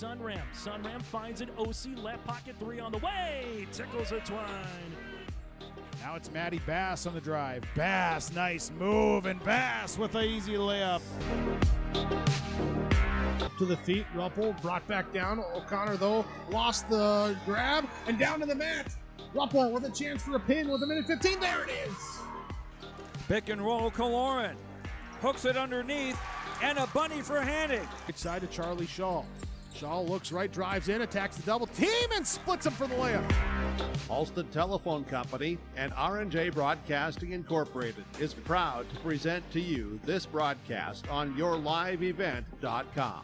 Sunram. Sunram finds it. OC left pocket three on the way. Tickles a twine. Now it's Maddie Bass on the drive. Bass, nice move, and Bass with an easy layup. Up to the feet, Ruppel brought back down. O'Connor, though, lost the grab, and down to the mat. Ruppel with a chance for a pin with a minute 15. There it is. Pick and roll, Kaloran. Hooks it underneath, and a bunny for handing. Right side to Charlie Shaw. Shaw looks right, drives in, attacks the double team, and splits him for the layup. Alston Telephone Company and R&J Broadcasting Incorporated is proud to present to you this broadcast on yourliveevent.com.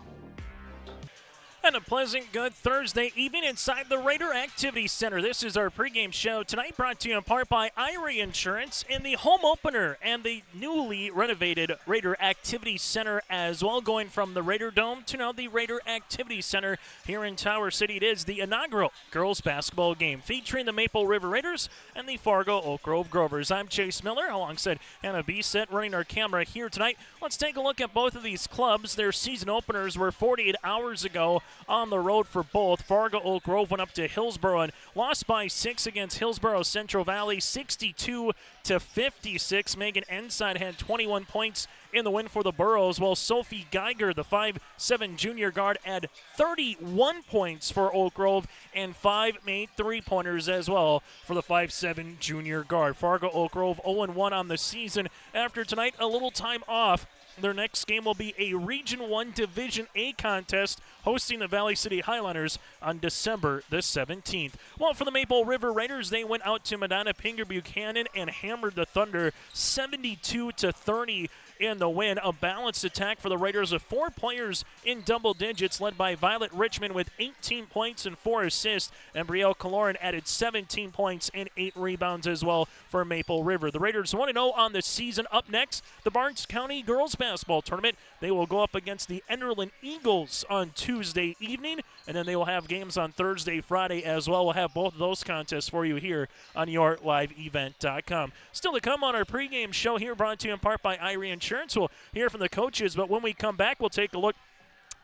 And a pleasant, good Thursday evening inside the Raider Activity Center. This is our pregame show tonight, brought to you in part by Irie Insurance and the home opener and the newly renovated Raider Activity Center as well, going from the Raider Dome to now the Raider Activity Center here in Tower City. It is the inaugural girls basketball game featuring the Maple River Raiders and the Fargo Oak Grove Grovers. I'm Chase Miller alongside Hannah Bisset running our camera here tonight. Let's take a look at both of these clubs. Their season openers were 48 hours ago on the road for both. Fargo Oak Grove went up to Hillsborough and lost by 6 against Hillsborough Central Valley, 62-56. Megan Enside had 21 points in the win for the Burros, while Sophie Geiger, the 5'7" junior guard, had 31 points for Oak Grove and 5 made three-pointers as well for the 5'7" junior guard. Fargo Oak Grove 0-1 on the season after tonight a little time off. Their next game will be a Region 1 Division A contest hosting the Valley City Highlanders on December the 17th. Well, for the Maple River Raiders, they went out to Medina Pinger Buchanan and hammered the Thunder 72-30 in the win. A balanced attack for the Raiders with 4 players in double digits, led by Violet Richmond with 18 points and 4 assists, and Brielle Kaloran added 17 points and 8 rebounds as well for Maple River. The Raiders 1-0 on the season. Up next, the Barnes County Girls Basketball Tournament. They will go up against the Enderlin Eagles on Tuesday evening, and then they will have games on Thursday, Friday as well. We'll have both of those contests for you here on yourliveevent.com. Still to come on our pregame show here, brought to you in part by Irie Insurance. We'll hear from the coaches, but when we come back, we'll take a look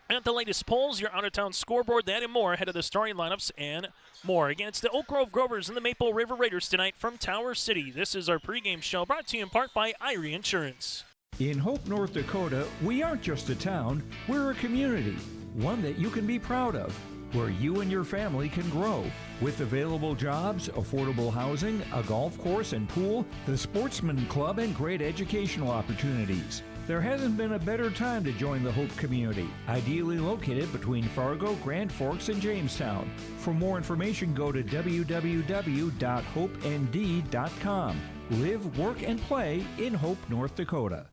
at the latest polls, your out-of-town scoreboard, that and more ahead of the starting lineups and more. Against the Oak Grove Grovers and the Maple River Raiders tonight from Tower City. This is our pregame show, brought to you in part by Irie Insurance. In Hope, North Dakota, we aren't just a town, we're a community, one that you can be proud of, where you and your family can grow. With available jobs, affordable housing, a golf course and pool, the Sportsman Club, and great educational opportunities. There hasn't been a better time to join the Hope community, ideally located between Fargo, Grand Forks, and Jamestown. For more information, go to www.hopend.com. Live, work, and play in Hope, North Dakota.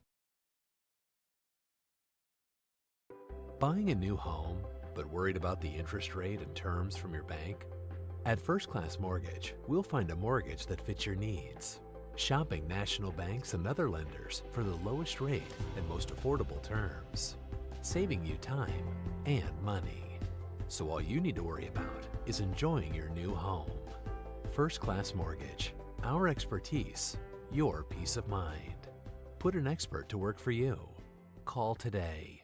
Buying a new home, but worried about the interest rate and terms from your bank? At First Class Mortgage, we'll find a mortgage that fits your needs. Shopping national banks and other lenders for the lowest rate and most affordable terms, saving you time and money. So all you need to worry about is enjoying your new home. First Class Mortgage, our expertise, your peace of mind. Put an expert to work for you. Call today.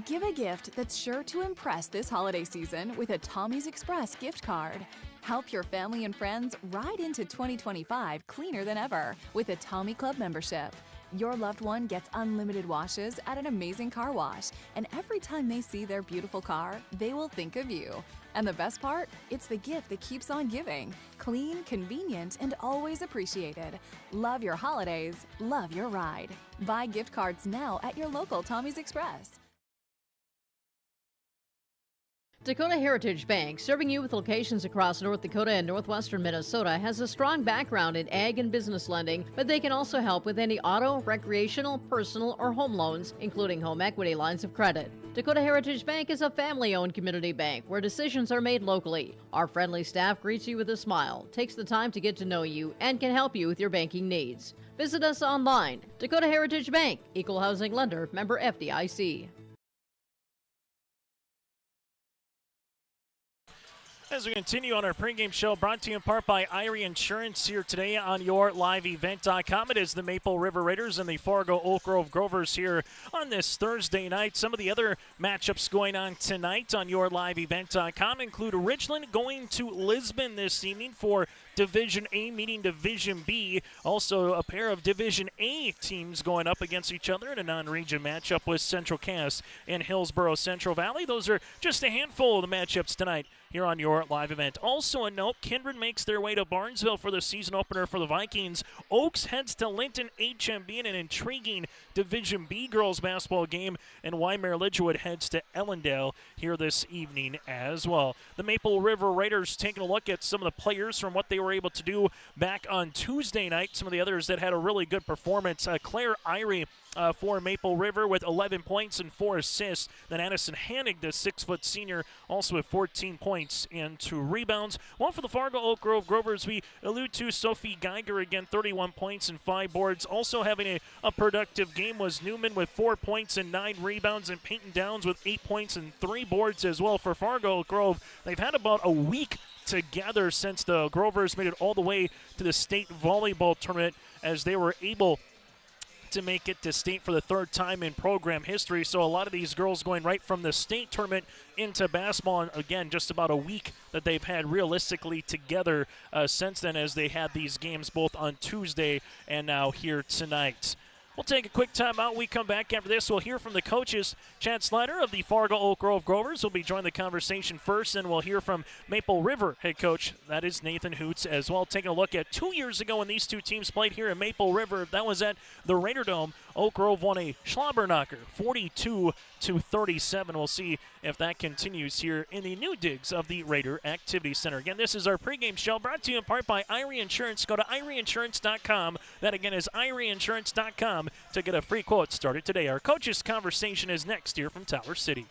Give a gift that's sure to impress this holiday season with a Tommy's Express gift card. Help your family and friends ride into 2025 cleaner than ever with a Tommy Club membership. Your loved one gets unlimited washes at an amazing car wash, and every time they see their beautiful car, they will think of you. And the best part? It's the gift that keeps on giving. Clean, convenient, and always appreciated. Love your holidays, love your ride. Buy gift cards now at your local Tommy's Express. Dakota Heritage Bank, serving you with locations across North Dakota and northwestern Minnesota, has a strong background in ag and business lending, but they can also help with any auto, recreational, personal, or home loans, including home equity lines of credit. Dakota Heritage Bank is a family-owned community bank where decisions are made locally. Our friendly staff greets you with a smile, takes the time to get to know you, and can help you with your banking needs. Visit us online. Dakota Heritage Bank, Equal Housing Lender, member FDIC. As we continue on our pregame show, brought to you in part by Irie Insurance here today on your liveevent.com. It is the Maple River Raiders and the Fargo Oak Grove Grovers here on this Thursday night. Some of the other matchups going on tonight on your liveevent.com include Richland going to Lisbon this evening for Division A meeting Division B. Also, a pair of Division A teams going up against each other in a non-region matchup with Central Cass and Hillsborough Central Valley. Those are just a handful of the matchups tonight here on your live event. Also a note, Kindred makes their way to Barnesville for the season opener for the Vikings. Oaks heads to Linton HMB in an intriguing Division B girls basketball game, and Waimea Lidgewood heads to Ellendale here this evening as well. The Maple River Raiders taking a look at some of the players from what they were able to do back on Tuesday night. Some of the others that had a really good performance. Claire Irie for Maple River with 11 points and 4 assists. Then Addison Hannig, the 6-foot senior, also with 14 points and 2 rebounds. One for the Fargo Oak Grove Grovers, we allude to Sophie Geiger again, 31 points and 5 boards. Also having a productive game was Newman with 4 points and 9 rebounds, and Peyton Downs with 8 points and 3 boards as well for Fargo Oak Grove. They've had about a week together since the Grovers made it all the way to the state volleyball tournament, as they were able to make it to state for the 3rd time in program history. So a lot of these girls going right from the state tournament into basketball, and again, just about a week that they've had realistically together since then, as they had these games both on Tuesday and now here tonight. We'll take a quick time out. We come back after this. We'll hear from the coaches. Chad Slider of the Fargo Oak Grove Grovers will be joining the conversation first, and we'll hear from Maple River head coach. That is Nathan Hoots as well. Taking a look at 2 years ago when these two teams played here in Maple River. That was at the Raider Dome. Oak Grove won a Schlabberknocker, 42-37. We'll see if that continues here in the new digs of the Raider Activity Center. Again, this is our pregame show brought to you in part by Irie Insurance. Go to IrieInsurance.com. That again is IrieInsurance.com to get a free quote started today. Our coaches' conversation is next here from Tower City.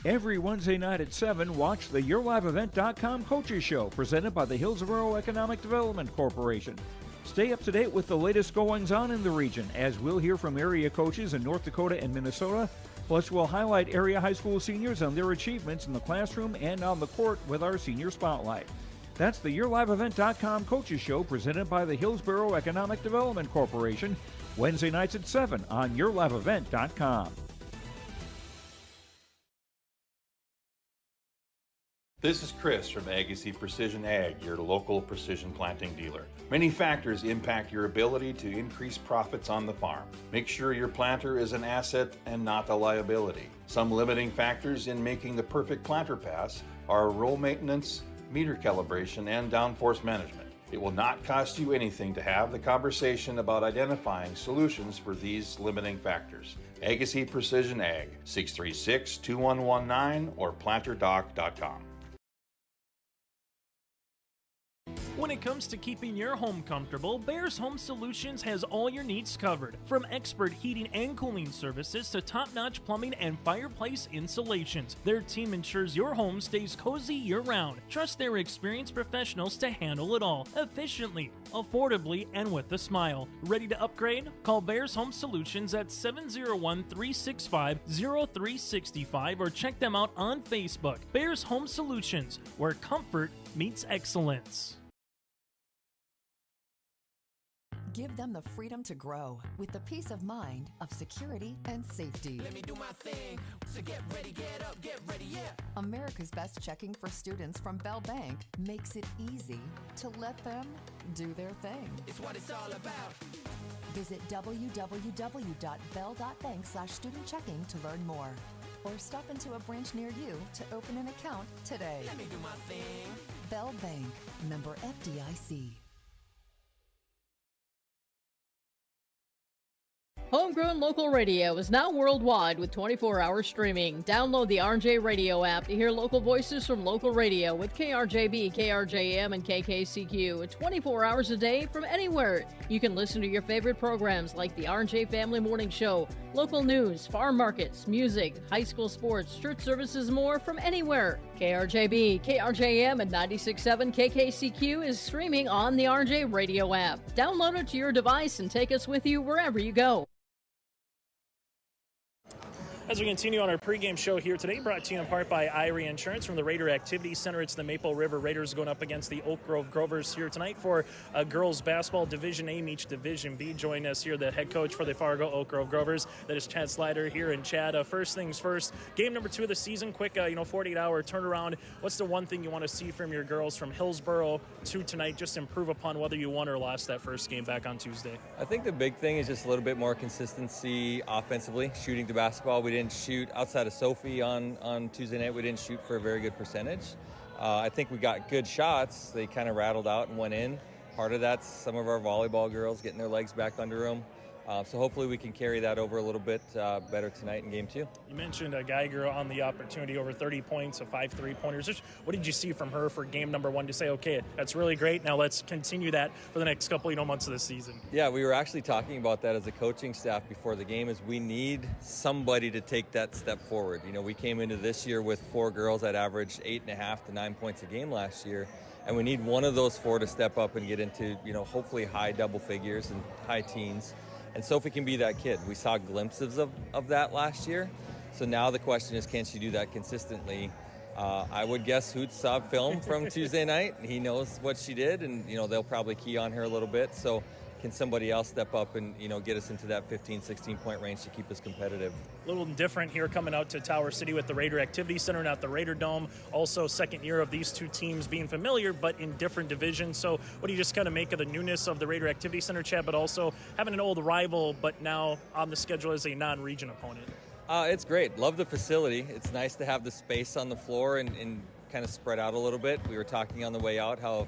Every Wednesday night at 7, watch the YourLiveEvent.com Coaches Show, presented by the Hillsborough Economic Development Corporation. Stay up to date with the latest goings-on in the region, as we'll hear from area coaches in North Dakota and Minnesota. Plus, we'll highlight area high school seniors on their achievements in the classroom and on the court with our Senior Spotlight. That's the YourLiveEvent.com Coaches Show, presented by the Hillsborough Economic Development Corporation, Wednesday nights at 7 on YourLiveEvent.com. This is Chris from Agassiz Precision Ag, your local precision planting dealer. Many factors impact your ability to increase profits on the farm. Make sure your planter is an asset and not a liability. Some limiting factors in making the perfect planter pass are row maintenance, meter calibration, and downforce management. It will not cost you anything to have the conversation about identifying solutions for these limiting factors. Agassiz Precision Ag, 636-2119 or planterdoc.com. When it comes to keeping your home comfortable, Bears Home Solutions has all your needs covered. From expert heating and cooling services to top-notch plumbing and fireplace installations, their team ensures your home stays cozy year-round. Trust their experienced professionals to handle it all efficiently, affordably, and with a smile. Ready to upgrade? Call Bears Home Solutions at 701-365-0365 or check them out on Facebook. Bears Home Solutions, where comfort meets excellence. Give them the freedom to grow with the peace of mind of security and safety. Let me do my thing. So get ready, get up, get ready, yeah. America's Best Checking for students from Bell Bank makes it easy to let them do their thing. It's what it's all about. Visit www.bell.bank/student-checking to learn more. Or stop into a branch near you to open an account today. Let me do my thing. Bell Bank, member FDIC. Homegrown local radio is now worldwide with 24-hour streaming. Download the RJ Radio app to hear local voices from local radio with KRJB, KRJM, and KKCQ 24 hours a day from anywhere. You can listen to your favorite programs like the RJ Family Morning Show, local news, farm markets, music, high school sports, church services, more from anywhere. KRJB, KRJM, and 96.7 KKCQ is streaming on the RJ Radio app. Download it to your device and take us with you wherever you go. As we continue on our pregame show here today, brought to you in part by Irie Insurance from the Raider Activity Center. It's the Maple River Raiders going up against the Oak Grove Grovers here tonight for girls basketball Division A meets Division B. Join us here, the head coach for the Fargo Oak Grove Grovers. That is Chad Slider here. And Chad, first things first, game number 2 of the season, quick 48-hour turnaround. What's the one thing you want to see from your girls from Hillsboro to tonight, just improve upon whether you won or lost that first game back on Tuesday? I think the big thing is just a little bit more consistency offensively, shooting the basketball. We didn't shoot outside of Sophie on Tuesday night. We didn't shoot for a very good percentage. I think we got good shots. They kind of rattled out and went in. Part of that's some of our volleyball girls getting their legs back under them. So hopefully we can carry that over a little bit better tonight in game 2. You mentioned Geiger on the opportunity, over 30 points, 5 3-pointers. What did you see from her for game number 1 to say, okay, that's really great, now let's continue that for the next couple months of the season? Yeah, we were actually talking about that as a coaching staff before the game, is we need somebody to take that step forward. We came into this year with 4 girls that averaged 8.5 to 9 points a game last year. And we need one of those 4 to step up and get into, hopefully high double figures and high teens. And Sophie can be that kid. We saw glimpses of that last year. So now the question is, can she do that consistently? I would guess Hoots saw film from Tuesday night. He knows what she did, and, they'll probably key on her a little bit. So can somebody else step up and, get us into that 15, 16-point range to keep us competitive? A little different here coming out to Tower City with the Raider Activity Center, not the Raider Dome. Also, second year of these two teams being familiar, but in different divisions. So what do you just kind of make of the newness of the Raider Activity Center, Chad, but also having an old rival, but now on the schedule as a non-region opponent? It's great. Love the facility. It's nice to have the space on the floor and kind of spread out a little bit. We were talking on the way out how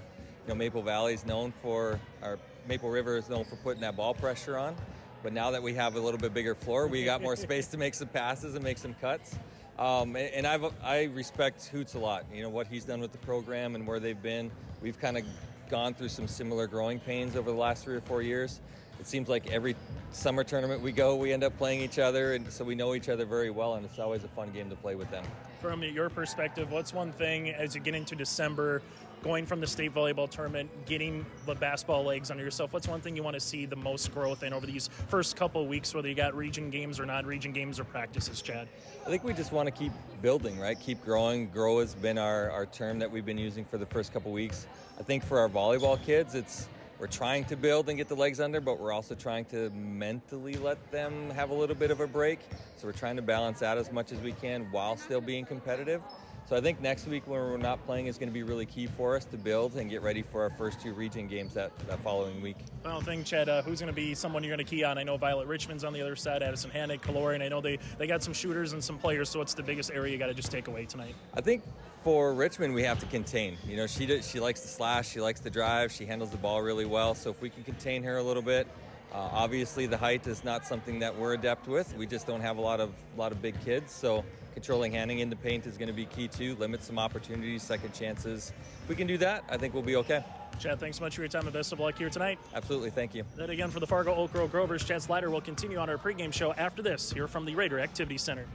Maple Valley is known for, or Maple River is known for putting that ball pressure on. But now that we have a little bit bigger floor, we got more space to make some passes and make some cuts. And I respect Hoots a lot. What he's done with the program and where they've been. We've kind of gone through some similar growing pains over the last 3 or 4 years. It seems like every summer tournament we go, we end up playing each other, and so we know each other very well, and it's always a fun game to play with them. From your perspective, what's one thing as you get into December, going from the state volleyball tournament, getting the basketball legs under yourself, what's one thing you want to see the most growth in over these first couple of weeks, whether you got region games or non-region games or practices, Chad? I think we just want to keep building, right? Keep growing. Grow has been our term that we've been using for the first couple of weeks. I think for our volleyball kids, we're trying to build and get the legs under, but we're also trying to mentally let them have a little bit of a break. So we're trying to balance that as much as we can while still being competitive. So I think next week when we're not playing is going to be really key for us to build and get ready for our first 2 region games that following week. Final thing, Chad, who's going to be someone you're going to key on? I know Violet Richmond's on the other side, Addison Hannig, Calori, and I know they got some shooters and some players, so what's the biggest area you got to just take away tonight? I think for Richmond, we have to contain. She likes to slash, she likes to drive, she handles the ball really well, so if we can contain her a little bit. Obviously, the height is not something that we're adept with. We just don't have a lot of big kids, so controlling handing in the paint is going to be key too. Limit some opportunities, second chances. If we can do that, I think we'll be okay. Chad, thanks so much for your time and best of luck here tonight. Absolutely, thank you. That again for the Fargo Oak Grove Grovers. Chad Slider will continue on our pregame show after this here from the Raider Activity Center.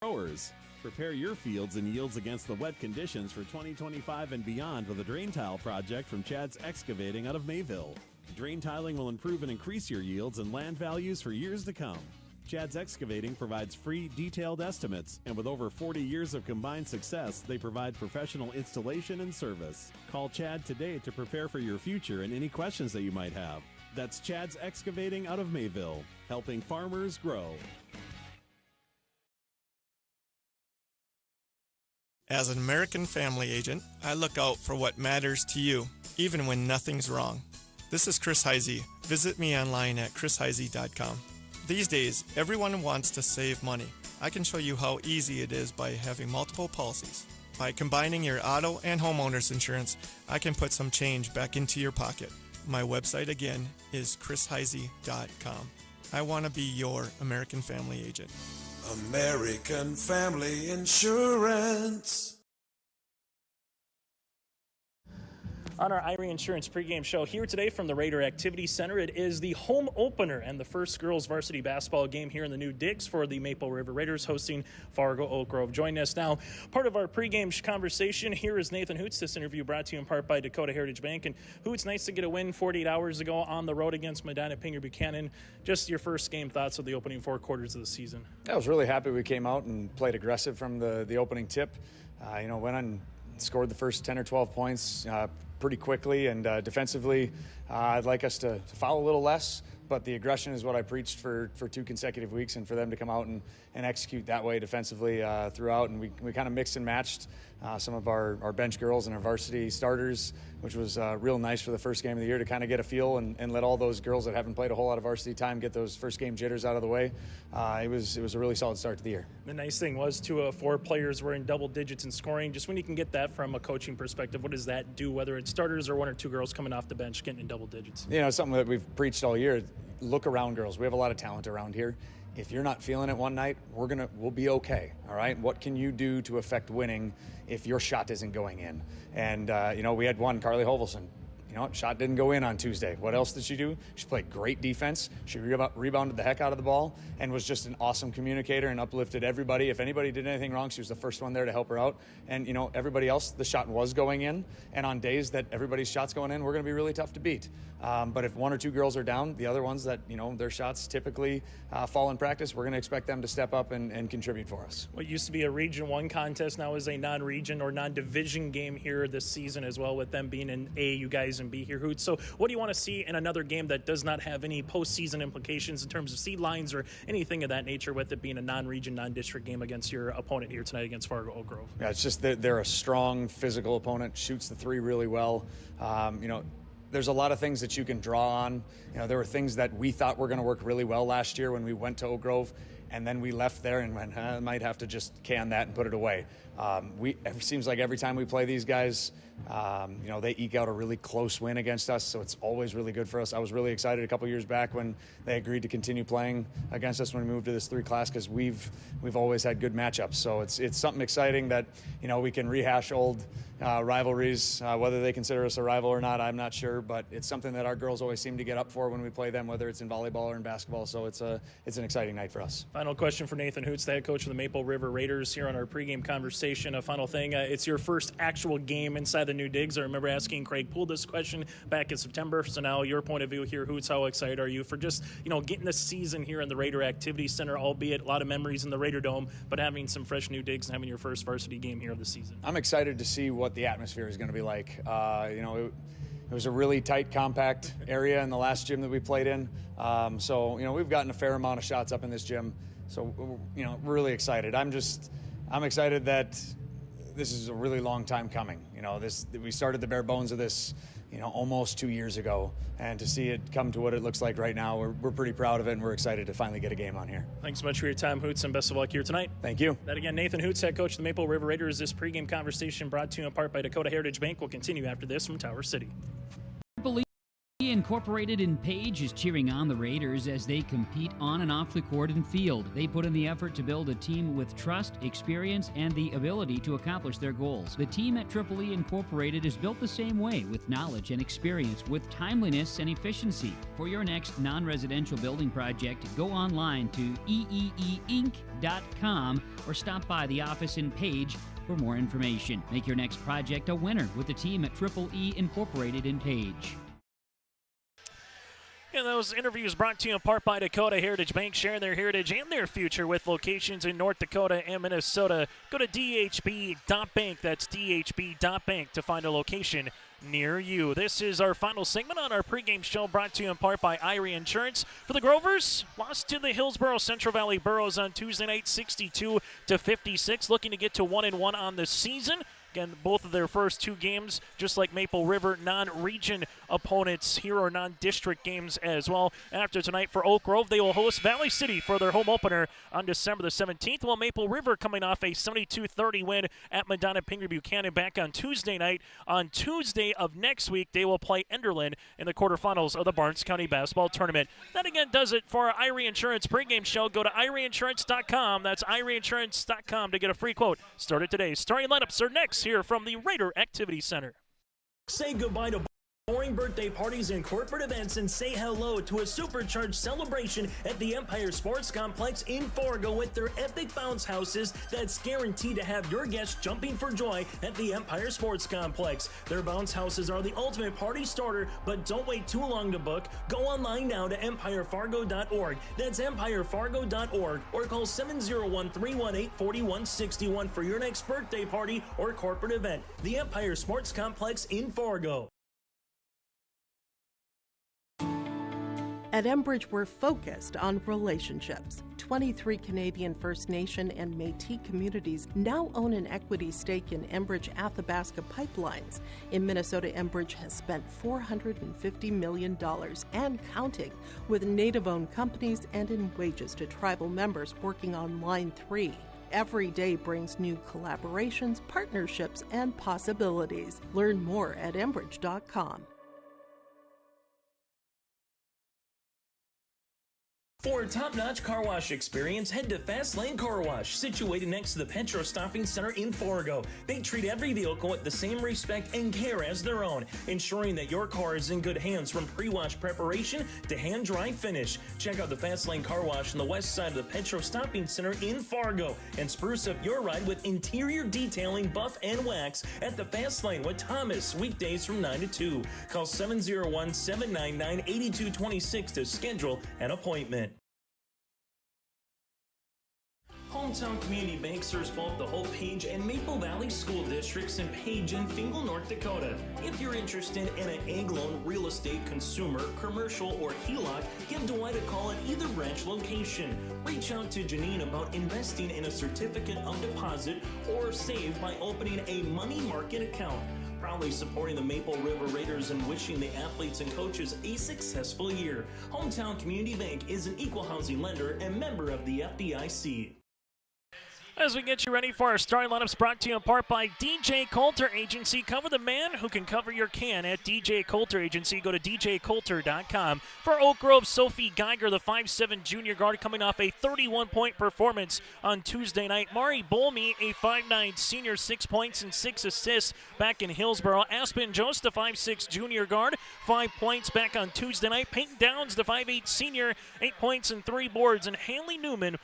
Growers, prepare your fields and yields against the wet conditions for 2025 and beyond with a drain tile project from Chad's Excavating out of Mayville. Drain tiling will improve and increase your yields and land values for years to come. Chad's Excavating provides free, detailed estimates, and with over 40 years of combined success, they provide professional installation and service. Call Chad today to prepare for your future and any questions that you might have. That's Chad's Excavating out of Mayville, helping farmers grow. As an American family agent, I look out for what matters to you, even when nothing's wrong. This is Chris Heisey. Visit me online at chrisheisey.com. These days, everyone wants to save money. I can show you how easy it is by having multiple policies. By combining your auto and homeowner's insurance, I can put some change back into your pocket. My website again is chrisheisey.com. I want to be your American family agent. American Family Insurance. On our Irie Insurance pregame show here today from the Raider Activity Center, it is the home opener and the first girls varsity basketball game here in the new digs for the Maple River Raiders hosting Fargo Oak Grove. Joining us now, part of our pregame conversation, here is Nathan Hoots. This interview brought to you in part by Dakota Heritage Bank. And Hoots, nice to get a win 48 hours ago on the road against Medina Pinger Buchanan. Just your first game thoughts of the opening 4 quarters of the season. I was really happy we came out and played aggressive from the opening tip. Went on, scored the first 10 or 12 points pretty quickly, and defensively, I'd like us to foul a little less, but the aggression is what I preached for 2 consecutive weeks, and for them to come out and execute that way defensively throughout, and we kind of mixed and matched some of our bench girls and our varsity starters, which was real nice for the first game of the year to kind of get a feel and let all those girls that haven't played a whole lot of varsity time get those first game jitters out of the way. It was a really solid start to the year. The nice thing was 2 of 4 players were in double digits in scoring. Just when you can get that from a coaching perspective, what does that do, whether it's starters or 1 or 2 girls coming off the bench getting in double digits? Something that we've preached all year. Look around, girls. We have a lot of talent around here. If you're not feeling it one night, we'll be okay. All right. What can you do to affect winning if your shot isn't going in? And we had one, Carly Hovelson. Shot didn't go in on Tuesday. What else did she do? She played great defense. She rebounded the heck out of the ball and was just an awesome communicator and uplifted everybody. If anybody did anything wrong, she was the first one there to help her out. And, everybody else, the shot was going in. And on days that everybody's shot's going in, we're going to be really tough to beat. But if 1 or 2 girls are down, the other ones that, their shots typically fall in practice, we're going to expect them to step up and contribute for us. What used to be a Region 1 contest now is a non-region or non-division game here this season as well, with them being in A, you guys, and B here, Hoots. So what do you want to see in another game that does not have any postseason implications in terms of seed lines or anything of that nature, with it being a non-region, non-district game against your opponent here tonight against Fargo Oak Grove? Yeah, it's just that they're a strong physical opponent, shoots the 3 really well. There's a lot of things that you can draw on. There were things that we thought were going to work really well last year when we went to Oak Grove, and then we left there and went, might have to just can that and put it away. It seems like every time we play these guys, they eke out a really close win against us, so it's always really good for us. I was really excited a couple years back when they agreed to continue playing against us when we moved to this 3 class, because we've always had good matchups. So it's something exciting that we can rehash old rivalries. Whether they consider us a rival or not, I'm not sure, but it's something that our girls always seem to get up for when we play them, whether it's in volleyball or in basketball. So it's an exciting night for us. Final question for Nathan Hoots, the head coach of the Maple River Raiders, here on our pregame conversation. A final thing, it's your first actual game inside the new digs. I remember asking Craig Poole this question back in September. So now your point of view here, Hoots, how excited are you for just getting this season here in the Raider Activity Center, albeit a lot of memories in the Raider Dome, but having some fresh new digs and having your first varsity game here of the season? I'm excited to see what the atmosphere is going to be like. It was a really tight, compact area in the last gym that we played in. We've gotten a fair amount of shots up in this gym. So, we're really excited. I'm excited that this is a really long time coming. We started the bare bones of this, almost 2 years ago, and to see it come to what it looks like right now, we're pretty proud of it, and we're excited to finally get a game on here. Thanks so much for your time, Hoots, and best of luck here tonight. Thank you. That again, Nathan Hoots, head coach of the Maple River Raiders. This pregame conversation brought to you in part by Dakota Heritage Bank will continue after this from Tower City. Incorporated in Page is cheering on the Raiders as they compete on and off the court and field. They put in the effort to build a team with trust, experience, and the ability to accomplish their goals. The team at Triple E Incorporated is built the same way, with knowledge and experience, with timeliness and efficiency. For your next non-residential building project, go online to eeeinc.com or stop by the office in Page for more information. Make your next project a winner with the team at Triple E Incorporated in Page. And those interviews brought to you in part by Dakota Heritage Bank, sharing their heritage and their future with locations in North Dakota and Minnesota. Go to dhb.bank, that's dhb.bank, to find a location near you. This is our final segment on our pregame show, brought to you in part by Irie Insurance. For the Grovers, lost to the Hillsboro Central Valley Burros on Tuesday night, 62-56, looking to get to 1-1 on the season. Again, both of their first 2 games, just like Maple River, non-region opponents here, or non-district games as well. After tonight for Oak Grove, they will host Valley City for their home opener on December the 17th, while Maple River coming off a 72-30 win at Medina Pinger Buchanan back on Tuesday night. On Tuesday of next week, they will play Enderlin in the quarterfinals of the Barnes County Basketball Tournament. That again does it for our Irie Insurance pregame show. Go to IrieInsurance.com. That's IrieInsurance.com to get a free quote. Started today. Starting lineups are next here from the Raider Activity Center. Say goodbye to boring birthday parties and corporate events and say hello to a supercharged celebration at the Empire Sports Complex in Fargo with their epic bounce houses that's guaranteed to have your guests jumping for joy at the Empire Sports Complex. Their bounce houses are the ultimate party starter, but don't wait too long to book. Go online now to empirefargo.org. That's empirefargo.org or call 701-318-4161 for your next birthday party or corporate event. The Empire Sports Complex in Fargo. At Enbridge, we're focused on relationships. 23 Canadian First Nation and Métis communities now own an equity stake in Enbridge Athabasca Pipelines. In Minnesota, Enbridge has spent $450 million and counting with Native-owned companies and in wages to tribal members working on Line 3. Every day brings new collaborations, partnerships, and possibilities. Learn more at Enbridge.com. For a top-notch car wash experience, head to Fast Lane Car Wash, situated next to the Petro Stopping Center in Fargo. They treat every vehicle with the same respect and care as their own, ensuring that your car is in good hands from pre-wash preparation to hand-dry finish. Check out the Fast Lane Car Wash on the west side of the Petro Stopping Center in Fargo and spruce up your ride with interior detailing, buff, and wax at the Fast Lane with Thomas, weekdays from 9 to 2. Call 701-799-8226 to schedule an appointment. Hometown Community Bank serves both the Hope Page and Maple Valley School Districts in Page and Fingal, North Dakota. If you're interested in an egg loan, real estate, consumer, commercial, or HELOC, give Dwight a call at either branch location. Reach out to Janine about investing in a certificate of deposit or save by opening a money market account. Proudly supporting the Maple River Raiders and wishing the athletes and coaches a successful year. Hometown Community Bank is an equal housing lender and member of the FDIC. As we get you ready for our starting lineups, brought to you in part by DJ Coulter Agency. Cover the man who can cover your can at DJ Coulter Agency. Go to djcoulter.com. For Oak Grove, Sophie Geiger, the 5'7" junior guard, coming off a 31-point performance on Tuesday night. Mari Bolmy, a 5'9" senior, 6 points and 6 assists back in Hillsboro. Aspen Jost, the 5'6" junior guard, 5 points back on Tuesday night. Peyton Downs, the 5'8" senior, 8 points and 3 boards. And Hallie Newman,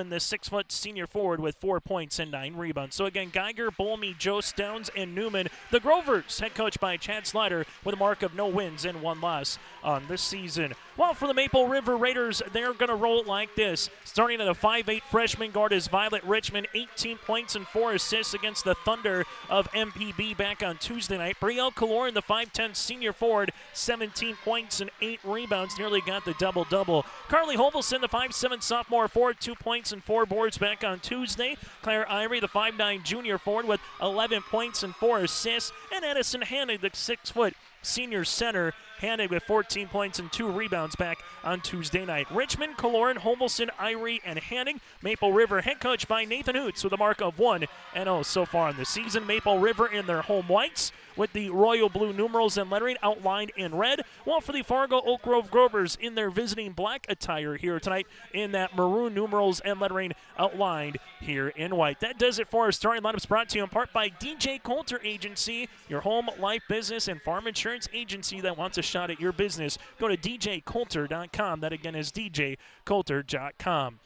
the 6' senior forward, with 4 points and 9 rebounds. So again, Geiger, Bolmy, Jost, Downs, and Newman. The Grovers, head coached by Chad Slider, with a mark of no wins and 1 loss on this season. Well, for the Maple River Raiders, they're going to roll it like this. Starting at a 5'8" freshman guard is Violet Richmond, 18 points and 4 assists against the Thunder of MPB back on Tuesday night. Brielle Kaloran, the 5'10" senior forward, 17 points and 8 rebounds, nearly got the double-double. Carly Hovelson, the 5'7" sophomore forward, 2 points and 4 boards back on Tuesday. Claire Ivory, the 5'9" junior forward, with 11 points and 4 assists. And Edison Hannig, the 6' senior center, Hannig with 14 points and 2 rebounds back on Tuesday night. Richmond, Kaloran, Homelson, Irie, and Hannig. Maple River head coached by Nathan Hoots with a mark of 1-0 so far in the season. Maple River in their home whites with the royal blue numerals and lettering outlined in red. While for the Fargo Oak Grove Grovers in their visiting black attire here tonight in that maroon numerals and lettering outlined here in white. That does it for our starting lineups, brought to you in part by DJ Coulter Agency, your home, life, business, and farm insurance agency that wants a shot at your business. Go to djcoulter.com. That again is djcoulter.com.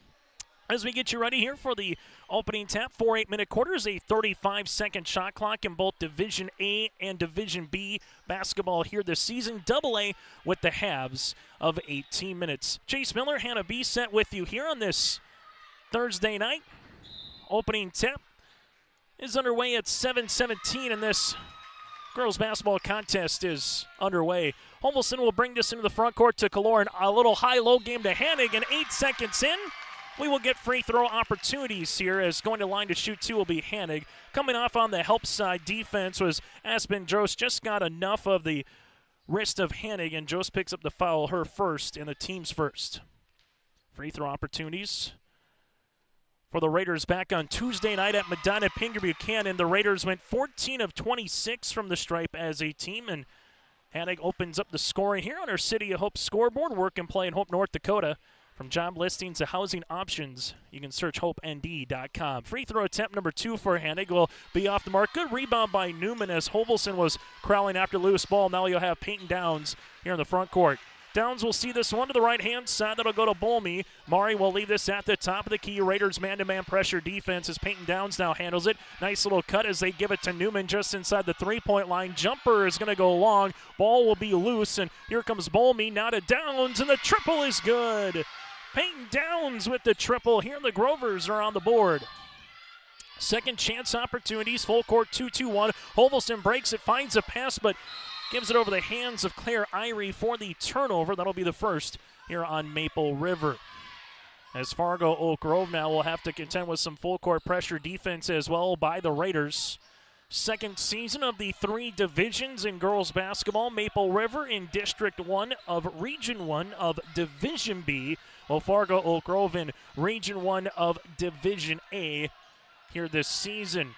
As we get you ready here for the opening tap, 4 8-minute quarters, a 35-second shot clock in both Division A and Division B basketball here this season. Double A with the halves of 18 minutes. Chase Miller, Hannah B. set with you here on this Thursday night. Opening tap is underway at 7:17, and this girls basketball contest is underway. Homelson will bring this into the front court to Kaloran. A little high-low game to Hannig, and 8 seconds in, we will get free throw opportunities here, as going to line to shoot 2 will be Hannig. Coming off on the help side defense was Aspen Jost. Just got enough of the wrist of Hannig, and Jost picks up the foul, her first, and the team's first. Free throw opportunities for the Raiders back on Tuesday night at Medina Pingree Buchanan. The Raiders went 14 of 26 from the stripe as a team, and Hannig opens up the scoring here on our City of Hope scoreboard. Work and play in Hope, North Dakota. From job listings to housing options, you can search HopeND.com. Free throw attempt number 2 for Hennig will be off the mark. Good rebound by Newman as Hovelson was crawling after loose ball. Now you'll have Peyton Downs here in the front court. Downs will see this one to the right-hand side. That'll go to Bolmy. Murray will leave this at the top of the key. Raiders man-to-man pressure defense as Peyton Downs now handles it. Nice little cut as they give it to Newman just inside the three-point line. Jumper is going to go long. Ball will be loose, and here comes Bolmy. Now to Downs, and the triple is good. Peyton Downs with the triple. Here the Grovers are on the board. Second chance opportunities. Full court 2-2-1. Hovelson breaks it, finds a pass, but gives it over the hands of Claire Irie for the turnover. That'll be the first here on Maple River. As Fargo Oak Grove now will have to contend with some full court pressure defense as well by the Raiders. Second season of the 3 divisions in girls basketball. Maple River in District 1 of Region 1 of Division B, while Fargo Oak Grove in Region 1 of Division A here this season.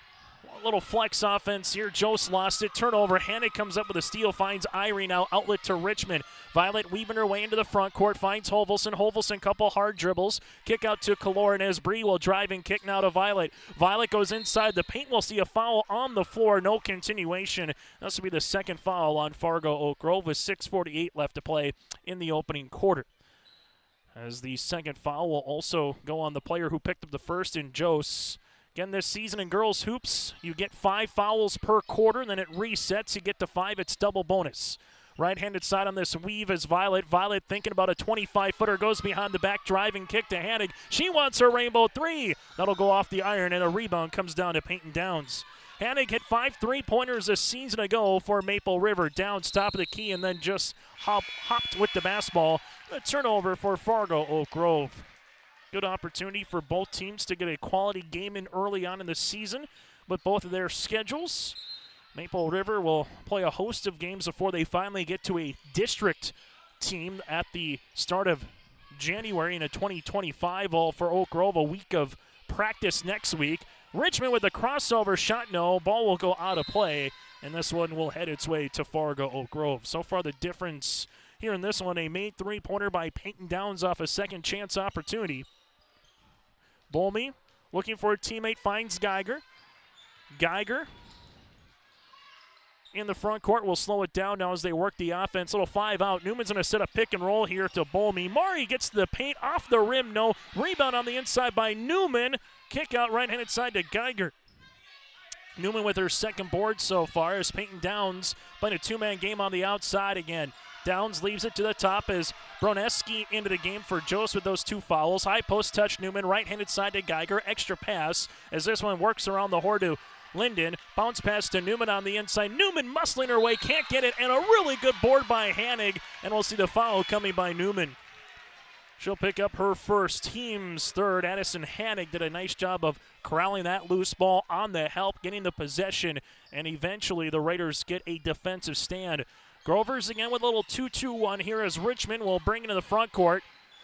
A little flex offense here. Jost lost it. Turnover. Hannig comes up with a steal. Finds Irie now. Outlet to Richmond. Violet weaving her way into the front court. Finds Hovelson. Hovelson couple hard dribbles. Kick out to Kaloran as Bree will drive and kick now to Violet. Violet goes inside the paint. We'll see a foul on the floor. No continuation. This will be the second foul on Fargo Oak Grove with 6:48 left to play in the opening quarter. As the second foul will also go on the player who picked up the first in Jost. Again, this season in girls hoops, you get 5 fouls per quarter, then it resets. You get to 5, it's double bonus. Right-handed side on this weave is Violet. Violet thinking about a 25-footer, goes behind the back, driving kick to Hannig. She wants her rainbow 3. That'll go off the iron, and a rebound comes down to Peyton Downs. Hannig hit 5 3-pointers a season ago for Maple River. Downs top of the key and then just hopped with the basketball. A turnover for Fargo Oak Grove. Good opportunity for both teams to get a quality game in early on in the season with both of their schedules. Maple River will play a host of games before they finally get to a district team at the start of January in a 2025. All for Oak Grove, a week of practice next week. Richmond with a crossover shot, no. Ball will go out of play, and this one will head its way to Fargo Oak Grove. So far the difference here in this one, a made 3-pointer by Peyton Downs off a second chance opportunity. Bolmy looking for a teammate, finds Geiger. Geiger in the front court will slow it down now as they work the offense. Little 5 out. Newman's going to set a pick and roll here to Bolmy. Murray gets to the paint, off the rim, no. Rebound on the inside by Newman. Kick out right-handed side to Geiger. Newman with her second board so far as Peyton Downs playing a 2-man game on the outside again. Downs leaves it to the top as Broneski into the game for Jost with those 2 fouls. High post touch Newman, right-handed side to Geiger. Extra pass as this one works around the horn to Linden. Bounce pass to Newman on the inside. Newman muscling her way, can't get it, and a really good board by Hannig. And we'll see the foul coming by Newman. She'll pick up her first, team's third. Addison Hannig did a nice job of corralling that loose ball on the help, getting the possession, and eventually the Raiders get a defensive stand. Grovers again with a little 2-2-1 here as Richmond will bring it to the front court.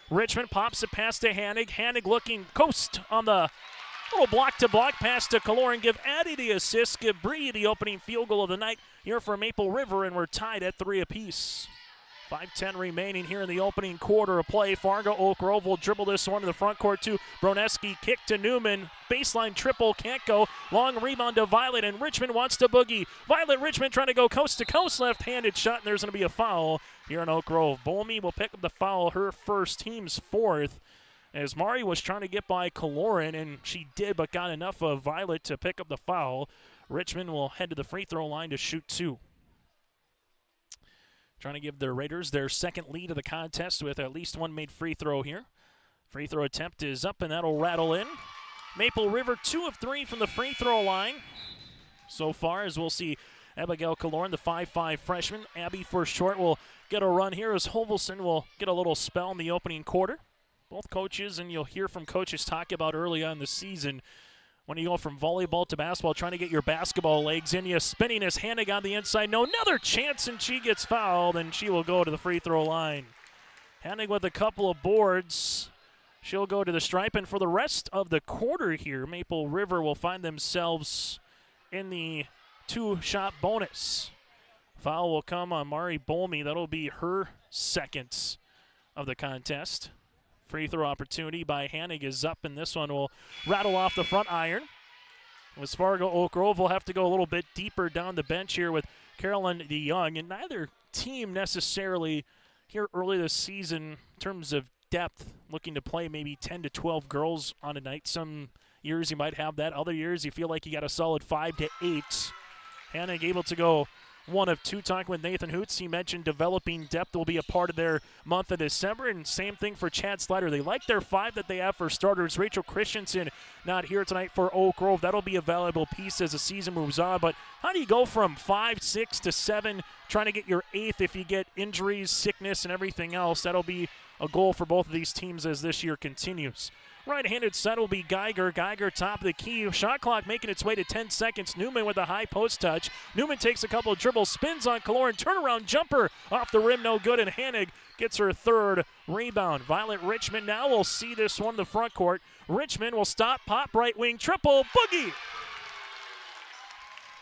Richmond pops it past to Hannig. Hannig looking coast on the little block-to-block pass to Kaloran. Give Addie the assist. Give Bree the opening field goal of the night here for Maple River, and we're tied at 3 apiece. 5:10 remaining here in the opening quarter of play. Fargo Oak Grove will dribble this one to the front court to Broneski. Kick to Newman. Baseline triple, can't go. Long rebound to Violet, and Richmond wants to boogie. Violet Richmond trying to go coast to coast. Left-handed shot, and there's going to be a foul here in Oak Grove. Bolmy will pick up the foul, her first, team's 4th. As Mari was trying to get by Kaloran, and she did, but got enough of Violet to pick up the foul. Richmond will head to the free throw line to shoot 2. Trying to give the Raiders their second lead of the contest with at least 1 made free throw here. Free throw attempt is up, and that'll rattle in. Maple River 2 of 3 from the free throw line so far, as we'll see Abigail Kaloran, the 5'5 freshman. Abby for short will get a run here as Hovelson will get a little spell in the opening quarter. Both coaches, and you'll hear from coaches talk about early on in the season, when you go from volleyball to basketball, trying to get your basketball legs in you. Spinning his Hannig on the inside. No, another chance, and she gets fouled, and she will go to the free throw line. Hannig with a couple of boards. She'll go to the stripe, and for the rest of the quarter here, Maple River will find themselves in the 2-shot bonus. Foul will come on Mari Bolmy. That'll be her second of the contest. Free throw opportunity by Hanig is up, and this one will rattle off the front iron. As Fargo Oak Grove will have to go a little bit deeper down the bench here with Carolyn DeYoung, and neither team necessarily here early this season in terms of depth looking to play maybe 10 to 12 girls on a night. Some years you might have that. Other years you feel like you got a solid 5 to 8. Hanig able to go 1 of 2. Talking with Nathan Hoots, he mentioned developing depth will be a part of their month of December, and same thing for Chad Slider. They like their 5 that they have for starters. Rachel Christensen not here tonight for Oak Grove. That'll be a valuable piece as the season moves on, but how do you go from 5, 6 to 7, trying to get your 8th if you get injuries, sickness, and everything else? That'll be a goal for both of these teams as this year continues. Right-handed set will be Geiger. Geiger top of the key. Shot clock making its way to 10 seconds. Newman with a high post touch. Newman takes a couple of dribbles, spins on Kaloran. Turnaround jumper off the rim, no good, and Hanig gets her 3rd rebound. Violet Richmond now will see this one in the front court. Richmond will stop, pop, right wing, triple, boogie.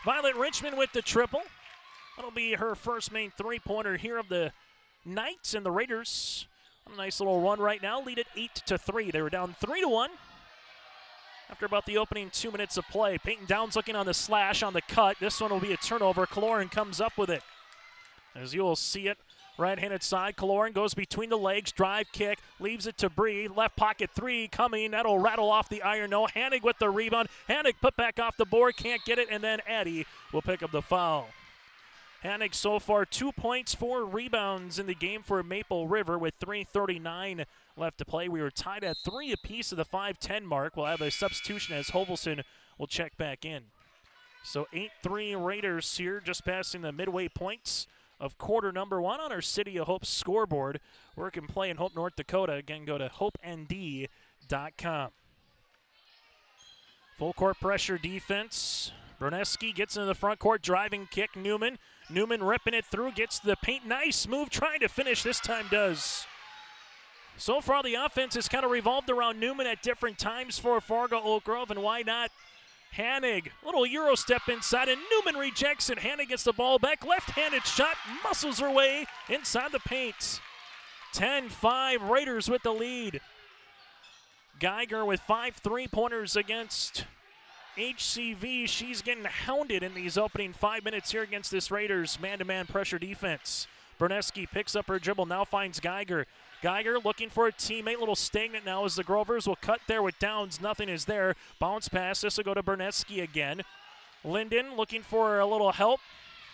Violet Richmond with the triple. That'll be her first main three-pointer here of the night, and the Raiders on a nice little run right now, lead it 8-3. They were down 3-1 after about the opening 2 minutes of play. Peyton Downs looking on the slash on the cut. This one will be a turnover. Kaloran comes up with it. As you will see it, right-handed side, Kaloran goes between the legs, drive kick, leaves it to Bree. Left pocket 3 coming. That'll rattle off the iron. No, Hanig with the rebound. Hanig put back off the board, can't get it, and then Addy will pick up the foul. Hanig so far 2 points, 4 rebounds in the game for Maple River with 3:39 left to play. We were tied at 3 apiece of the 5:10 mark. We'll have a substitution as Hovelson will check back in. So 8-3 Raiders here, just passing the midway points of quarter number 1 on our City of Hope scoreboard. Work and play in Hope, North Dakota. Again, go to hopeND.com. Full court pressure defense. Bruneski gets into the front court, driving kick, Newman. Newman ripping it through, gets to the paint. Nice move, trying to finish, this time does. So far the offense has kind of revolved around Newman at different times for Fargo Oak Grove, and why not Hanig? Little Euro step inside, and Newman rejects it. Hanig gets the ball back, left-handed shot, muscles her way inside the paint. 10-5, Raiders with the lead. Geiger with 5 3-pointers against HCV. She's getting hounded in these opening 5 minutes here against this Raiders man-to-man pressure defense. Bruneski picks up her dribble, now finds Geiger. Geiger looking for a teammate, a little stagnant now as the Grovers will cut there with Downs. Nothing is there. Bounce pass, this will go to Bruneski again. Linden looking for a little help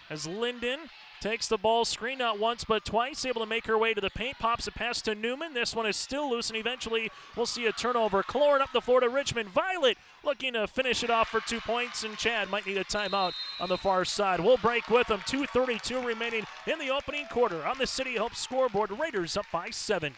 as Linden takes the ball, screen not once but twice, able to make her way to the paint, pops a pass to Newman. This one is still loose, and eventually we'll see a turnover. Kaloran up the floor to Richmond. Violet looking to finish it off for 2 points, and Chad might need a timeout on the far side. We'll break with them. 2:32 remaining in the opening quarter. On the City Hope scoreboard, Raiders up by 7.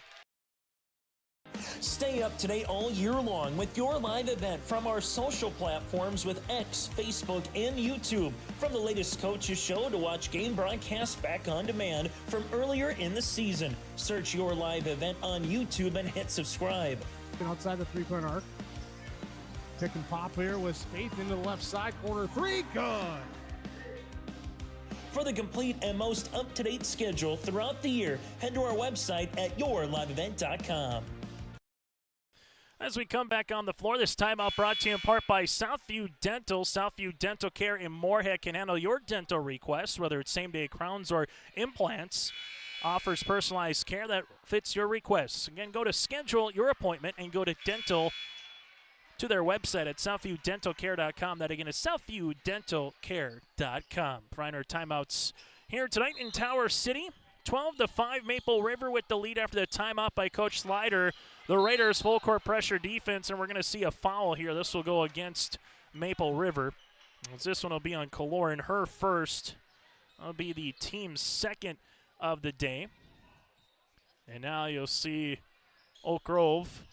Stay up to date all year long with your live event from our social platforms with X, Facebook, and YouTube. From the latest coaches show to watch game broadcasts back on demand from earlier in the season. Search your live event on YouTube and hit subscribe. Outside the 3-point arc. Pick and pop here with Spaeth into the left side corner. 3, good. For the complete and most up-to-date schedule throughout the year, head to our website at yourliveevent.com. As we come back on the floor, this timeout brought to you in part by Southview Dental. Southview Dental Care in Moorhead can handle your dental requests, whether it's same-day crowns or implants. Offers personalized care that fits your requests. Again, go to schedule your appointment and go to dental to their website at southviewdentalcare.com. That again is southviewdentalcare.com. Finer timeouts here tonight in Tower City. 12-5 Maple River with the lead after the timeout by Coach Slider. The Raiders full court pressure defense, and we're going to see a foul here. This will go against Maple River. As this one will be on Kaloran, her first. That'll be the team's second of the day. And now you'll see Oak Grove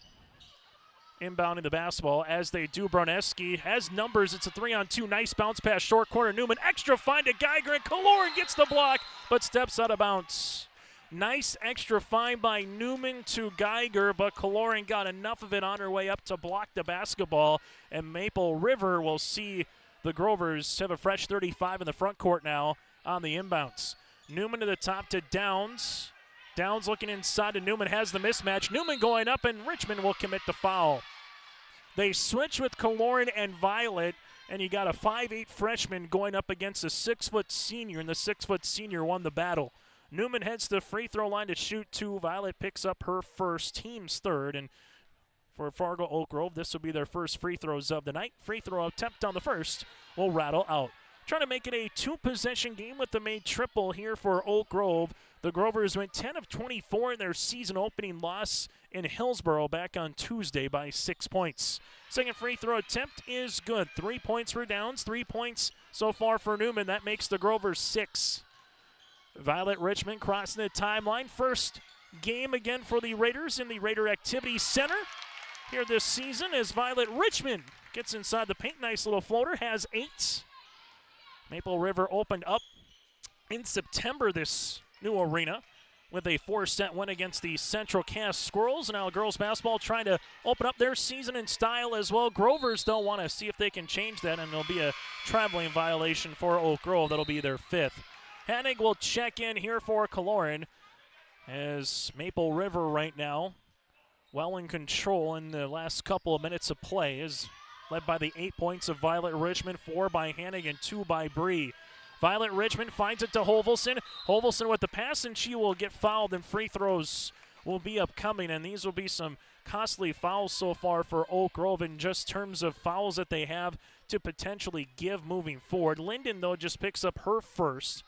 inbounding the basketball as they do. Bruneski has numbers. It's a 3-on-2. Nice bounce pass, short corner. Newman extra find to Geiger, and Kaloran gets the block but steps out of bounds. Nice extra find by Newman to Geiger, but Kaloran got enough of it on her way up to block the basketball, and Maple River will see the Grovers have a fresh 35 in the front court now on the inbounds. Newman to the top to Downs. Downs looking inside, and Newman has the mismatch. Newman going up, and Richmond will commit the foul. They switch with Kaloran and Violet, and you got a 5'8 freshman going up against a 6-foot senior, and the 6-foot senior won the battle. Newman heads to the free throw line to shoot 2. Violet picks up her first, team's third, and for Fargo Oak Grove, this will be their first free throws of the night. Free throw attempt on the first will rattle out. Trying to make it a 2-possession game with the made triple here for Oak Grove. The Grovers went 10 of 24 in their season opening loss in Hillsboro back on Tuesday by 6 points. Second free throw attempt is good. 3 points for Downs, 3 points so far for Newman. That makes the Grovers 6. Violet Richmond crossing the timeline. First game again for the Raiders in the Raider Activity Center here this season as Violet Richmond gets inside the paint. Nice little floater, has 8. Maple River opened up in September this new arena with a 4-set win against the Central Cass Squirrels. And now girls basketball trying to open up their season in style as well. Grovers don't want to see if they can change that, and there'll be a traveling violation for Oak Grove. That'll be their 5th. Hennig will check in here for Kaloran as Maple River right now well in control in the last couple of minutes of play is led by the 8 points of Violet Richmond, 4 by Hennig and 2 by Bree. Violet Richmond finds it to Hovelson. Hovelson with the pass, and she will get fouled, and free throws will be upcoming, and these will be some costly fouls so far for Oak Grove in just terms of fouls that they have to potentially give moving forward. Linden, though, just picks up her first.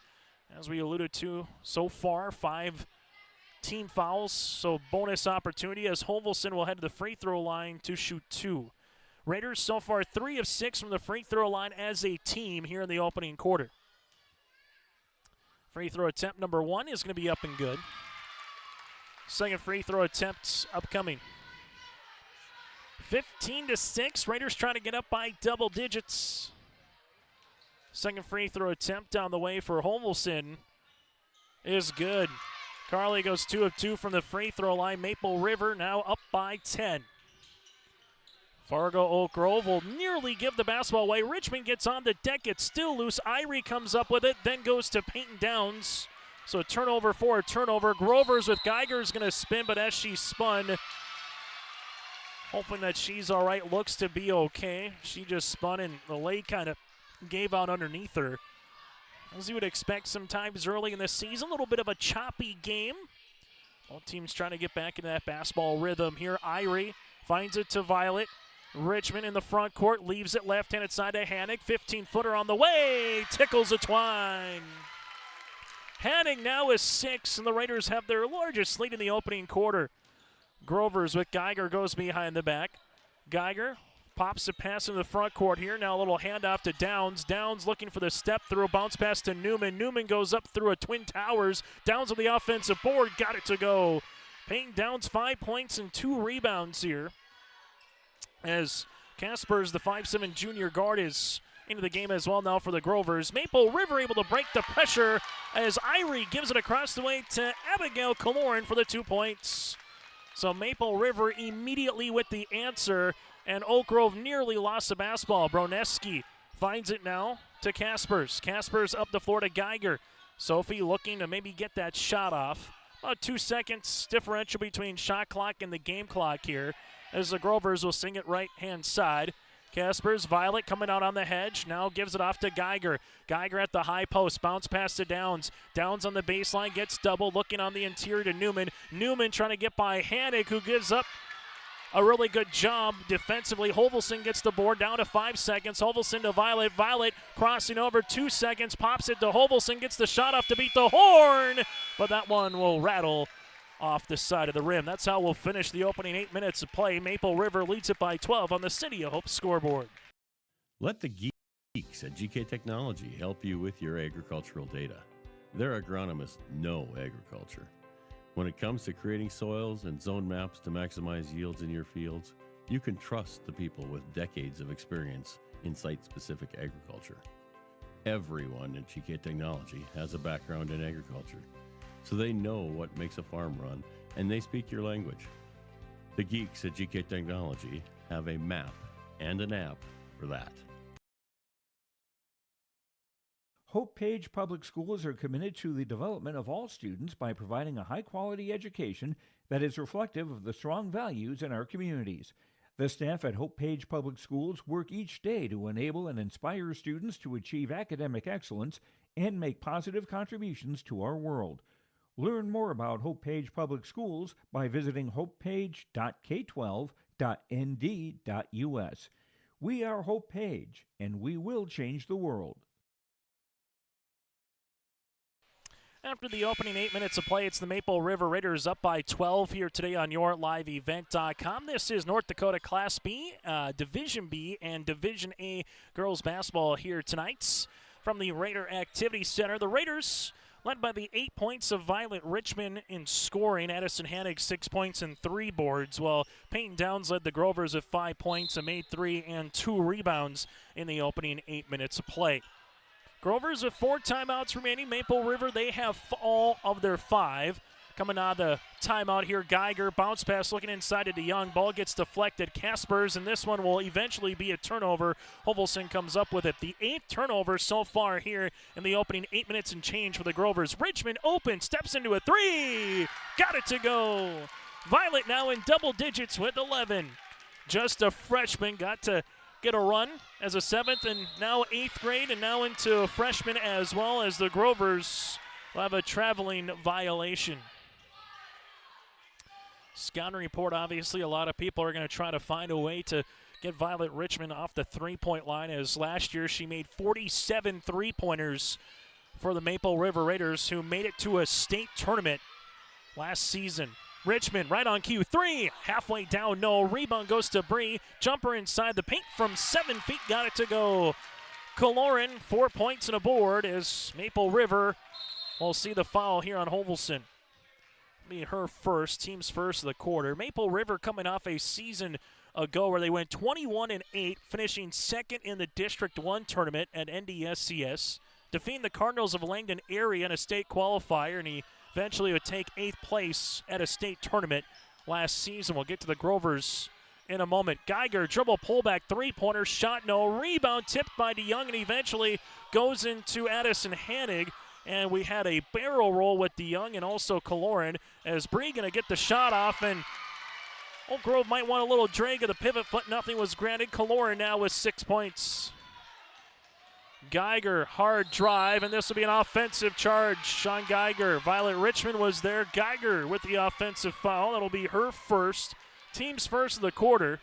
As we alluded to so far, 5 team fouls, so bonus opportunity as Hovelson will head to the free throw line to shoot 2. Raiders so far 3 of 6 from the free throw line as a team here in the opening quarter. Free throw attempt number 1 is going to be up and good. Second free throw attempt upcoming. 15-6, Raiders trying to get up by double digits. Second free throw attempt on the way for Hovelson is good. Carly goes 2 of 2 from the free throw line. Maple River now up by 10. Fargo Oak Grove will nearly give the basketball away. Richmond gets on the deck. It's still loose. Irie comes up with it, then goes to Peyton Downs. So a turnover for a turnover. Grover's with Geiger's going to spin, but as she spun, hoping that she's all right, looks to be okay. She just spun, and the leg kind of gave out underneath her. As you would expect sometimes early in the season, a little bit of a choppy game. Both teams trying to get back into that basketball rhythm here. Irie finds it to Violet. Richmond in the front court, leaves it left-handed side to Hennig. 15-footer on the way, tickles a twine. Hennig now is 6, and the Raiders have their largest lead in the opening quarter. Grovers with Geiger goes behind the back. Geiger pops a pass in the front court here. Now a little handoff to Downs. Downs looking for the step through, bounce pass to Newman. Newman goes up through a Twin Towers. Downs on the offensive board, got it to go. Peyton Downs 5 points and 2 rebounds here. As Caspers, the 5'7 junior guard, is into the game as well now for the Grovers. Maple River able to break the pressure as Irie gives it across the way to Abigail Kaloran for the 2 points. So Maple River immediately with the answer, and Oak Grove nearly lost the basketball. Broneski finds it now to Caspers. Caspers up the floor to Geiger. Sophie looking to maybe get that shot off. About 2 seconds differential between shot clock and the game clock here, as the Grovers will sing it right-hand side. Caspers, Violet coming out on the hedge, now gives it off to Geiger. Geiger at the high post, bounce pass to Downs. Downs on the baseline, gets double, looking on the interior to Newman. Newman trying to get by Hennig, who gives up a really good job defensively. Hovelson gets the board down to 5 seconds. Hovelson to Violet. Violet crossing over 2 seconds, pops it to Hovelson, gets the shot off to beat the horn, but that one will rattle off the side of the rim. That's how we'll finish the opening 8 minutes of play. Maple River leads it by 12 on the City of Hope scoreboard. Let the geeks at GK Technology help you with your agricultural data. Their agronomists know agriculture. When it comes to creating soils and zone maps to maximize yields in your fields, you can trust the people with decades of experience in site-specific agriculture. Everyone at GK Technology has a background in agriculture, so they know what makes a farm run, and they speak your language. The geeks at GK Technology have a map and an app for that. Hope Page Public Schools are committed to the development of all students by providing a high-quality education that is reflective of the strong values in our communities. The staff at Hope Page Public Schools work each day to enable and inspire students to achieve academic excellence and make positive contributions to our world. Learn more about Hope Page Public Schools by visiting hopepage.k12.nd.us. We are Hope Page, and we will change the world. After the opening 8 minutes of play, it's the Maple River Raiders up by 12 here today on YourLiveEvent.com. This is North Dakota Class B, Division B, and Division A girls basketball here tonight. From the Raider Activity Center, the Raiders led by the 8 points of Violet Richmond in scoring. Addison Hannig 6 points and 3 boards, while Peyton Downs led the Grovers with 5 points and made 3 and 2 rebounds in the opening 8 minutes of play. Grovers with 4 timeouts remaining. Maple River, they have all of their 5. Coming out of the timeout here, Geiger, bounce pass looking inside to DeYoung. Ball gets deflected. Caspers, and this one will eventually be a turnover. Hovelson comes up with it. The 8th turnover so far here in the opening 8 minutes and change for the Grovers. Richmond open, steps into a 3. Got it to go. Violet now in double digits with 11. Just a freshman, got to get a run as a 7th and now 8th grade, and now into a freshman as well, as the Grovers will have a traveling violation. Scouting report, obviously a lot of people are going to try to find a way to get Violet Richmond off the three-point line, as last year she made 47 three-pointers for the Maple River Raiders, who made it to a state tournament last season. Richmond right on cue, 3, halfway down, no. Rebound goes to Bree. Jumper inside the paint from 7 feet, got it to go. Kaloran, 4 points and a board, as Maple River will see the foul here on Hovelson. Be her first, team's first of the quarter. Maple River coming off a season ago where they went 21-8, finishing second in the District 1 tournament at NDSCS, defeating the Cardinals of Langdon area in a state qualifier, and eventually would take 8th place at a state tournament last season. We'll get to the Grovers in a moment. Geiger, dribble, pullback, three-pointer, shot, no. Rebound tipped by DeYoung, and eventually goes into Addison Hannig. And we had a barrel roll with DeYoung and also Kaloran, as Bree going to get the shot off, and Oak Grove might want a little drag of the pivot foot. Nothing was granted. Kaloran now with 6 points. Geiger, hard drive, and this will be an offensive charge. Sean Geiger, Violet Richmond was there. Geiger with the offensive foul. That'll be her first, team's first of the quarter.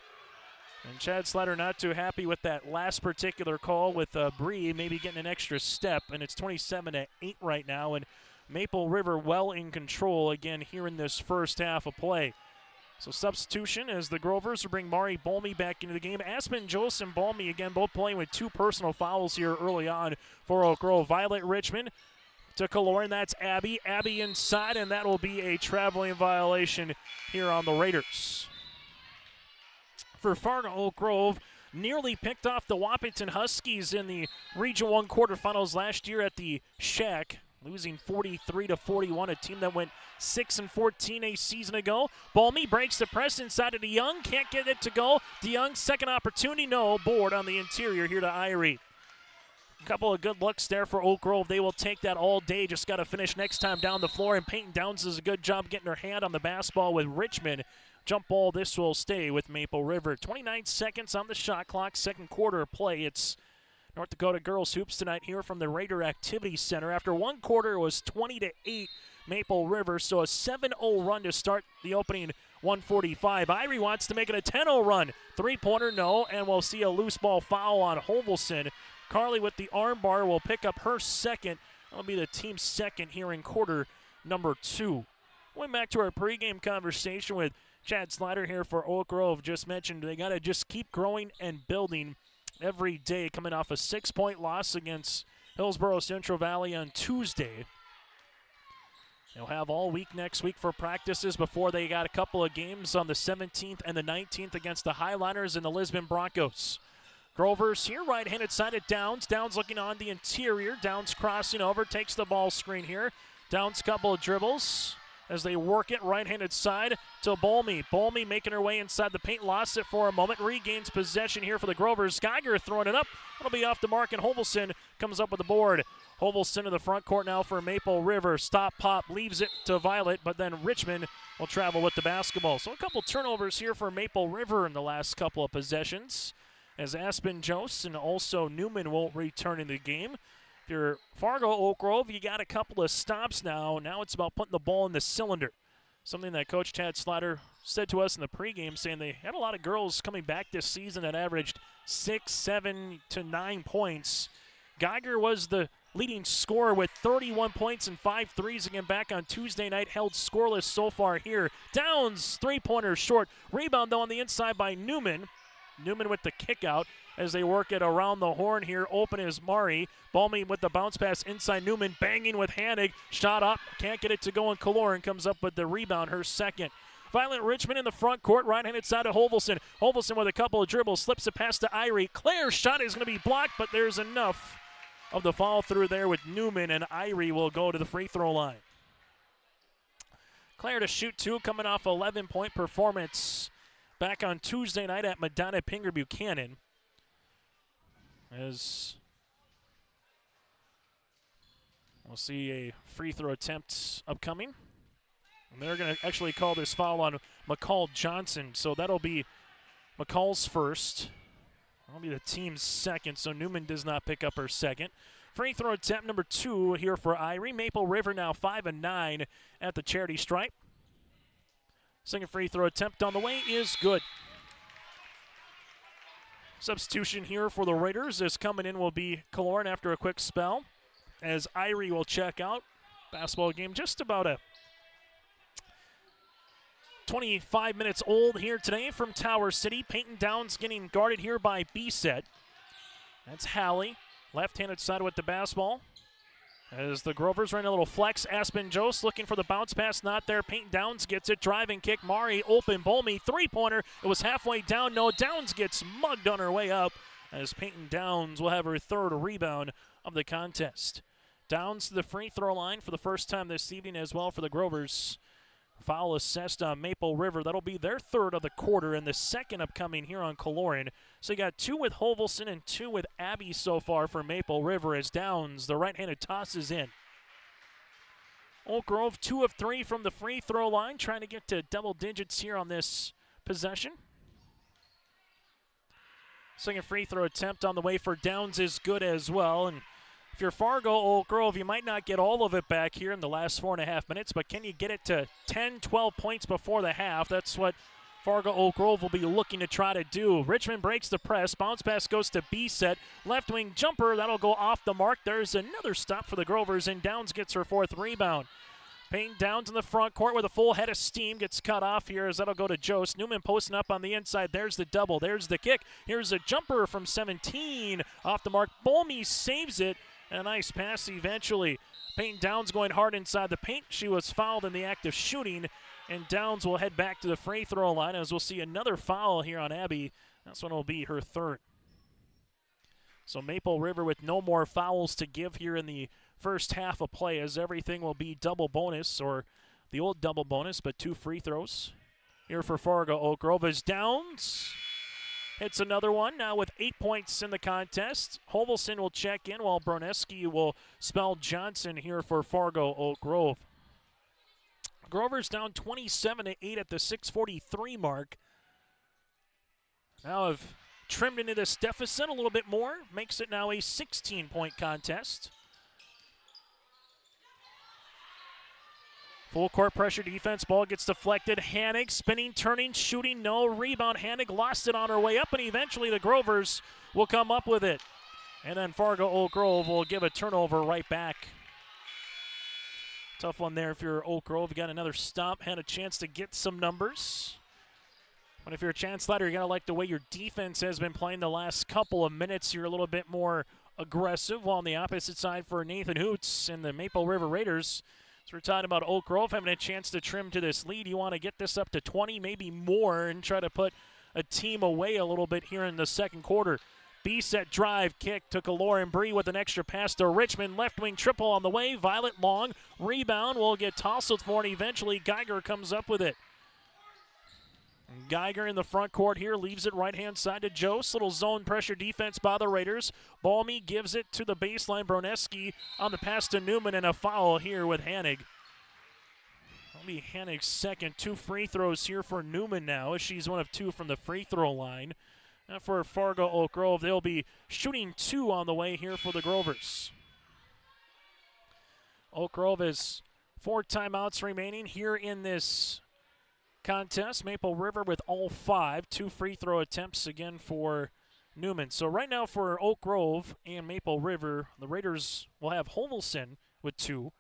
And Chad Slatter not too happy with that last particular call, with Bree maybe getting an extra step, and it's 27-8 right now, and Maple River well in control again here in this first half of play. So substitution as the Grovers will bring Mari Bolmy back into the game. Aspen Jose and Bolmy again both playing with 2 personal fouls here early on for Oak Grove. Violet Richmond to Kaloran, that's Abby. Abby inside, and that will be a traveling violation here on the Raiders. For Fargo, Oak Grove nearly picked off the Wahpeton Huskies in the Region 1 quarterfinals last year at the Shack, losing 43-41, a team that went 6-14 a season ago. Bolmy breaks the press inside of DeYoung, can't get it to go. DeYoung's second opportunity, no. Board on the interior here to Irie. A couple of good looks there for Oak Grove. They will take that all day. Just got to finish next time down the floor, and Peyton Downs does a good job getting her hand on the basketball with Richmond. Jump ball, this will stay with Maple River. 29 seconds on the shot clock, second quarter of play. It's North Dakota girls hoops tonight here from the Raider Activity Center. After one quarter, it was 20-8 Maple River, so a 7-0 run to start the opening 145. Irie wants to make it a 10-0 run. Three-pointer, no, and we'll see a loose ball foul on Hovelson. Carly with the arm bar will pick up her second. That'll be the team's second here in quarter number 2. Going back to our pregame conversation with Chad Slider here for Oak Grove. Just mentioned they got to just keep growing and building every day, coming off a 6-point loss against Hillsborough Central Valley on Tuesday. They'll have all week next week for practices before they got a couple of games on the 17th and the 19th against the Highliners and the Lisbon Broncos. Grovers here, right-handed side at Downs. Downs looking on the interior. Downs crossing over, takes the ball screen here. Downs couple of dribbles as they work it right-handed side to Bolmy. Bolmy making her way inside the paint, lost it for a moment, regains possession here for the Grovers. Geiger throwing it up. It'll be off the mark, and Hovelson comes up with the board. Hovelson in the front court now for Maple River. Stop, pop, leaves it to Violet, but then Richmond will travel with the basketball. So a couple turnovers here for Maple River in the last couple of possessions, as Aspen Jost and also Newman will return in the game. If you're Fargo Oak Grove, you got a couple of stops now. Now it's about putting the ball in the cylinder. Something that Coach Tad Slatter said to us in the pregame, saying they had a lot of girls coming back this season that averaged 6, 7 to 9 points. Geiger was the leading scorer with 31 points and 5 threes again back on Tuesday night, held scoreless so far here. Downs, three-pointer short. Rebound, though, on the inside by Newman. Newman with the kick out as they work it around the horn here. Open is Mari. Balmy with the bounce pass inside Newman, banging with Hanig. Shot up, can't get it to go, and Kaloran comes up with the rebound, her second. Violet Richmond in the front court, right-handed side of Hovelson. Hovelson with a couple of dribbles, slips it past to Irie. Claire's shot is going to be blocked, but there's enough of the follow through there with Newman, and Irie will go to the free throw line. Claire to shoot 2, coming off 11-point performance back on Tuesday night at Madonna Pinger Buchanan. As we'll see a free throw attempt upcoming. And they're going to actually call this foul on McCall Johnson, so that'll be McCall's first. That'll be the team's second, so Newman does not pick up her second. Free throw attempt number 2 here for Irie. Maple River now 5 of 9 at the charity stripe. Second free throw attempt on the way is good. Substitution here for the Raiders is coming in will be Kaloran after a quick spell, as Irie will check out. Basketball game just about a 25 minutes old here today from Tower City. Peyton Downs getting guarded here by B-Set. That's Hallie, left-handed side with the basketball. As the Grovers run a little flex, Aspen Jost looking for the bounce pass, not there. Peyton Downs gets it, driving kick. Mari open, Bolmy, three-pointer. It was halfway down, no. Downs gets mugged on her way up, as Peyton Downs will have her third rebound of the contest. Downs to the free throw line for the first time this evening as well for the Grovers. Foul assessed on Maple River. That'll be their third of the quarter, and the second upcoming here on Kaloran. So you got 2 with Hovelson and 2 with Abby so far for Maple River, as Downs, the right-handed, tosses in. Oak Grove 2 of 3 from the free throw line, trying to get to double digits here on this possession. Second free throw attempt on the way for Downs is good as well. And if you're Fargo Oak Grove, you might not get all of it back here in the last 4.5 minutes, but can you get it to 10, 12 points before the half? That's what Fargo Oak Grove will be looking to try to do. Richmond breaks the press. Bounce pass goes to B-Set. Left wing jumper, that'll go off the mark. There's another stop for the Grovers, and Downs gets her fourth rebound. Payne Downs in the front court with a full head of steam. Gets cut off here as that'll go to Jost. Newman posting up on the inside. There's the double. There's the kick. Here's a jumper from 17. Off the mark. Bolmy saves it. A nice pass eventually. Peyton Downs going hard inside the paint. She was fouled in the act of shooting, and Downs will head back to the free throw line as we'll see another foul here on Abby. That's one will be her third. So Maple River with no more fouls to give here in the first half of play, as everything will be double bonus, or the old double bonus, but 2 free throws. Here for Fargo Oak Grove is Downs. Hits another one, now with 8 points in the contest. Hovelson will check in while Broneski will spell Johnson here for Fargo Oak Grove. Grover's down 27-8 at the 6:43 mark. Now have trimmed into this deficit a little bit more. Makes it now a 16-point contest. Full court pressure defense. Ball gets deflected. Hanig spinning, turning, shooting. No rebound. Hanig lost it on her way up, and eventually the Grovers will come up with it. And then Fargo Oak Grove will give a turnover right back. Tough one there if you're Oak Grove. You got another stop. Had a chance to get some numbers. But if you're a Chance Slatter, you got to like the way your defense has been playing the last couple of minutes. You're a little bit more aggressive. While on the opposite side for Nathan Hoots and the Maple River Raiders, so we're talking about Oak Grove having a chance to trim to this lead. You want to get this up to 20, maybe more, and try to put a team away a little bit here in the second quarter. B-set drive kick to Lauren Bree with an extra pass to Richmond. Left wing triple on the way. Violet long. Rebound will get tousled for, and eventually Geiger comes up with it. Geiger in the front court here, leaves it right-hand side to Jost. Little zone pressure defense by the Raiders. Balmy gives it to the baseline. Broneski on the pass to Newman, and a foul here with Hanig. That'll be Hanig's second. 2 free throws here for Newman now, as she's one of 2 from the free throw line. And for Fargo Oak Grove, they'll be shooting 2 on the way here for the Grovers. Oak Grove has 4 timeouts remaining here in this contest. Maple River with all 5. 2 free throw attempts again for Newman. So right now for Oak Grove and Maple River, the Raiders will have Hovelson with 2,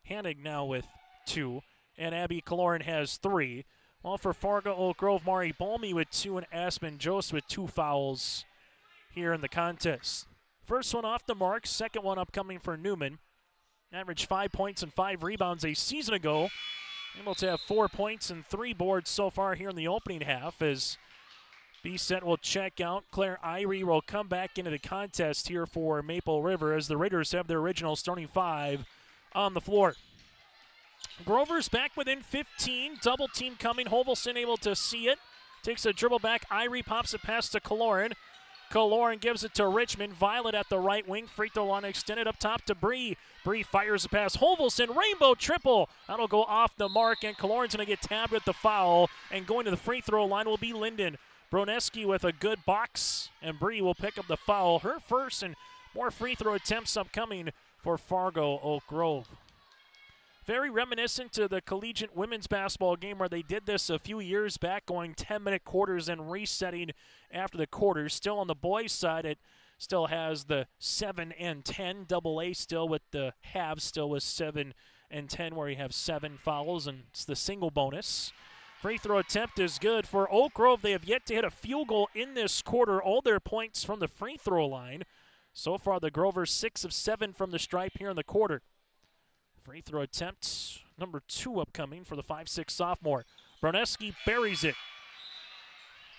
Hanig now with 2, and Abby Kaloran has 3. While for Fargo Oak Grove, Mari Balmy with 2 and Aspen Jost with 2 fouls here in the contest. First one off the mark, second one upcoming for Newman. Averaged 5 points and 5 rebounds a season ago. Able to have 4 points and 3 boards so far here in the opening half, as B-Set will check out. Claire Irie will come back into the contest here for Maple River, as the Raiders have their original starting 5 on the floor. Grover's back within 15. Double team coming. Hovelson able to see it. Takes a dribble back. Irie pops it past to Kaloran. Kaloran gives it to Richmond. Violet at the right wing. Free throw line extended up top to Bree. Bree fires the pass. Hovelson, rainbow triple. That'll go off the mark, and Kaloran's going to get tabbed with the foul. And going to the free throw line will be Linden. Broneski with a good box, and Bree will pick up the foul. Her first, and more free throw attempts upcoming for Fargo Oak Grove. Very reminiscent to the collegiate women's basketball game where they did this a few years back, going 10-minute quarters and resetting after the quarters. Still on the boys' side, it still has the 7 and 10. Double A still with the halves, still with 7 and 10, where you have 7 fouls, and it's the single bonus. Free throw attempt is good for Oak Grove. They have yet to hit a field goal in this quarter. All their points from the free throw line. So far, the Grovers 6 of 7 from the stripe here in the quarter. Free throw attempt number 2 upcoming for the 5'6" sophomore. Broneski buries it.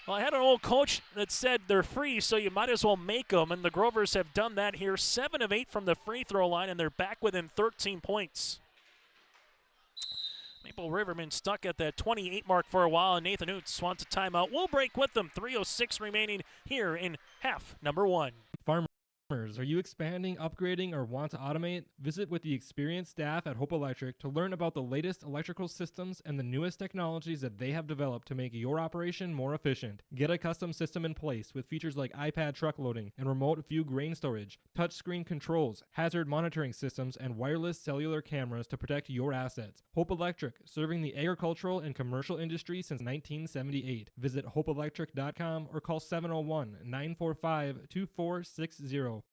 Well, I had an old coach that said they're free, so you might as well make them, and the Grovers have done that here. 7 of 8 from the free throw line, and they're back within 13 points. Maple River been stuck at that 28 mark for a while, and Nathan Oots wants a timeout. We'll break with them. 3:06 remaining here in half number 1. Are you expanding, upgrading, or want to automate? Visit with the experienced staff at Hope Electric to learn about the latest electrical systems and the newest technologies that they have developed to make your operation more efficient. Get a custom system in place with features like iPad truck loading and remote view grain storage, touchscreen controls, hazard monitoring systems, and wireless cellular cameras to protect your assets. Hope Electric, serving the agricultural and commercial industry since 1978. Visit hopeelectric.com or call 701-945-2460.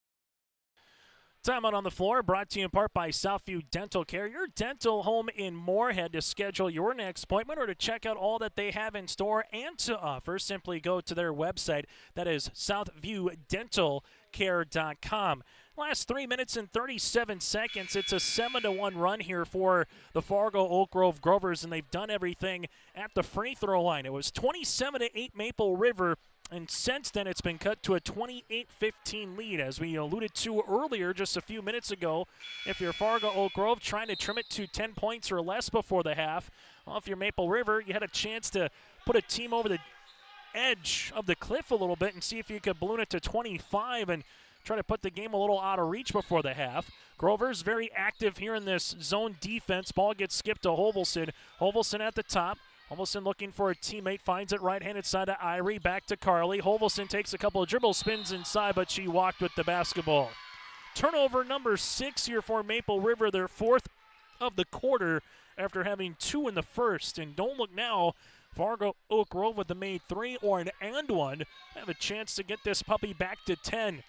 Timeout on the floor, brought to you in part by Southview Dental Care, your dental home in Moorhead. To schedule your next appointment or to check out all that they have in store and to offer, simply go to their website. That is southviewdentalcare.com. Last 3 minutes and 37 seconds. It's a 7-1 run here for the Fargo Oak Grove Grovers, and they've done everything at the free throw line. It was 27-8 Maple River. And since then, it's been cut to a 28-15 lead. As we alluded to earlier just a few minutes ago, if you're Fargo Oak Grove trying to trim it to 10 points or less before the half, well, if you're Maple River, you had a chance to put a team over the edge of the cliff a little bit and see if you could balloon it to 25 and try to put the game a little out of reach before the half. Grover's very active here in this zone defense. Ball gets skipped to Hovelson. Hovelson at the top. Hovelson looking for a teammate, finds it right-handed side to Irie, back to Carly. Hovelson takes a couple of dribble spins inside, but she walked with the basketball. Turnover number 6 here for Maple River, their 4th of the quarter after having 2 in the first. And don't look now, Fargo Oak Grove with the made 3 or an and 1 have a chance to get this puppy back to 10.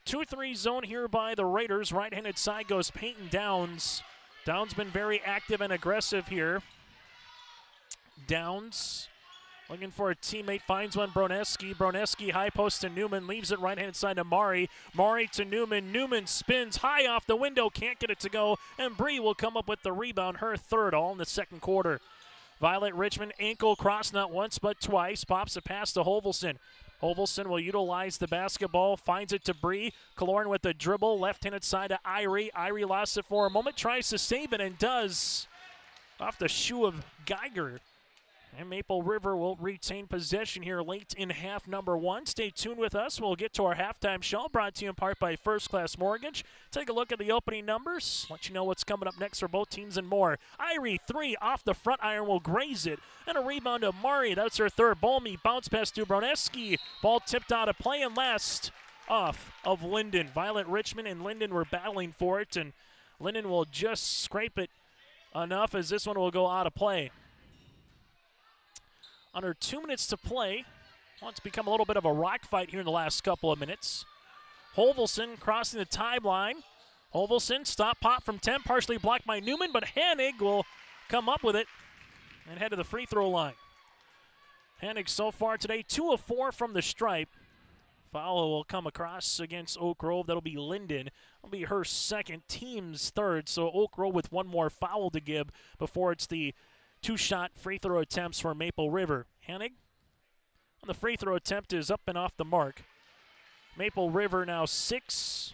2-3 zone here by the Raiders. Right-handed side goes Peyton Downs. Downs been very active and aggressive here. Downs looking for a teammate, finds one. Broneski high post to Newman, leaves it right-hand side to Mari. Mari to Newman. Newman spins high off the window, can't get it to go, and Bree will come up with the rebound, her 3rd, all in the 2nd quarter. Violet Richmond ankle cross not once but twice, pops a pass to Hovelson. Hovelson will utilize the basketball, finds it to Bree. Kaloran with the dribble, left-handed side to Irie. Irie lost it for a moment, tries to save it and does. Off the shoe of Geiger. And Maple River will retain possession here late in half number 1. Stay tuned with us. We'll get to our halftime show, brought to you in part by First Class Mortgage. Take a look at the opening numbers, let you know what's coming up next for both teams and more. Irie, 3 off the front iron, will graze it. And a rebound to Murray. That's her third. Bolmy bounce pass to Broneski. Ball tipped out of play, and last off of Linden. Violet Richmond and Linden were battling for it, and Linden will just scrape it enough as this one will go out of play. Under 2 minutes to play. Well, it's become a little bit of a rock fight here in the last couple of minutes. Hovelson crossing the timeline. Hovelson, stop pop from 10, partially blocked by Newman, but Hanig will come up with it and head to the free throw line. Hanig so far today, 2 of 4 from the stripe. Foul will come across against Oak Grove. That'll be Linden. That'll be her second, team's third. So Oak Grove with one more foul to give before it's the 2-shot free throw attempts for Maple River. Hanig on the free throw attempt is up and off the mark. Maple River now 6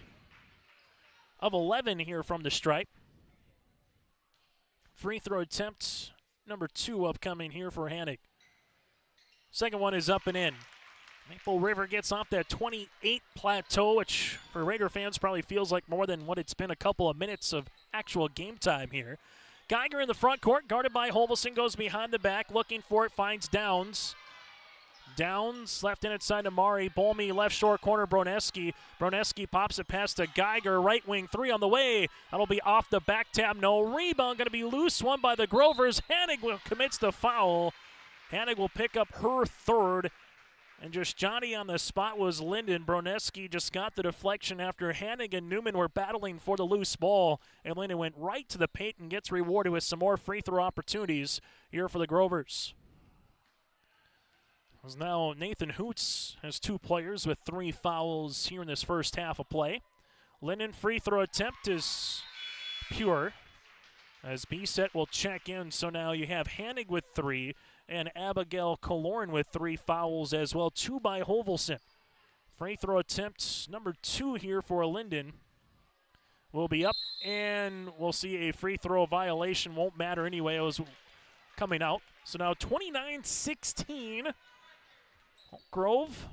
of 11 here from the stripe. Free throw attempt number 2 upcoming here for Hanig. Second one is up and in. Maple River gets off that 28 plateau, which for Raider fans probably feels like more than what it's been a couple of minutes of actual game time here. Geiger in the front court, guarded by Hovelson, goes behind the back, looking for it, finds Downs. Downs left in inside to Mari. Bolmy left short corner, Broneski. Broneski pops it past to Geiger, right wing 3 on the way. That'll be off the back tap, no rebound, going to be loose, one by the Grovers. Hanig commits the foul. Hanig will pick up her third. And just Johnny on the spot was Linden. Broneski just got the deflection after Hanig and Newman were battling for the loose ball. And Linden went right to the paint and gets rewarded with some more free throw opportunities here for the Grovers. As now Nathan Hoots has 2 players with 3 fouls here in this first half of play. Linden free throw attempt is pure, as B-Set will check in. So now you have Hanig with 3 and Abigail Kaloran with 3 fouls as well, 2 by Hovelson. Free throw attempt number 2 here for Linden will be up, and we'll see a free throw violation. Won't matter anyway, it was coming out. So now 29-16. Grove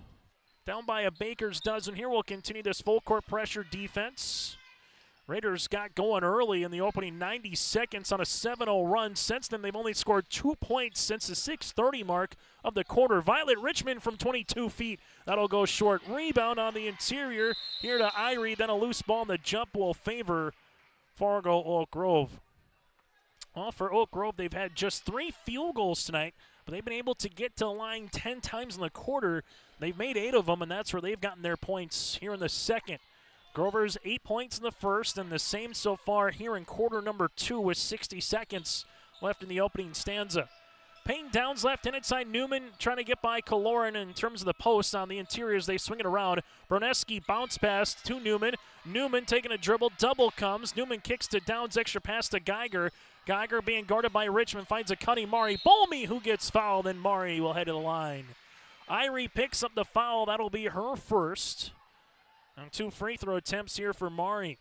down by a baker's dozen here. Will continue this full court pressure defense. Raiders got going early in the opening 90 seconds on a 7-0 run. Since then, they've only scored 2 points since the 6:30 mark of the quarter. Violet Richmond from 22 feet. That'll go short. Rebound on the interior here to Irie. Then a loose ball, and the jump will favor Fargo Oak Grove. Well, for Oak Grove, they've had just 3 field goals tonight, but they've been able to get to the line 10 times in the quarter. They've made 8 of them, and that's where they've gotten their points here in the second. Grovers 8 points in the first, and the same so far here in quarter number 2 with 60 seconds left in the opening stanza. Payne Downs left in inside Newman, trying to get by Kaloran in terms of the post on the interior as they swing it around. Broneski bounce pass to Newman. Newman taking a dribble, double comes. Newman kicks to Downs, extra pass to Geiger. Geiger being guarded by Richmond, finds a cutting Mari. Bolmy who gets fouled, and Mari will head to the line. Irie picks up the foul. That'll be her first. And 2 free throw attempts here for Mari.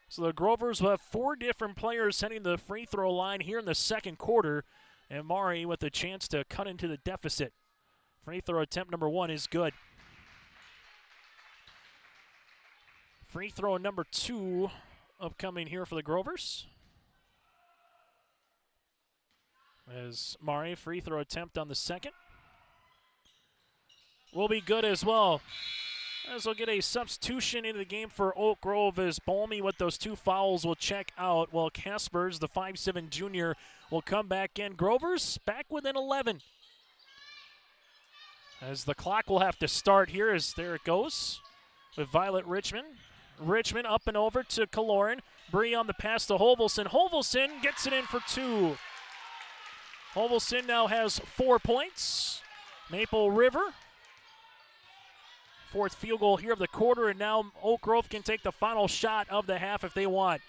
So the Grovers will have 4 different players heading to the free throw line here in the second quarter. And Mari with a chance to cut into the deficit. Free throw attempt number 1 is good. Free throw number 2 upcoming here for the Grovers. As Mari, free throw attempt on the second will be good as well. As we'll get a substitution into the game for Oak Grove as Bolmy with those 2 fouls will check out, while Kaspers, the 5'7 junior, will come back in. Grovers back within 11. As the clock will have to start here, as there it goes with Violet Richmond. Richmond up and over to Kaloran. Bree on the pass to Hovelson. Hovelson gets it in for 2. Hovelson now has 4 points. Maple River, 4th field goal here of the quarter, and now Oak Grove can take the final shot of the half if they want.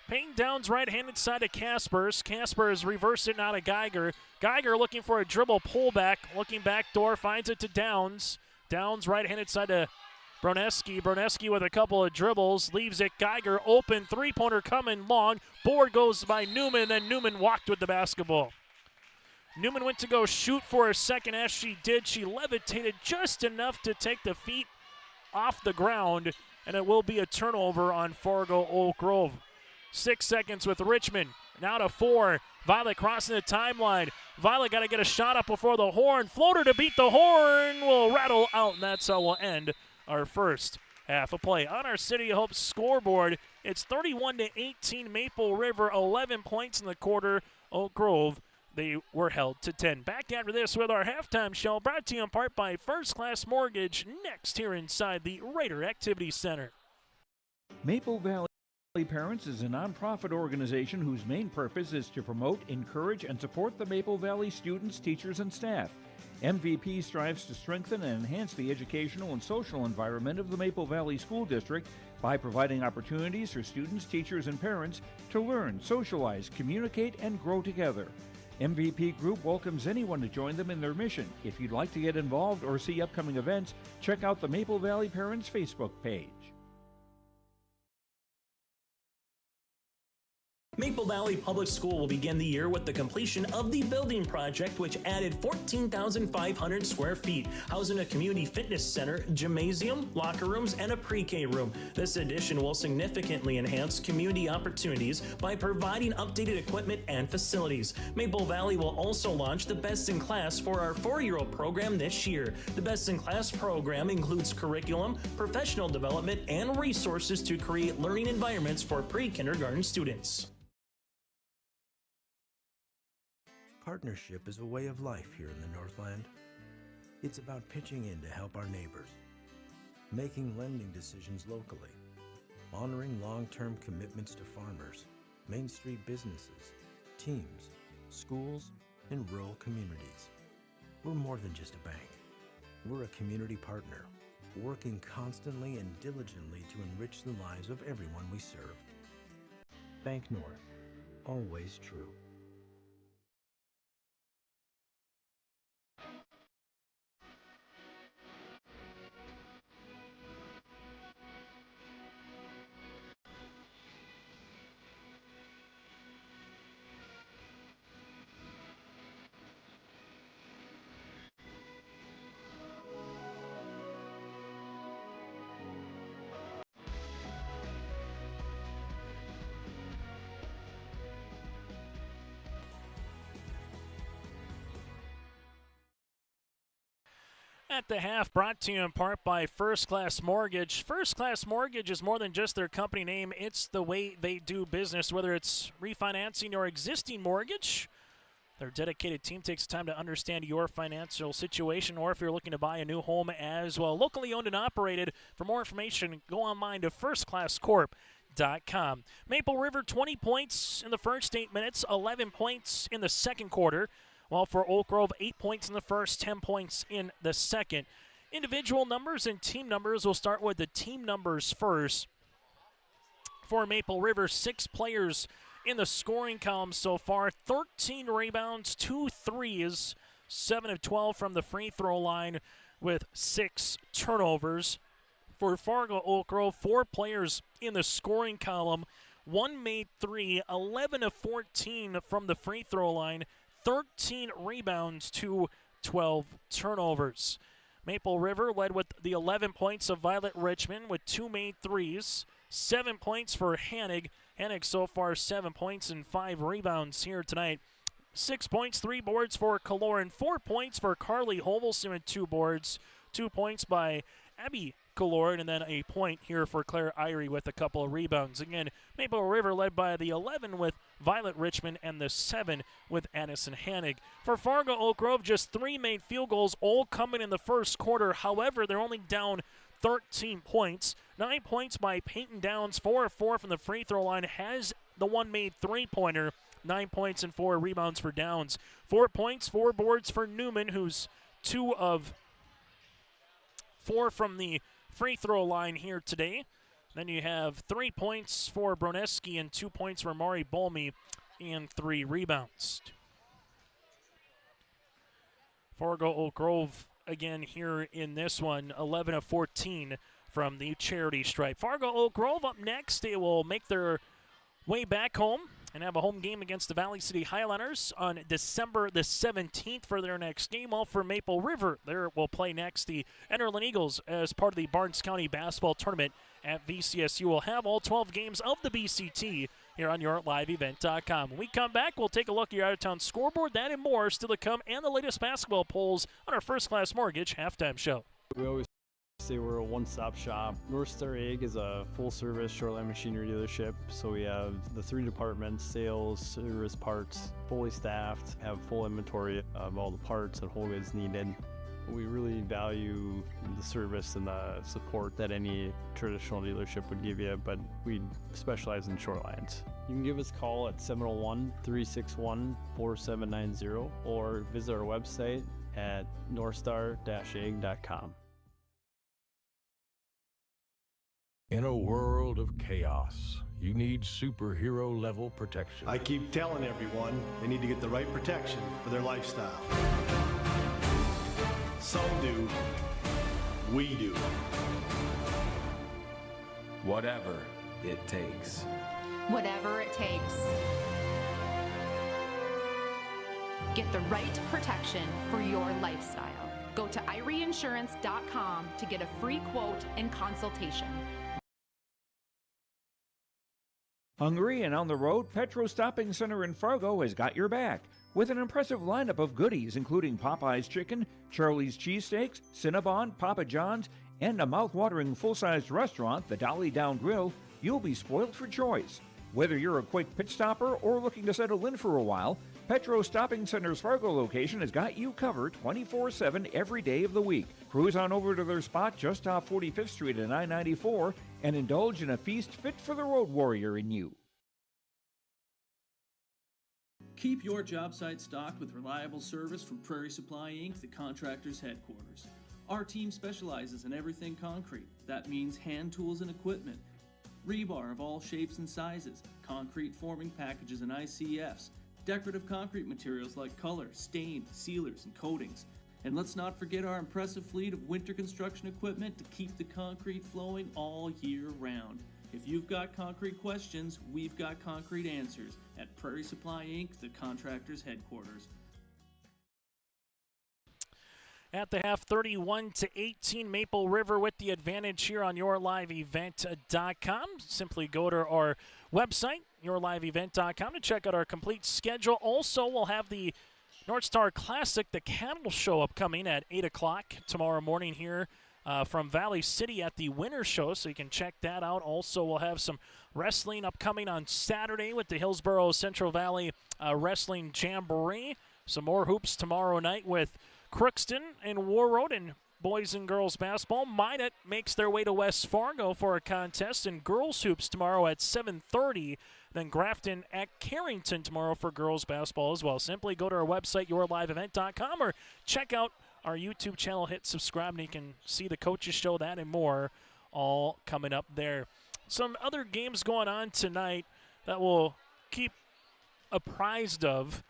Payne Downs right-handed side to Kaspers. Kaspers reverse it now to Geiger. Geiger looking for a dribble pullback, looking back door, finds it to Downs. Downs right-handed side to Broneski. Broneski with a couple of dribbles, leaves it. Geiger open, 3-pointer coming long. Board goes by Newman, then Newman walked with the basketball. Newman went to go shoot for a second. As she did, she levitated just enough to take the feet off the ground, and it will be a turnover on Fargo Oak Grove. 6 seconds with Richmond. Now to 4. Violet crossing the timeline. Violet got to get a shot up before the horn. Floater to beat the horn will rattle out, and that's how we'll end our first half of play. On our City of Hope scoreboard, it's 31-18 Maple River, 11 points in the quarter. Oak Grove, they were held to 10. Back after this with our halftime show, brought to you in part by First Class Mortgage, next here inside the Raider Activity Center. Maple Valley Parents is a nonprofit organization whose main purpose is to promote, encourage, and support the Maple Valley students, teachers, and staff. MVP strives to strengthen and enhance the educational and social environment of the Maple Valley School District by providing opportunities for students, teachers, and parents to learn, socialize, communicate, and grow together. MVP Group welcomes anyone to join them in their mission. If you'd like to get involved or see upcoming events, check out the Maple Valley Parents Facebook page. Maple Valley Public School will begin the year with the completion of the building project, which added 14,500 square feet, housing a community fitness center, gymnasium, locker rooms, and a pre-K room. This addition will significantly enhance community opportunities by providing updated equipment and facilities. Maple Valley will also launch the Best in Class for our 4-year-old program this year. The Best in Class program includes curriculum, professional development, and resources to create learning environments for pre-kindergarten students. Partnership is a way of life here in the Northland. It's about pitching in to help our neighbors, making lending decisions locally, honoring long-term commitments to farmers, Main Street businesses, teams, schools, and rural communities. We're more than just a bank. We're a community partner, working constantly and diligently to enrich the lives of everyone we serve. Bank North, always true. At the half, brought to you in part by First Class Mortgage. First Class Mortgage is more than just their company name. It's the way they do business, whether it's refinancing your existing mortgage. Their dedicated team takes time to understand your financial situation, or if you're looking to buy a new home as well. Locally owned and operated. For more information, go online to firstclasscorp.com. Maple River, 20 points in the first 8 minutes, 11 points in the second quarter. While for Oak Grove, 8 points in the first, 10 points in the second. Individual numbers and team numbers, we'll start with the team numbers first. For Maple River, 6 players in the scoring column so far. 13 rebounds, 2 threes, 7 of 12 from the free throw line with 6 turnovers. For Fargo Oak Grove, 4 players in the scoring column. 1 made 3, 11 of 14 from the free throw line. 13 rebounds to 12 turnovers. Maple River led with the 11 points of Violet Richmond with 2 made threes. 7 points for Hanig. Hanig so far 7 points and 5 rebounds here tonight. 6 points, 3 boards for Kaloran. 4 points for Carly Hovelson with 2 boards. 2 points by Abby Kaloran, and then a point here for Claire Irie with a couple of rebounds. Again, Maple River led by the 11 with Violet Richmond and the 7 with Addison Hanig. For Fargo Oak Grove, just 3 made field goals, all coming in the first quarter. However, they're only down 13 points. 9 points by Peyton Downs, 4 of 4 from the free throw line, has the 1 made 3-pointer. 9 points and 4 rebounds for Downs. 4 points, 4 boards for Newman, who's 2 of 4 from the free throw line here today. Then you have 3 points for Broneski and 2 points for Mari Bolmy and 3 rebounds. Fargo Oak Grove again here in this one, 11 of 14 from the charity stripe. Fargo Oak Grove up next. They will make their way back home and have a home game against the Valley City Highlanders on December the 17th for their next game. While for Maple River, there will play next the Enderlin Eagles as part of the Barnes County Basketball Tournament at VCSU. We'll have all 12 games of the BCT here on YourLiveEvent.com. When we come back, we'll take a look at your out-of-town scoreboard, that and more still to come, and the latest basketball polls on our First Class Mortgage halftime show. We always say we're a one-stop shop. North Star Ag is a full-service shoreline machinery dealership, so we have the 3 departments: sales, service, parts, fully staffed, have full inventory of all the parts and whole goods needed. We really value the service and the support that any traditional dealership would give you, but we specialize in shorelines. You can give us a call at 701-361-4790 or visit our website at northstar-ag.com. In a world of chaos, you need superhero-level protection. I keep telling everyone they need to get the right protection for their lifestyle. Some do. We do. Whatever it takes. Whatever it takes. Get the right protection for your lifestyle. Go to IRIinsurance.com to get a free quote and consultation. Hungry and on the road, Petro Stopping Center in Fargo has got your back with an impressive lineup of goodies including Popeye's Chicken, Charlie's Cheesesteaks, Cinnabon, Papa John's, and a mouth-watering full-sized restaurant, the Dolly Down Grill. You'll be spoiled for choice. Whether you're a quick pit stopper or looking to settle in for a while, Petro Stopping Center's Fargo location has got you covered 24/7 every day of the week. Cruise on over to their spot just off 45th Street and I-94 and indulge in a feast fit for the road warrior in you. Keep your job site stocked with reliable service from Prairie Supply Inc., the contractor's headquarters. Our team specializes in everything concrete. That means hand tools and equipment, rebar of all shapes and sizes, concrete forming packages and ICFs, decorative concrete materials like color, stain, sealers, and coatings. And let's not forget our impressive fleet of winter construction equipment to keep the concrete flowing all year round. If you've got concrete questions, we've got concrete answers at Prairie Supply Inc., the contractor's headquarters. At the half, 31-18, Maple River with the advantage here on YourLiveEvent.com. Simply go to our website, YourLiveEvent.com, to check out our complete schedule. Also, we'll have the North Star Classic, the Cattle Show, upcoming at 8 o'clock tomorrow morning here from Valley City at the Winter Show, so you can check that out. Also, we'll have some wrestling upcoming on Saturday with the Hillsboro Central Valley Wrestling Jamboree. Some more hoops tomorrow night with Crookston and Warroad, and boys and girls basketball. Minot makes their way to West Fargo for a contest in girls hoops tomorrow at 7:30. Then Grafton at Carrington tomorrow for girls basketball as well. Simply go to our website, YourLiveEvent.com, or check out our YouTube channel. Hit subscribe, and you can see the coaches show, that and more, all coming up there. Some other games going on tonight that we'll keep apprised of.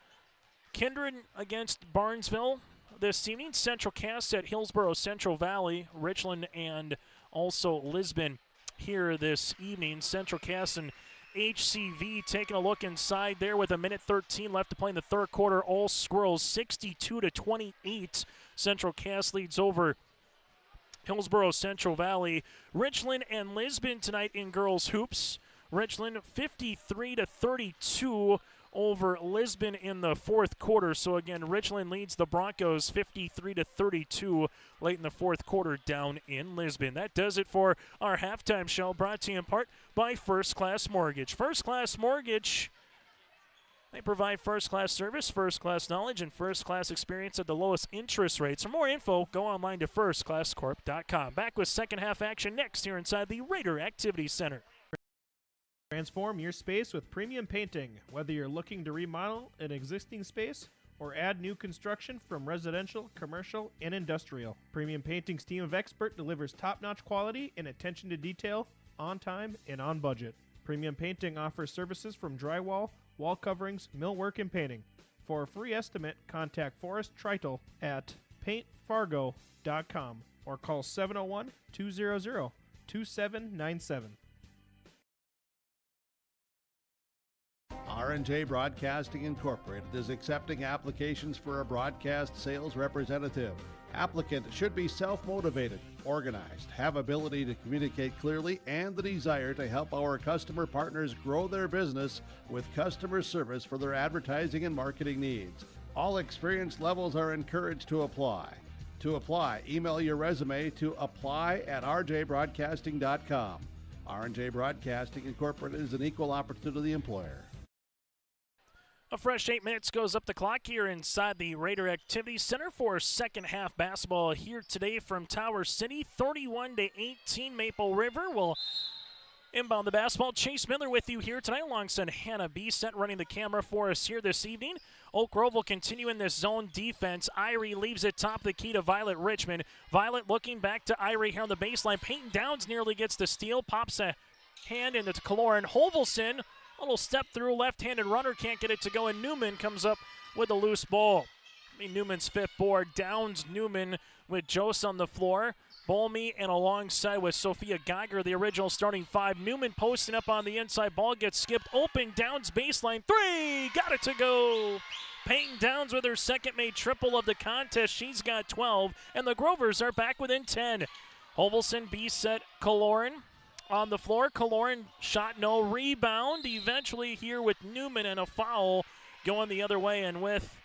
Kindred against Barnesville this evening. Central Cass at Hillsboro Central Valley. Richland and also Lisbon here this evening. Central Cass and HCV taking a look inside there with 1:13 left to play in the third quarter. All Squirrels 62-28. Central Cass leads over Hillsboro Central Valley. Richland and Lisbon tonight in girls hoops. Richland 53-32 over Lisbon in the fourth quarter. So again, Richland leads the Broncos 53-32 late in the fourth quarter down in Lisbon. That does it for our halftime show, brought to you in part by First Class Mortgage. First Class Mortgage, they provide first-class service, first-class knowledge, and first-class experience at the lowest interest rates. For more info, go online to firstclasscorp.com. Back with second half action next here inside the Raider Activity Center. Transform your space with premium painting. Whether you're looking to remodel an existing space or add new construction from residential, commercial, and industrial, Premium Painting's team of experts delivers top-notch quality and attention to detail on time and on budget. Premium Painting offers services from drywall, wall coverings, millwork, and painting. For a free estimate, contact Forrest Tritel at paintfargo.com or call 701-200-2797. R&J Broadcasting Incorporated is accepting applications for a broadcast sales representative. Applicant should be self-motivated, organized, have ability to communicate clearly, and the desire to help our customer partners grow their business with customer service for their advertising and marketing needs. All experience levels are encouraged to apply. To apply, email your resume to apply@rjbroadcasting.com. R&J Broadcasting Incorporated is an equal opportunity employer. A fresh 8 minutes goes up the clock here inside the Raider Activity Center for second half basketball here today from Tower City. 31-18, Maple River will inbound the basketball. Chase Miller with you here tonight alongside Hannah Beeset running the camera for us here this evening. Oak Grove will continue in this zone defense. Irie leaves it top of the key to Violet Richmond. Violet looking back to Irie here on the baseline. Peyton Downs nearly gets the steal. Pops a hand into Kaloran. Hovelson, a little step through, left-handed runner, can't get it to go, and Newman comes up with a loose ball. Newman's fifth board. Downs, Newman with Jose on the floor. Bolmy and alongside with Sophia Geiger, the original starting five. Newman posting up on the inside. Ball gets skipped. Open. Downs baseline. Three. Got it to go. Peyton Downs with her second made triple of the contest. She's got 12. And the Grovers are back within 10. Hovelson, Beeset, Kaloran on the floor. Kaloran shot no. Rebound. Eventually here with Newman and a foul going the other way. And with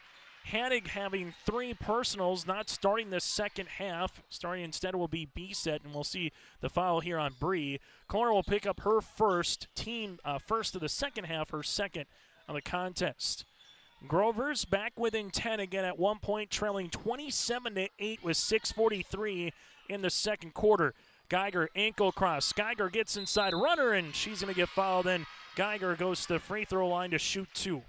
Hanig having 3 personals, not starting the second half. Starting instead will be Beeset, and we'll see the foul here on Bree. Kaloran will pick up her first of the second half, her second of the contest. Grovers back within 10 again at 1 point, trailing 27-8 with 6:43 in the second quarter. Geiger ankle cross. Geiger gets inside runner, and she's going to get fouled. Then Geiger goes to the free throw line to shoot 2.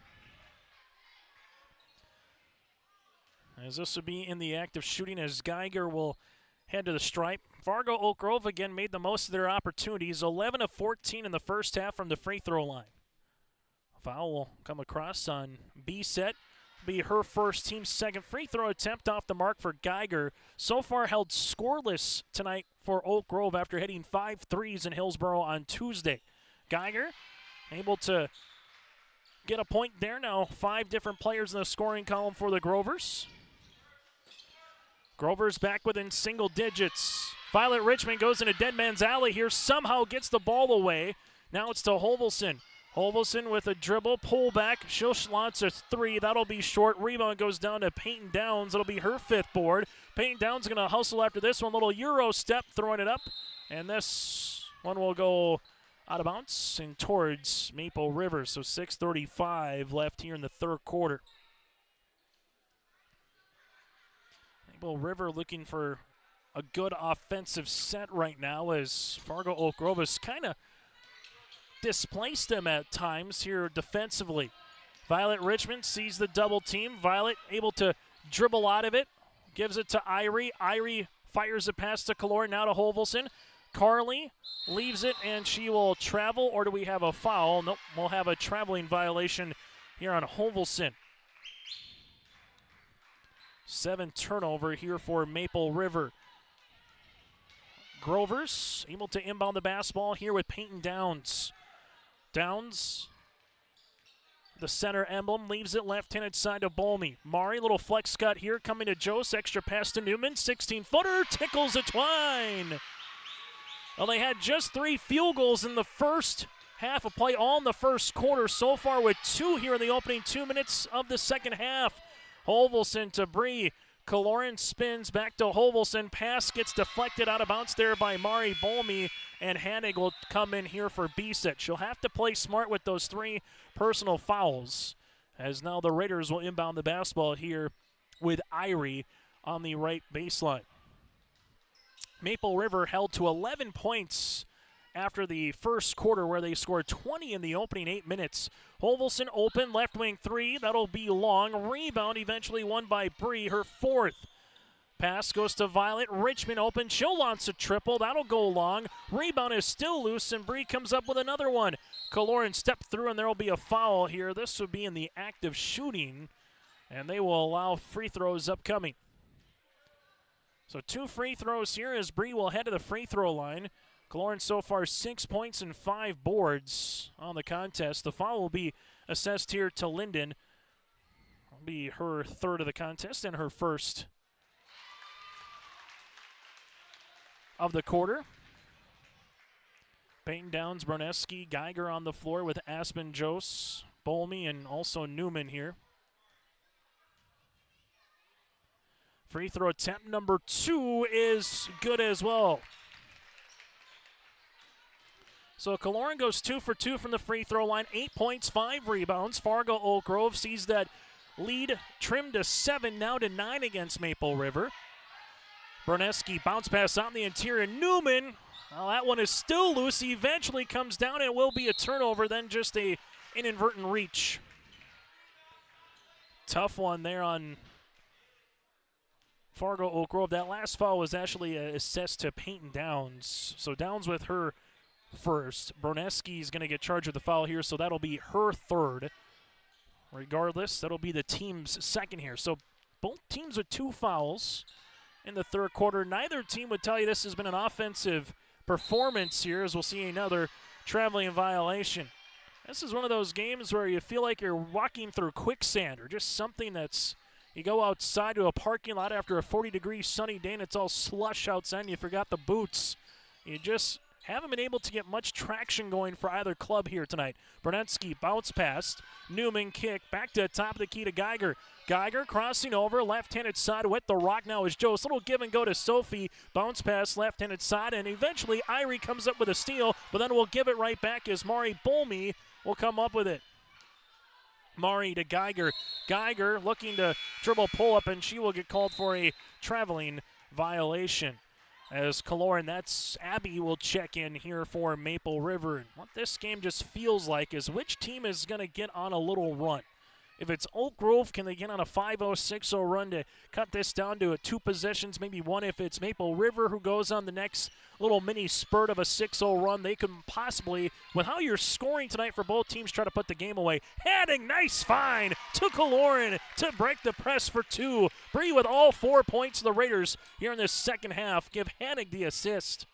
As this will be in the act of shooting as Geiger will head to the stripe. Fargo Oak Grove again made the most of their opportunities. 11 of 14 in the first half from the free throw line. Foul will come across on Beeset. Be her first, team's second free throw attempt off the mark for Geiger. So far held scoreless tonight for Oak Grove after hitting 5 threes in Hillsboro on Tuesday. Geiger able to get a point there now. 5 different players in the scoring column for the Grovers. Grover's back within single digits. Violet Richmond goes into dead man's alley here, somehow gets the ball away. Now it's to Hovelson. Hovelson with a dribble, pull back. She'll launch a 3. That'll be short. Rebound goes down to Peyton Downs. It'll be her 5th board. Peyton Downs going to hustle after this one. Little Euro step, throwing it up. And this one will go out of bounds and towards Maple River. So 6:35 left here in the third quarter. Maple River looking for a good offensive set right now as Fargo Oak Grove has kind of displaced them at times here defensively. Violet Richmond sees the double team. Violet able to dribble out of it. Gives it to Irie. Irie fires a pass to Kaloran, now to Hovelson. Carly leaves it and she will travel, or do we have a foul? Nope, we'll have a traveling violation here on Hovelson. 7 turnover here for Maple River. Grovers able to inbound the basketball here with Peyton Downs. Downs, the center emblem, leaves it left-handed side to Bolmy. Mari, little flex cut here, coming to Jose. Extra pass to Newman. 16-footer, tickles the twine. Well, they had just 3 field goals in the first half of play, all in the first quarter. So far with 2 here in the opening 2 minutes of the second half. Hovelson to Bree. Kaloran spins back to Hovelson. Pass gets deflected out of bounds there by Mari Bolmy, and Hanig will come in here for Beeset. She'll have to play smart with those 3 personal fouls, as now the Raiders will inbound the basketball here with Irie on the right baseline. Maple River held to 11 points after the first quarter, where they scored 20 in the opening 8 minutes. Hovelson open, left wing 3. That'll be long. Rebound eventually won by Bree, her 4th. Pass goes to Violet. Richmond open. She'll launch a triple. That'll go long. Rebound is still loose, and Bree comes up with another one. Kaloran stepped through, and there will be a foul here. This will be in the act of shooting, and they will allow free throws upcoming. So 2 free throws here as Bree will head to the free throw line. Kaloran so far 6 points and 5 boards on the contest. The foul will be assessed here to Linden. It'll be her third of the contest and her first of the quarter. Peyton Downs, Broneski, Geiger on the floor with Aspen, Jose, Bolmy, and also Newman here. Free throw attempt number 2 is good as well. So Kaloran goes 2 for 2 from the free throw line, 8 points, 5 rebounds. Fargo Oak Grove sees that lead trimmed to 7, now to 9 against Maple River. Broneski bounce pass on the interior. Newman, well, that one is still loose. He eventually comes down. It will be a turnover, then just an inadvertent reach. Tough one there on Fargo Oak Grove. That last foul was actually assessed to Peyton Downs. So Downs with her first. Broneski is going to get charged with the foul here, so that'll be her third. Regardless, that'll be the team's second here. So both teams with 2 fouls in the third quarter. Neither team would tell you this has been an offensive performance here, as we'll see another traveling violation. This is one of those games where you feel like you're walking through quicksand, or just something that's, you go outside to a parking lot after a 40-degree sunny day and it's all slush outside and you forgot the boots. You just haven't been able to get much traction going for either club here tonight. Bernetsky bounce pass. Newman kick. Back to the top of the key to Geiger. Geiger crossing over. Left-handed side with the rock now is Jost. Little give and go to Sophie. Bounce pass left-handed side. And eventually Irie comes up with a steal. But then we'll give it right back as Mari Bolmy will come up with it. Mari to Geiger. Geiger looking to dribble pull-up, and she will get called for a traveling violation. As Kaloran, that's Abby, will check in here for Maple River. And what this game just feels like is which team is going to get on a little run. If it's Oak Grove, can they get on a 5-0, 6-0 run to cut this down to 2 possessions, maybe 1? If it's Maple River who goes on the next little mini spurt of a 6-0 run, they can possibly, with how you're scoring tonight for both teams, try to put the game away. Hanning, nice find to Kaloran to break the press for 2. Bree with all 4 points of the Raiders here in this second half. Give Hanning the assist.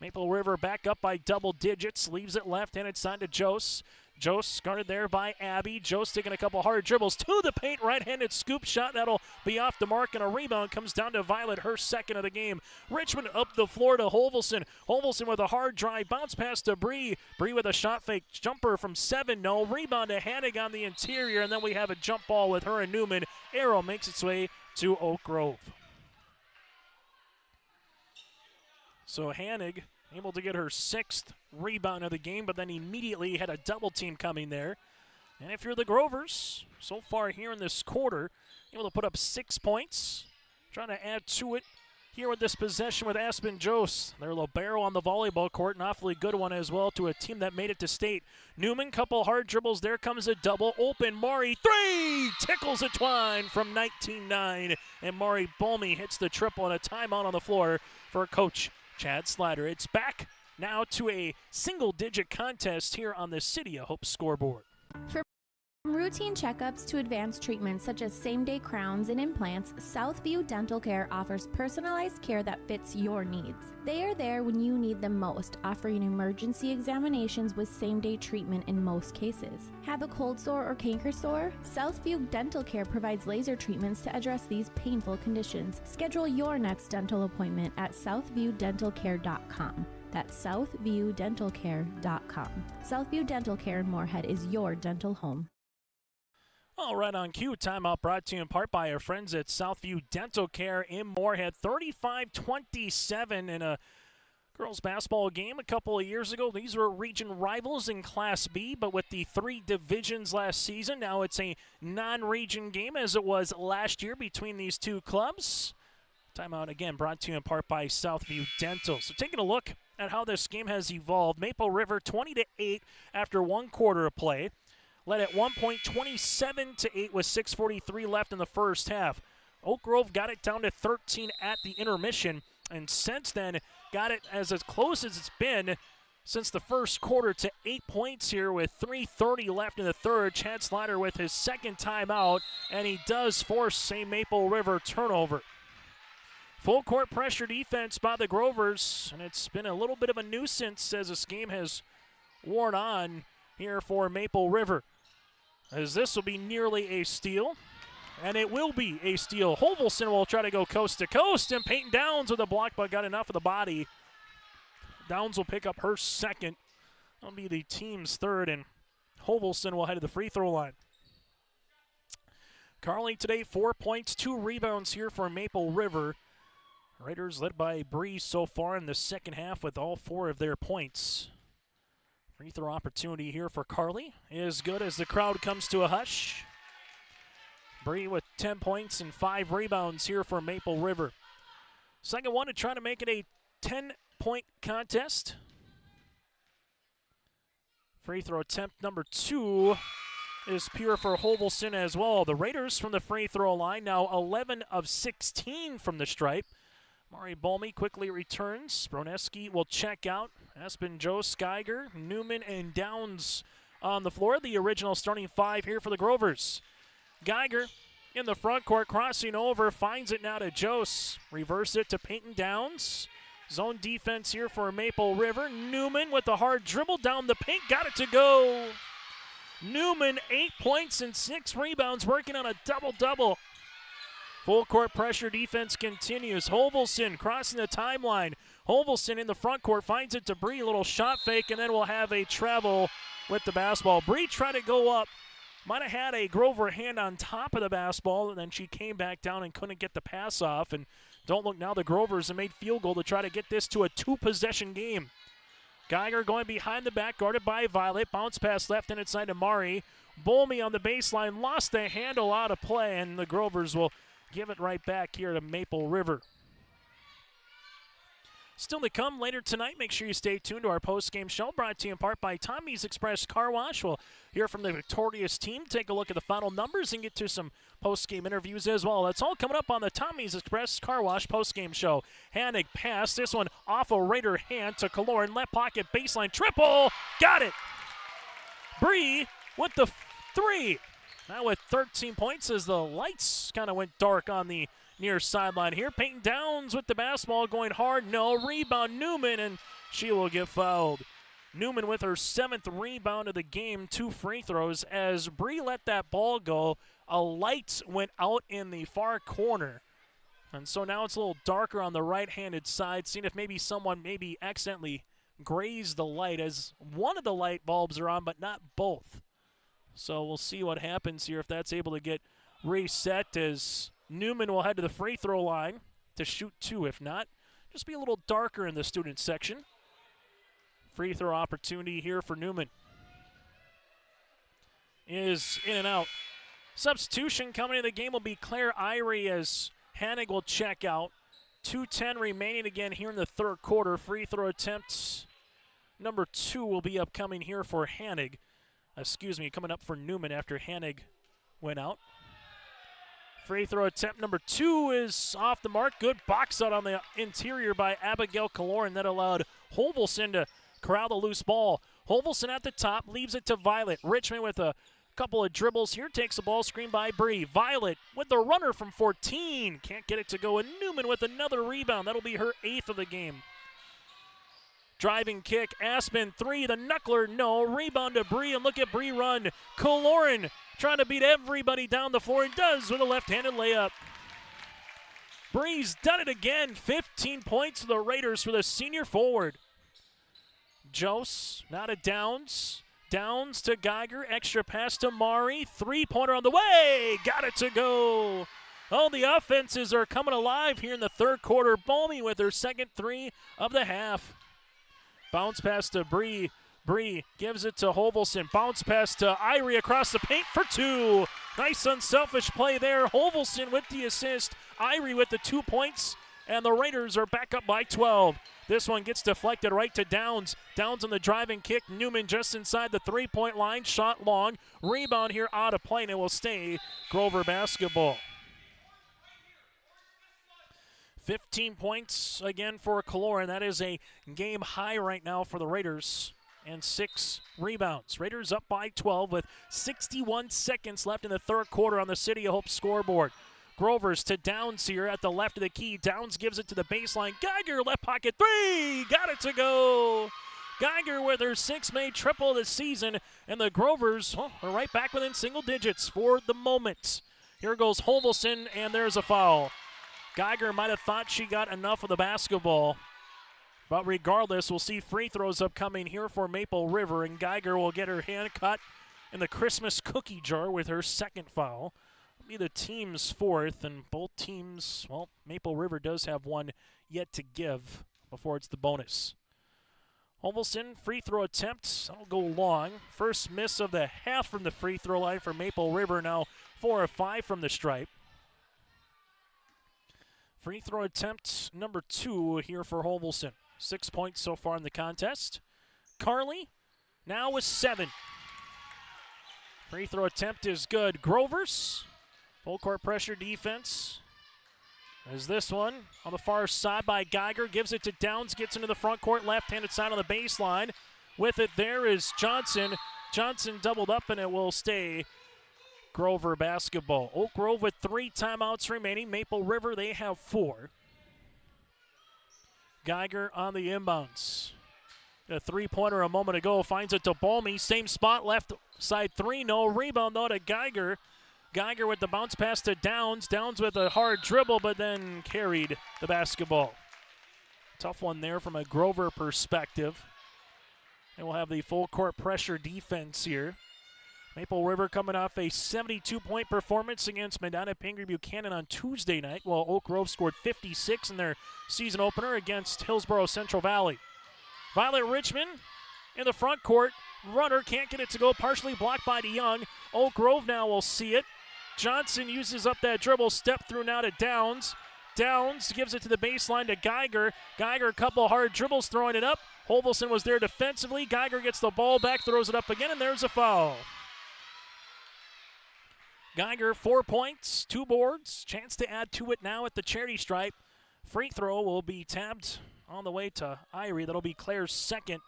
Maple River back up by double digits, leaves it left-handed side to Jose. Jose guarded there by Abby. Jose taking a couple hard dribbles to the paint. Right-handed scoop shot. That'll be off the mark, and a rebound comes down to Violet, her second of the game. Richmond up the floor to Holvelson. Holvelson with a hard drive. Bounce pass to Bree. Bree with a shot fake jumper from 7. No. Rebound to Hannig on the interior, and then we have a jump ball with her and Newman. Arrow makes its way to Oak Grove. So Hannig able to get her 6th rebound of the game, but then immediately had a double team coming there. And if you're the Grovers, so far here in this quarter, able to put up 6 points. Trying to add to it here with this possession with Aspen Jose. Their libero on the volleyball court, an awfully good one as well to a team that made it to state. Newman, couple hard dribbles. There comes a double. Open, Mari, 3! Tickles it twine from 19-9. And Mari Bolmy hits the triple, and a timeout on the floor for Coach Chad Slider. It's back now to a single-digit contest here on the City of Hope scoreboard. From routine checkups to advanced treatments such as same-day crowns and implants, Southview Dental Care offers personalized care that fits your needs. They are there when you need them most, offering emergency examinations with same-day treatment in most cases. Have a cold sore or canker sore? Southview Dental Care provides laser treatments to address these painful conditions. Schedule your next dental appointment at southviewdentalcare.com. That's southviewdentalcare.com. Southview Dental Care in Moorhead is your dental home. All right, on cue, timeout brought to you in part by our friends at Southview Dental Care in Moorhead. 35-27 in a girls basketball game a couple of years ago. These were region rivals in Class B, but with the 3 divisions last season, now it's a non-region game as it was last year between these 2 clubs. Timeout again brought to you in part by Southview Dental. So taking a look at how this game has evolved. Maple River 20-8 after 1 quarter of play. Led at 1 point, 27-8 with 6:43 left in the first half. Oak Grove got it down to 13 at the intermission, and since then got it as close as it's been since the first quarter to 8 points here with 3:30 left in the third. Chad Slider with his second timeout, and he does force a Maple River turnover. Full court pressure defense by the Grovers, and it's been a little bit of a nuisance as this game has worn on here for Maple River. As this will be nearly a steal, and it will be a steal. Hovelson will try to go coast to coast, and Peyton Downs with a block, but got enough of the body. Downs will pick up her second. That'll be the team's third, and Hovelson will head to the free throw line. Carly today, 4 points, 2 rebounds here for Maple River. Raiders led by Bree so far in the second half with all 4 of their points. Free throw opportunity here for Carly is good as the crowd comes to a hush. Bree with 10 points and 5 rebounds here for Maple River. Second one to try to make it a 10-point contest. Free throw attempt number 2 is pure for Hovelson as well. The Raiders from the free throw line now 11 of 16 from the stripe. Mari Balmy quickly returns. Broneski will check out. Aspen, Joe, Geiger, Newman, and Downs on the floor. The original starting 5 here for the Grovers. Geiger in the front court, crossing over, finds it now to Jose. Reverse it to Peyton Downs. Zone defense here for Maple River. Newman with a hard dribble down the paint, got it to go. Newman, 8 points and 6 rebounds, working on a double-double. Full court pressure defense continues. Hovelson crossing the timeline. Hovelson in the front court finds it to Bree, little shot fake, and then we'll have a travel with the basketball. Bree tried to go up. Might have had a Grover hand on top of the basketball, and then she came back down and couldn't get the pass off. And don't look now, the Grovers have made field goal to try to get this to a 2-possession game. Geiger going behind the back, guarded by Violet. Bounce pass left and inside to Mari. Bolmy on the baseline, lost the handle out of play, and the Grovers will give it right back here to Maple River. Still to come later tonight. Make sure you stay tuned to our post-game show, brought to you in part by Tommy's Express Car Wash. We'll hear from the victorious team, take a look at the final numbers, and get to some post-game interviews as well. That's all coming up on the Tommy's Express Car Wash post-game show. Hanig pass, this one off a Raider hand to Kaloran, left pocket baseline triple, got it! Bree with the 3. Now with 13 points as the lights kind of went dark on the near sideline here. Peyton Downs with the basketball going hard. No, rebound Newman, and she will get fouled. Newman with her 7th rebound of the game, 2 free throws. As Bree let that ball go, a light went out in the far corner. And so now it's a little darker on the right-handed side, seeing if maybe someone maybe accidentally grazed the light, as one of the light bulbs are on, but not both. So we'll see what happens here if that's able to get reset, as Newman will head to the free throw line to shoot 2. If not, just be a little darker in the student section. Free throw opportunity here for Newman. Is in and out. Substitution coming in the game will be Claire Irie as Hanig will check out. 2:10 remaining again here in the third quarter. Free throw attempts number 2 will be upcoming here for Hanig. Coming up for Newman after Hanig went out. Free throw attempt number 2 is off the mark. Good box out on the interior by Abigail Kaloran that allowed Hovelson to corral the loose ball. Hovelson at the top, leaves it to Violet. Richmond with a couple of dribbles here, takes the ball, screen by Bree. Violet with the runner from 14. Can't get it to go, and Newman with another rebound. That'll be her 8th of the game. Driving kick, Aspen 3, the knuckler, no. Rebound to Bree, and look at Bree run. Kaloran trying to beat everybody down the floor, and does with a left-handed layup. Bree's done it again. 15 points for the Raiders for the senior forward. Jose, now to Downs. Downs to Geiger, extra pass to Mari. 3-pointer on the way, got it to go. Oh, the offenses are coming alive here in the third quarter. Balmy with her second 3 of the half. Bounce pass to Bree. Bree gives it to Hovelson. Bounce pass to Irie across the paint for 2. Nice unselfish play there. Hovelson with the assist. Irie with the 2 points. And the Raiders are back up by 12. This one gets deflected right to Downs. Downs on the driving kick. Newman just inside the 3-point line. Shot long. Rebound here out of play, and it will stay Grover basketball. 15 points again for Kaloran. That is a game high right now for the Raiders. And 6 rebounds. Raiders up by 12 with 61 seconds left in the third quarter on the City of Hope scoreboard. Grovers to Downs here at the left of the key. Downs gives it to the baseline. Geiger, left pocket three. Got it to go. Geiger with her 6th made triple of the season. And the Grovers are right back within single digits for the moment. Here goes Holvelson, and there's a foul. Geiger might have thought she got enough of the basketball. But regardless, we'll see free throws upcoming here for Maple River, and Geiger will get her hand cut in the Christmas cookie jar with her 2nd foul. It'll be the team's 4th, and both teams, well, Maple River does have one yet to give before it's the bonus. Holvelson, free throw attempt, that'll go long. First miss of the half from the free throw line for Maple River, now 4 of 5 from the stripe. Free throw attempt number 2 here for Holvelson. 6 points so far in the contest. Carly now with 7. Free throw attempt is good. Grovers, full court pressure defense. As this one on the far side by Geiger, gives it to Downs, gets into the front court, left-handed side on the baseline. With it there is Johnson. Johnson doubled up, and it will stay Grover basketball. Oak Grove with 3 timeouts remaining. Maple River, they have 4. Geiger on the inbounds. A 3-pointer a moment ago, finds it to Balmy. Same spot, left side 3, no rebound though to Geiger. Geiger with the bounce pass to Downs. Downs with a hard dribble, but then carried the basketball. Tough one there from a Grover perspective. And we'll have the full court pressure defense here. Maple River coming off a 72-point performance against Medina Pingree Buchanan on Tuesday night, while Oak Grove scored 56 in their season opener against Hillsborough Central Valley. Violet Richmond in the front court. Runner can't get it to go, partially blocked by DeYoung. Oak Grove now will see it. Johnson uses up that dribble, step through now to Downs. Downs gives it to the baseline to Geiger. Geiger, a couple hard dribbles, throwing it up. Holvelson was there defensively. Geiger gets the ball back, throws it up again, and there's a foul. Geiger, 4 points, 2 boards. Chance to add to it now at the charity stripe. Free throw will be tabbed on the way to Irie. That'll be Claire's 2nd,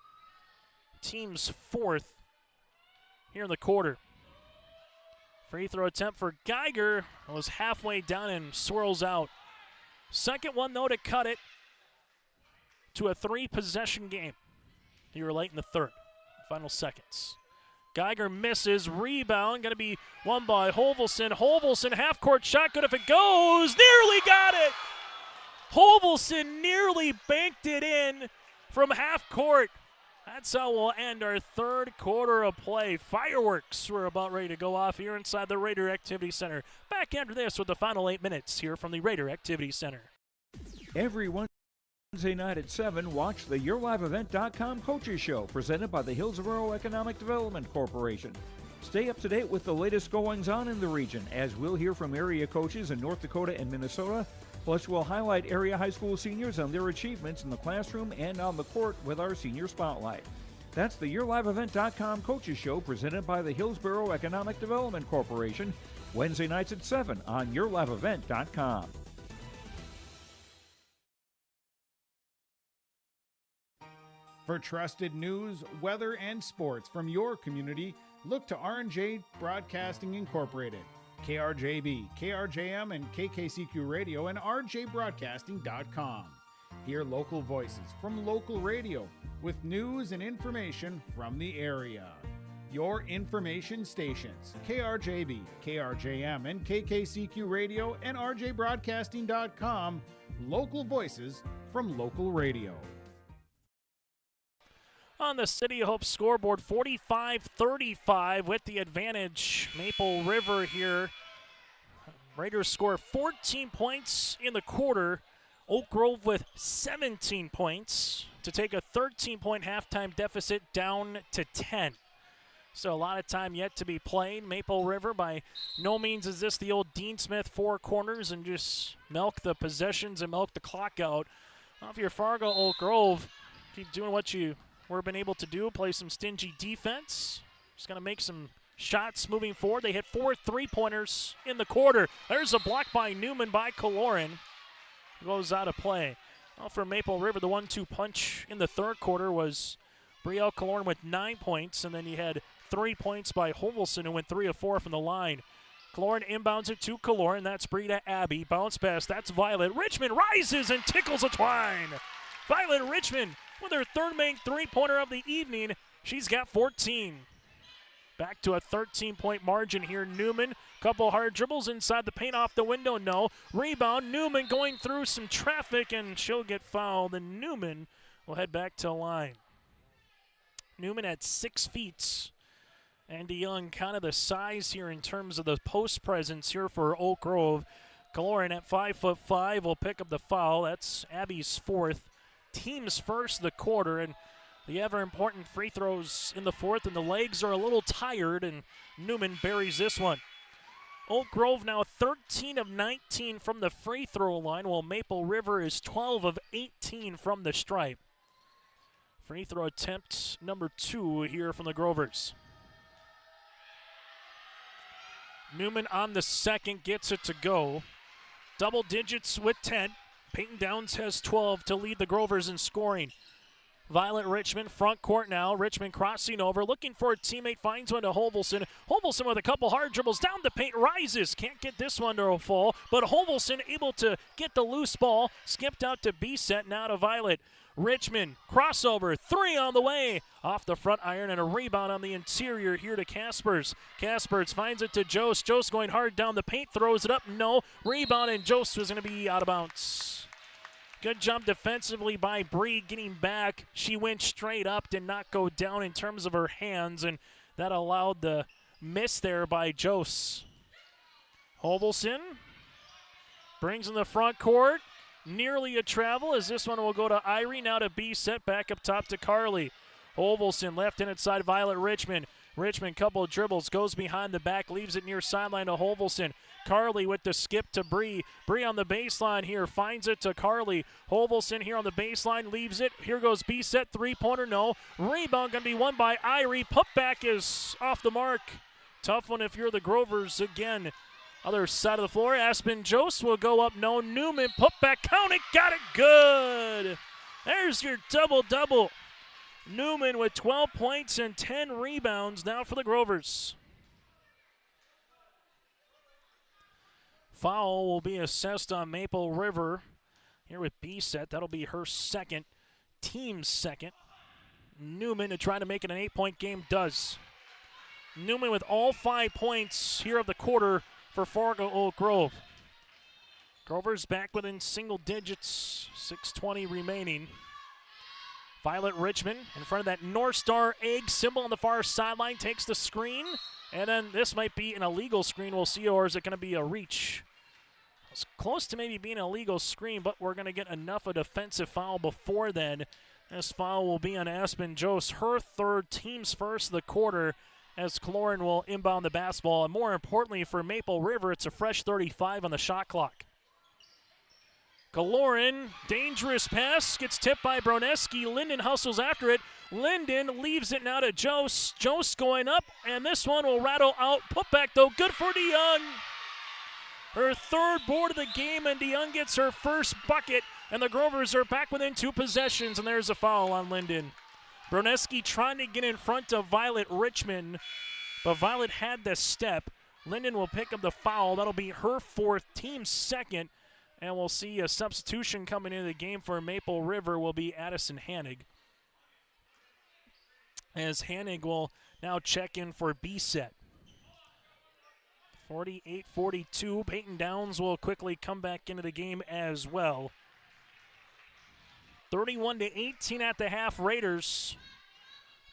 team's 4th here in the quarter. Free throw attempt for Geiger was halfway down and swirls out. Second one, though, to cut it to a 3-possession game here late in the 3rd. Final seconds. Geiger misses, rebound, going to be won by Holvelson. Holvelson, half-court shot, good if it goes, nearly got it! Holvelson nearly banked it in from half-court. That's how we'll end our 3rd quarter of play. Fireworks were about ready to go off here inside the Raider Activity Center. Back after this with the final 8 minutes here from the Raider Activity Center. Every Wednesday night at 7, watch the YourLiveEvent.com Coaches Show presented by the Hillsborough Economic Development Corporation. Stay up to date with the latest goings-on in the region, as we'll hear from area coaches in North Dakota and Minnesota. Plus, we'll highlight area high school seniors and their achievements in the classroom and on the court with our Senior Spotlight. That's the YourLiveEvent.com Coaches Show presented by the Hillsborough Economic Development Corporation, Wednesday nights at 7 on YourLiveEvent.com. For trusted news, weather, and sports from your community, look to R&J Broadcasting Incorporated. KRJB, KRJM, and KKCQ Radio, and rjbroadcasting.com. Hear local voices from local radio with news and information from the area. Your information stations, KRJB, KRJM, and KKCQ Radio, and rjbroadcasting.com. Local voices from local radio. On the City of Hope scoreboard, 45-35 with the advantage. Maple River here. Raiders score 14 points in the quarter. Oak Grove with 17 points to take a 13-point halftime deficit down to 10. So a lot of time yet to be played. Maple River, by no means is this the old Dean Smith 4 corners and just milk the possessions and milk the clock out. Well, if you're Fargo, Oak Grove, keep doing what you were been able to do, play some stingy defense. Just going to make some shots moving forward. They hit 4 3-pointers in the quarter. There's a block by Newman by Kaloran. Goes out of play. Well, for Maple River, the 1-2 punch in the 3rd quarter was Brielle Kaloran with 9 points, and then you had 3 points by Holvelson, who went 3 of 4 from the line. Kaloran inbounds it to Kaloran. That's Bree to Abby. Bounce pass. That's Violet. Richmond rises and tickles a twine. Violet Richmond with her third main three-pointer of the evening. She's got 14. Back to a 13-point margin here. Newman, couple hard dribbles inside the paint, off the window, no. Rebound, Newman going through some traffic, and she'll get fouled, and Newman will head back to the line. Newman at 6 feet. And DeYoung kind of the size here in terms of the post presence here for Oak Grove. Kaloran at 5'5" will pick up the foul. That's Abby's 4th. Team's first of the quarter, and the ever-important free throws in the 4th, and the legs are a little tired, and Newman buries this one. Oak Grove now 13 of 19 from the free throw line, while Maple River is 12 of 18 from the stripe. Free throw attempt number 2 here from the Grovers. Newman on the second gets it to go. Double digits with 10. Peyton Downs has 12 to lead the Grovers in scoring. Violet Richmond, front court now. Richmond crossing over, looking for a teammate, finds one to Hovelson. Hovelson with a couple hard dribbles, down the paint, rises. Can't get this one to a fall, but Hovelson able to get the loose ball. Skipped out to B-set, now to Violet. Richmond, crossover, 3 on the way. Off the front iron and a rebound on the interior here to Kaspers. Kaspers finds it to Jost. Jost going hard down the paint, throws it up, no. Rebound, and Jost was going to be out of bounds. Good job defensively by Bree getting back. She went straight up, did not go down in terms of her hands, and that allowed the miss there by Jost. Hovelson brings in the front court. Nearly a travel as this one will go to Irie. Now to B, set back up top to Carly. Hovelson left in inside Violet Richmond. Richmond, couple of dribbles, goes behind the back, leaves it near sideline to Hovelson. Carly with the skip to Bree. Bree on the baseline here, finds it to Carly. Hovelson here on the baseline, leaves it. Here goes B-set, three-pointer, no. Rebound going to be won by Irie. Putback is off the mark. Tough one if you're the Grovers again. Other side of the floor, Aspen Jost will go up, no. Newman, putback, count it, got it, good. There's your double-double. Newman with 12 points and 10 rebounds now for the Grovers. Foul will be assessed on Maple River here with B-set. That'll be her second, team's second. Newman to try to make it an 8-point game does. Newman with all 5 points here of the quarter for Fargo Oak Grove. Grovers back within single digits, 6:20 remaining. Violet Richmond in front of that North Star egg symbol on the far sideline, takes the screen, and then this might be an illegal screen, we'll see, or is it going to be a reach? It's close to maybe being an illegal screen, but we're going to get enough of a defensive foul before then. This foul will be on Aspen Jost, her third, team's first of the quarter, as Kaloran will inbound the basketball. And more importantly for Maple River, it's a fresh 35 on the shot clock. Kaloran, dangerous pass, gets tipped by Broneski. Linden hustles after it. Linden leaves it now to Jost. Jost going up, and this one will rattle out. Putback, though, good for DeYoung. Her third board of the game, and DeYoung gets her first bucket, and the Grovers are back within 2 possessions, and there's a foul on Linden. Broneski trying to get in front of Violet Richmond, but Violet had the step. Linden will pick up the foul. That'll be her 4th, team's second, and we'll see a substitution coming into the game for Maple River will be Addison Hanig. As Hanig will now check in for B-set. 48-42. Peyton Downs will quickly come back into the game as well. 31-18 at the half, Raiders.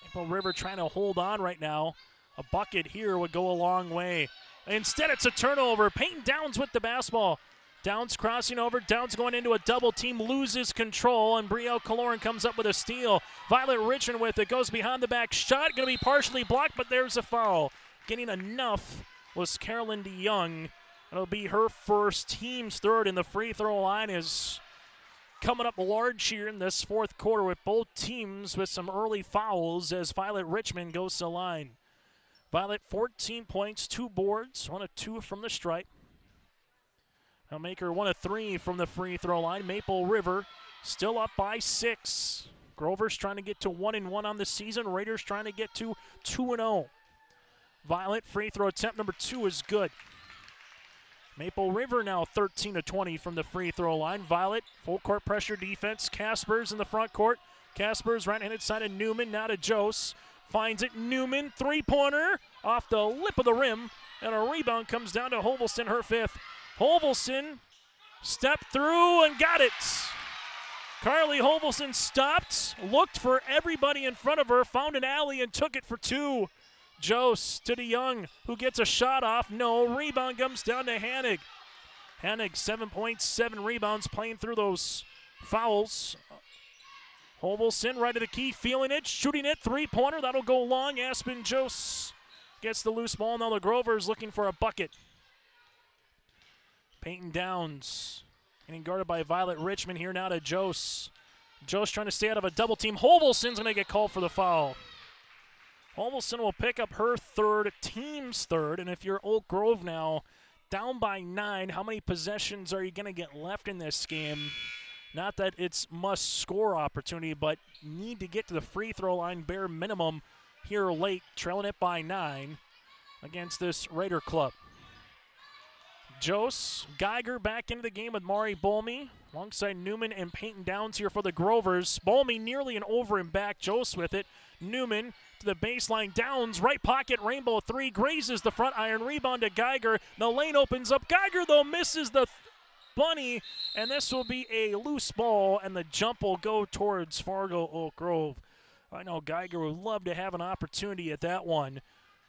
Maple River trying to hold on right now. A bucket here would go a long way. Instead, it's a turnover. Peyton Downs with the basketball. Downs crossing over. Downs going into a double team, loses control, and Brielle Kaloran comes up with a steal. Violet Richmond with it, goes behind the back shot. Going to be partially blocked, but there's a foul. Getting enough was Carolyn DeYoung. It'll be her first, team's third, and the free throw line is coming up large here in this 4th quarter with both teams with some early fouls as Violet Richmond goes to the line. Violet 14 points, 2 boards, 1 of 2 from the stripe. They'll make her 1 of 3 from the free throw line. Maple River still up by 6. Grovers trying to get to 1-1 on the season. Raiders trying to get to 2-0. Violet free throw attempt number 2 is good. Maple River now 13-20 from the free throw line. Violet, full court pressure defense. Caspers in the front court. Caspers right-handed side of Newman, now to Jose. Finds it, Newman, three-pointer off the lip of the rim. And a rebound comes down to Hovelson, her fifth. Hovelson stepped through and got it. Carly Hovelson stopped, looked for everybody in front of her, found an alley and took it for two. Jose to DeYoung, who gets a shot off. No, rebound comes down to Hanig. Hanig, 7 points, 7 rebounds, playing through those fouls. Hovelson right to the key, feeling it, shooting it, three-pointer. That'll go long. Aspen Jose gets the loose ball. Now the Grovers looking for a bucket. Peyton Downs getting guarded by Violet Richmond here now to Jose. Jose trying to stay out of a double team. Hovelson's going to get called for the foul. Hovelson will pick up her third, team's third. And if you're Oak Grove now, down by 9, how many possessions are you going to get left in this game? Not that it's must-score opportunity, but need to get to the free throw line bare minimum here late, trailing it by 9 against this Raider club. Jose Geiger back into the game with Mari Bolmy alongside Newman and Peyton Downs here for the Grovers. Bolmy nearly an over and back. Jose with it. Newman to the baseline. Downs, right pocket, rainbow three, grazes the front iron. Rebound to Geiger. The lane opens up. Geiger, though, misses the bunny, and this will be a loose ball, and the jump will go towards Fargo Oak Grove. I know Geiger would love to have an opportunity at that one,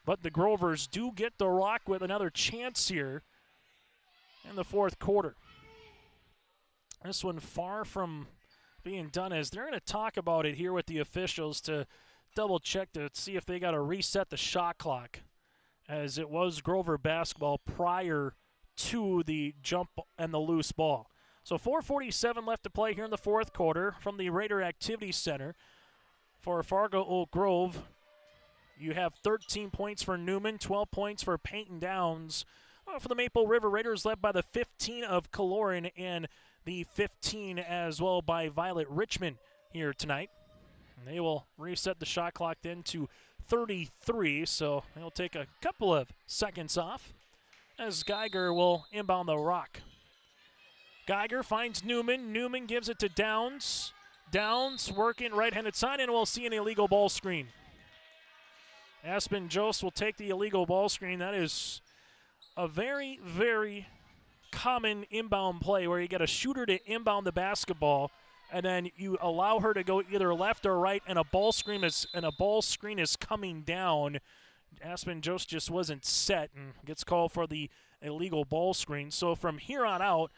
but the Grovers do get the rock with another chance here in the fourth quarter. This one far from being done, as they're going to talk about it here with the officials to double check to see if they got to reset the shot clock, as it was Grover basketball prior to the jump and the loose ball. So 4:47 left to play here in the fourth quarter from the Raider Activity Center. For Fargo Oak Grove, you have 13 points for Newman, 12 points for Peyton Downs. For the Maple River Raiders, led by the 15 of Kaloran and the 15 as well by Violet Richmond here tonight. And they will reset the shot clock then to 33, so they'll take a couple of seconds off as Geiger will inbound the rock. Geiger finds Newman. Newman gives it to Downs. Downs working right-handed side, and we'll see an illegal ball screen. Aspen Jose will take the illegal ball screen. That is a very, very common inbound play where you get a shooter to inbound the basketball, and then you allow her to go either left or right, and a ball screen is coming down. Aspen Jose just wasn't set and gets called for the illegal ball screen. So from here on out,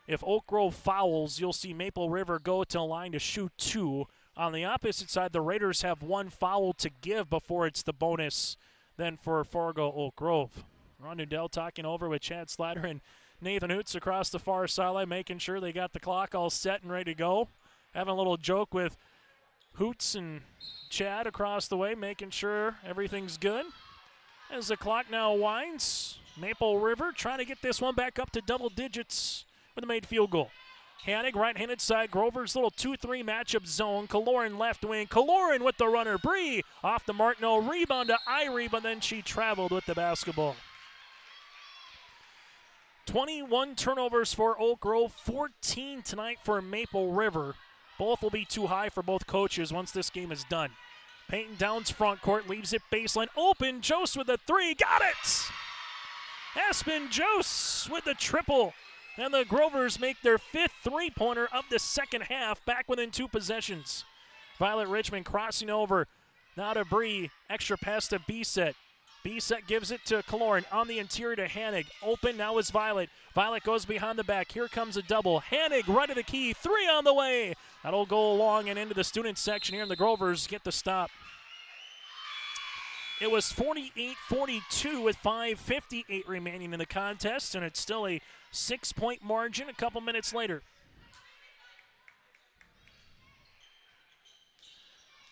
if Oak Grove fouls, you'll see Maple River go to the line to shoot 2. On the opposite side, the Raiders have 1 foul to give before it's the bonus then for Fargo Oak Grove. Ron Nudell talking over with Chad Slatter and Nathan Hoots across the far sideline, making sure they got the clock all set and ready to go. Having a little joke with Hoots and Chad across the way, making sure everything's good. As the clock now winds, Maple River trying to get this one back up to double digits with a made field goal. Hanig, right-handed side, Grover's little 2-3 matchup zone. Kaloran left wing. Kaloran with the runner. Bree off the mark. No rebound to Irie, but then she traveled with the basketball. 21 turnovers for Oak Grove, 14 tonight for Maple River. Both will be too high for both coaches once this game is done. Peyton Downs front court, leaves it baseline open. Jose with the 3, got it! Aspen Jose with the triple. And the Grovers make their 5th three-pointer of the second half, back within 2 possessions. Violet Richmond crossing over. Now to Bree, extra pass to B-Set. B-Set gives it to Kaloran on the interior to Hanig. Open now is Violet. Violet goes behind the back. Here comes a double. Hanig right of the key. 3 on the way. That'll go along and into the student section here, and the Grovers get the stop. It was 48-42 with 5:58 remaining in the contest, and it's still a 6-point margin a couple minutes later.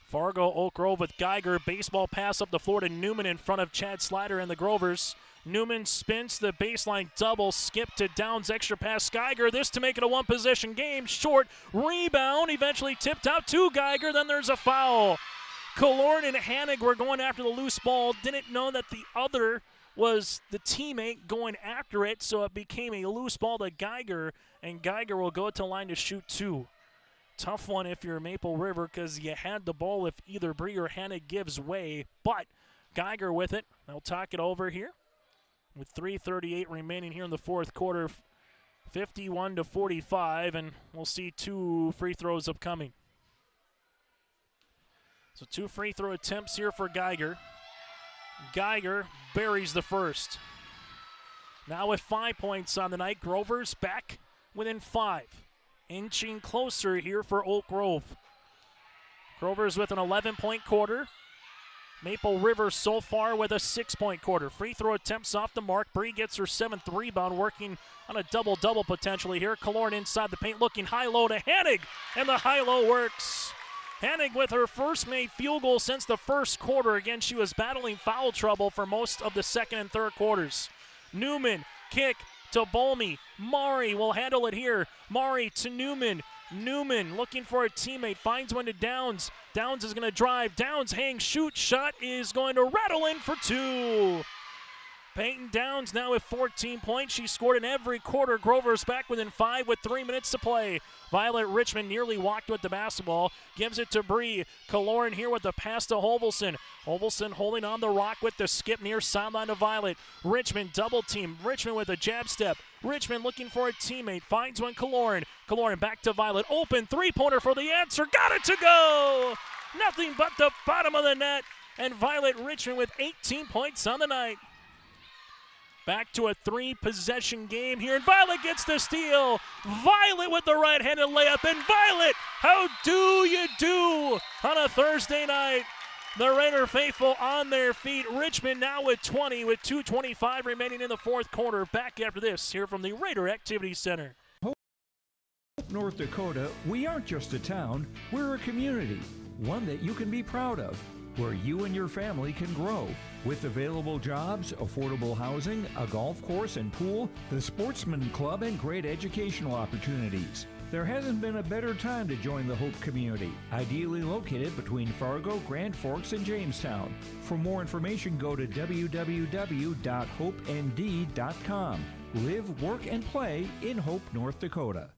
Fargo Oak Grove with Geiger. Baseball pass up the floor to Newman in front of Chad Slider and the Grovers. Newman spins the baseline double, skip to Downs, extra pass Geiger. This to make it a 1-possession game. Short rebound, eventually tipped out to Geiger. Then there's a foul. Kaloran and Hanig were going after the loose ball. Didn't know that the other was the teammate going after it, so it became a loose ball to Geiger, and Geiger will go to the line to shoot 2. Tough one if you're Maple River because you had the ball if either Bree or Hennig gives way, but Geiger with it. They'll talk it over here with 3:38 remaining here in the fourth quarter, 51-45, and we'll see 2 free throws upcoming. So 2 free throw attempts here for Geiger. Geiger buries the first. Now with 5 points on the night, Grover's back within 5. Inching closer here for Oak Grove. Grover's with an 11-point quarter. Maple River so far with a 6-point quarter. Free throw attempts off the mark. Bree gets her 7th rebound, working on a double-double potentially here. Killorn inside the paint, looking high-low to Hennig, and the high-low works. Hennig with her first made field goal since the first quarter. Again, she was battling foul trouble for most of the second and third quarters. Newman, kick to Bolmy. Mari will handle it here. Mari to Newman. Newman looking for a teammate, finds one to Downs. Downs is going to drive. Downs hang, shoot, shot is going to rattle in for 2. Peyton Downs now with 14 points. She scored in every quarter. Grover's back within 5 with 3 minutes to play. Violet Richmond nearly walked with the basketball. Gives it to Bree. Killorn here with the pass to Hovelson. Hovelson holding on the rock with the skip near sideline to Violet. Richmond double team. Richmond with a jab step. Richmond looking for a teammate. Finds one, Killorn. Killorn back to Violet. Open three-pointer for the answer. Got it to go! Nothing but the bottom of the net. And Violet Richmond with 18 points on the night. Back to a 3-possession game here, and Violet gets the steal. Violet with the right-handed layup, and Violet, how do you do on a Thursday night? The Raider faithful on their feet. Richmond now with 20 with 2:25 remaining in the fourth quarter. Back after this here from the Raider Activity Center. North Dakota, we aren't just a town, we're a community, one that you can be proud of, where you and your family can grow. With available jobs, affordable housing, a golf course and pool, the Sportsman Club, and great educational opportunities. There hasn't been a better time to join the Hope community, ideally located between Fargo, Grand Forks, and Jamestown. For more information, go to www.hopend.com. Live, work, and play in Hope, North Dakota.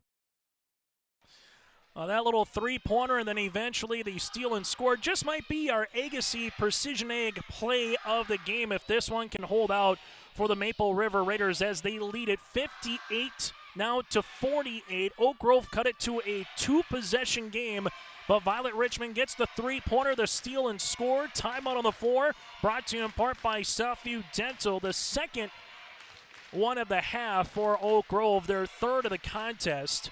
That little three-pointer and then eventually the steal and score just might be our Agassi Precision Egg play of the game if this one can hold out for the Maple River Raiders as they lead it 58 now to 48. Oak Grove cut it to a 2-possession game, but Violet Richmond gets the three-pointer, the steal and score. Timeout on the floor, brought to you in part by Southview Dental. The second one of the half for Oak Grove, their third of the contest.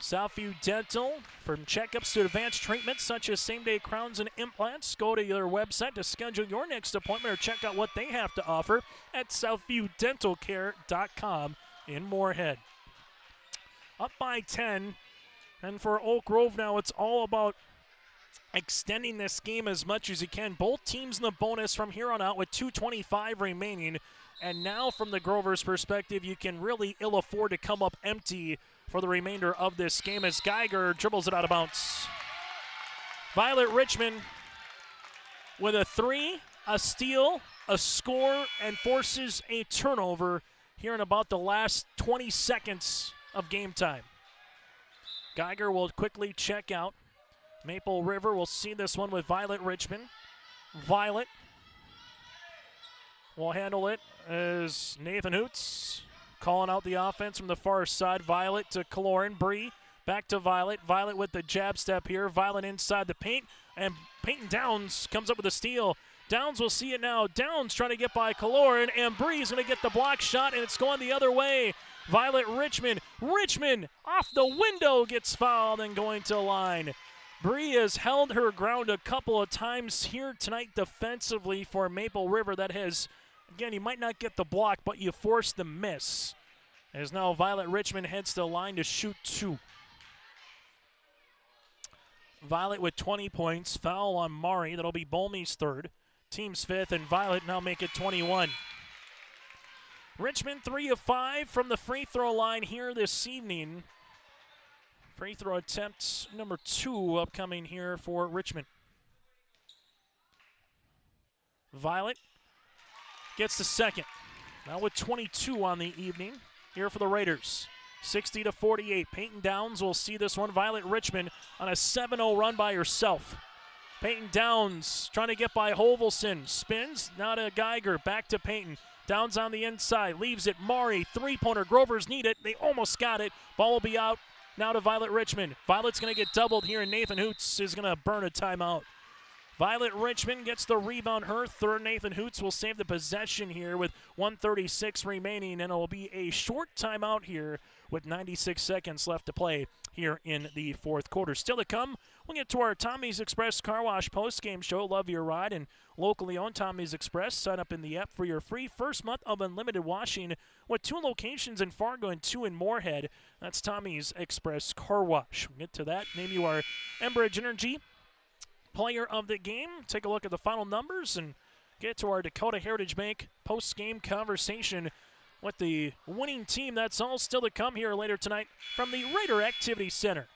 Southview Dental, from checkups to advanced treatments such as same-day crowns and implants. Go to their website to schedule your next appointment or check out what they have to offer at southviewdentalcare.com in Moorhead. Up by 10, and for Oak Grove now, it's all about extending this game as much as you can. Both teams in the bonus from here on out with 2:25 remaining, and now from the Grovers' perspective, you can really ill afford to come up empty for the remainder of this game as Geiger dribbles it out of bounds. Violet Richmond with a 3, a steal, a score, and forces a turnover here in about the last 20 seconds of game time. Geiger will quickly check out. Maple River will see this one with Violet Richmond. Violet will handle it as Nathan Hoots calling out the offense from the far side. Violet to Killorn. Bree back to Violet. Violet with the jab step here. Violet inside the paint, and Peyton Downs comes up with a steal. Downs will see it now. Downs trying to get by Killorn, and Bree's going to get the block shot, and it's going the other way. Violet Richmond. Richmond off the window gets fouled and going to the line. Bree has held her ground a couple of times here tonight defensively for Maple River. That has, again, you might not get the block, but you force the miss. As now Violet Richmond heads to the line to shoot 2. Violet with 20 points. Foul on Mari. That'll be Bolmy's third. Team's 5th, and Violet now make it 21. Richmond 3 of 5 from the free throw line here this evening. Free throw attempt number 2 upcoming here for Richmond. Violet gets the second. Now with 22 on the evening here for the Raiders. 60-48. Peyton Downs will see this one. Violet Richmond on a 7-0 run by herself. Peyton Downs trying to get by Hovelson. Spins, now to Geiger. Back to Peyton. Downs on the inside. Leaves it. Mari, three-pointer. Grovers need it. They almost got it. Ball will be out now to Violet Richmond. Violet's going to get doubled here, and Nathan Hoots is going to burn a timeout. Violet Richmond gets the rebound. Her third. Nathan Hoots will save the possession here with 1:36 remaining, and it will be a short timeout here with 96 seconds left to play here in the fourth quarter. Still to come, we'll get to our Tommy's Express Car Wash post-game show. Love your ride, and locally owned Tommy's Express. Sign up in the app for your free first month of unlimited washing with 2 locations in Fargo and 2 in Moorhead. That's Tommy's Express Car Wash. We'll get to that. Name you our Enbridge Energy player of the game. Take a look at the final numbers and get to our Dakota Heritage Bank post-game conversation with the winning team. That's all still to come here later tonight from the Raider Activity Center.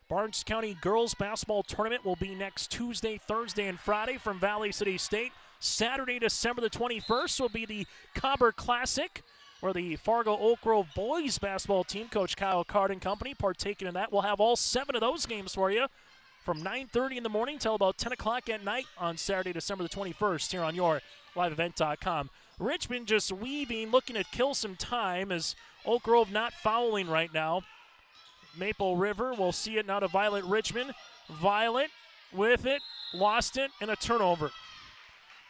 Barnes County Girls Basketball Tournament will be next Tuesday, Thursday, and Friday from Valley City State. Saturday, December the 21st will be the Cobber Classic, where the Fargo Oak Grove boys basketball team, Coach Kyle Card and company, partaking in that. We'll have all 7 of those games for you from 9:30 in the morning till about 10 o'clock at night on Saturday, December the 21st here on your liveevent.com. Richmond just weaving, looking to kill some time as Oak Grove not fouling right now. Maple River will see it now to Violet Richmond. Violet with it, lost it, and a turnover.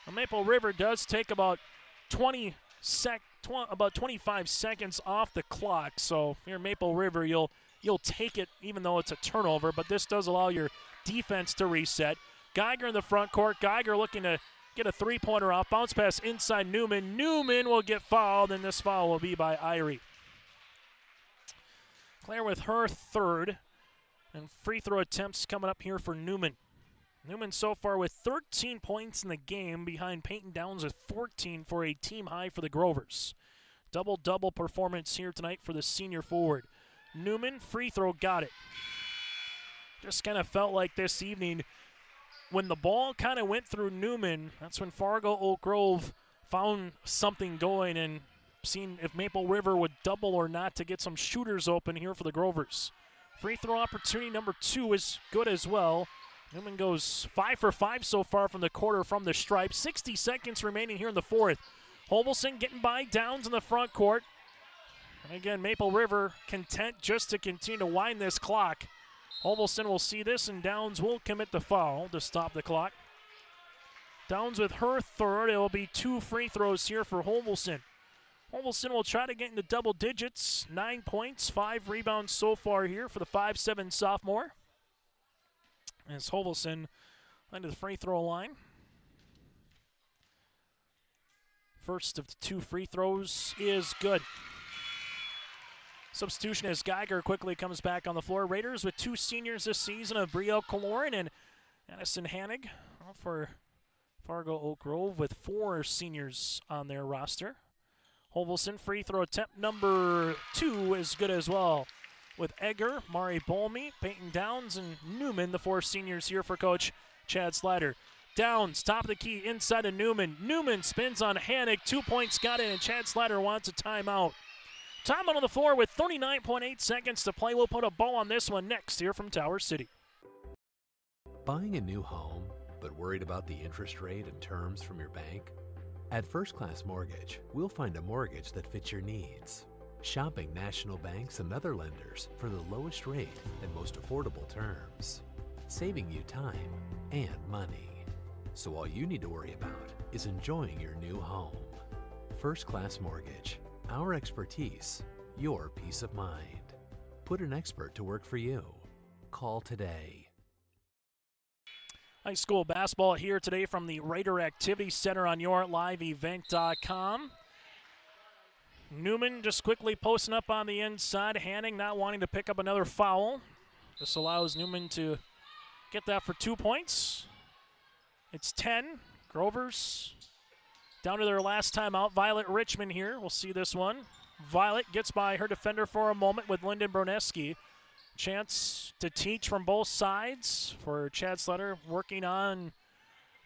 Now, Maple River does take about 25 seconds off the clock, so if you're Maple River, you'll take it even though it's a turnover, but this does allow your defense to reset. Geiger in the front court. Geiger looking to get a three-pointer off. Bounce pass inside Newman. Newman will get fouled, and this foul will be by Irie. Claire with her third, and free throw attempts coming up here for Newman. Newman so far with 13 points in the game behind Peyton Downs with 14 for a team high for the Grovers. Double-double performance here tonight for the senior forward. Newman, free throw, got it. Just kind of felt like this evening when the ball kind of went through Newman, that's when Fargo Oak Grove found something going and seen if Maple River would double or not to get some shooters open here for the Grovers. Free throw opportunity number 2 is good as well. Newman goes 5 for 5 so far from the quarter from the stripe. 60 seconds remaining here in the fourth. Hovelson getting by Downs in the front court. And again, Maple River content just to continue to wind this clock. Hovelson will see this, and Downs will commit the foul to stop the clock. Downs with her third. It will be 2 free throws here for Hovelson. Hovelson will try to get into double digits. 9 points, 5 rebounds so far here for the 5'7" sophomore. As Hovelson into the free throw line. First of the 2 free throws is good. Substitution as Geiger quickly comes back on the floor. Raiders with 2 seniors this season of Brielle Kaloran and Addison Hannig for Fargo Oak Grove with 4 seniors on their roster. Hovelson free throw attempt number 2 is good as well. With Egger, Mari Bolmy, Peyton Downs, and Newman, the 4 seniors here for Coach Chad Slider. Downs, top of the key, inside of Newman. Newman spins on Hannig, 2 points got in, and Chad Slider wants a timeout. Timeout on the floor with 39.8 seconds to play. We'll put a bow on this one next here from Tower City. Buying a new home, but worried about the interest rate and terms from your bank? At First Class Mortgage, we'll find a mortgage that fits your needs. Shopping national banks and other lenders for the lowest rate and most affordable terms. Saving you time and money. So all you need to worry about is enjoying your new home. First Class Mortgage. Our expertise, your peace of mind. Put an expert to work for you. Call today. High school basketball here today from the Raider Activity Center on your liveevent.com. Newman just quickly posting up on the inside. Hanning not wanting to pick up another foul. This allows Newman to get that for 2 points. It's 10. Grovers down to their last timeout. Violet Richmond here. We'll see this one. Violet gets by her defender for a moment with Lyndon Broneski. Chance to teach from both sides for Chad Slater, working on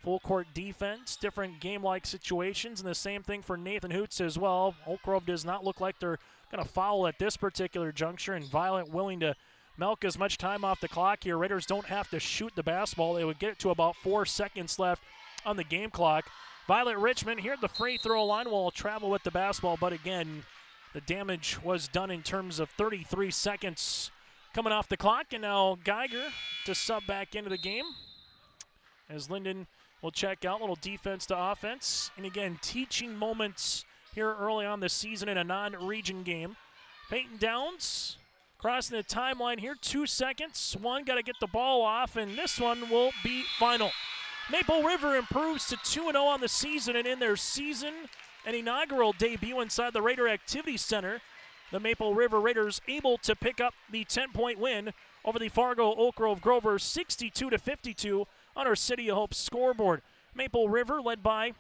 Full court defense, different game-like situations, and the same thing for Nathan Hoots as well. Oak Grove does not look like they're going to foul at this particular juncture, and Violet willing to milk as much time off the clock here. Raiders don't have to shoot the basketball. They would get it to about 4 seconds left on the game clock. Violet Richmond here at the free throw line will travel with the basketball, but again, the damage was done in terms of 33 seconds coming off the clock, and now Geiger to sub back into the game as Linden will check out. A little defense to offense. And again, teaching moments here early on this season in a non-region game. Peyton Downs crossing the timeline here. 2 seconds. One, got to get the ball off, and this one will be final. Maple River improves to 2-0 on the season, and in their season and inaugural debut inside the Raider Activity Center, the Maple River Raiders able to pick up the 10-point win over the Fargo Oak Grove Grovers, 62-52 on our City of Hope scoreboard. Maple River led by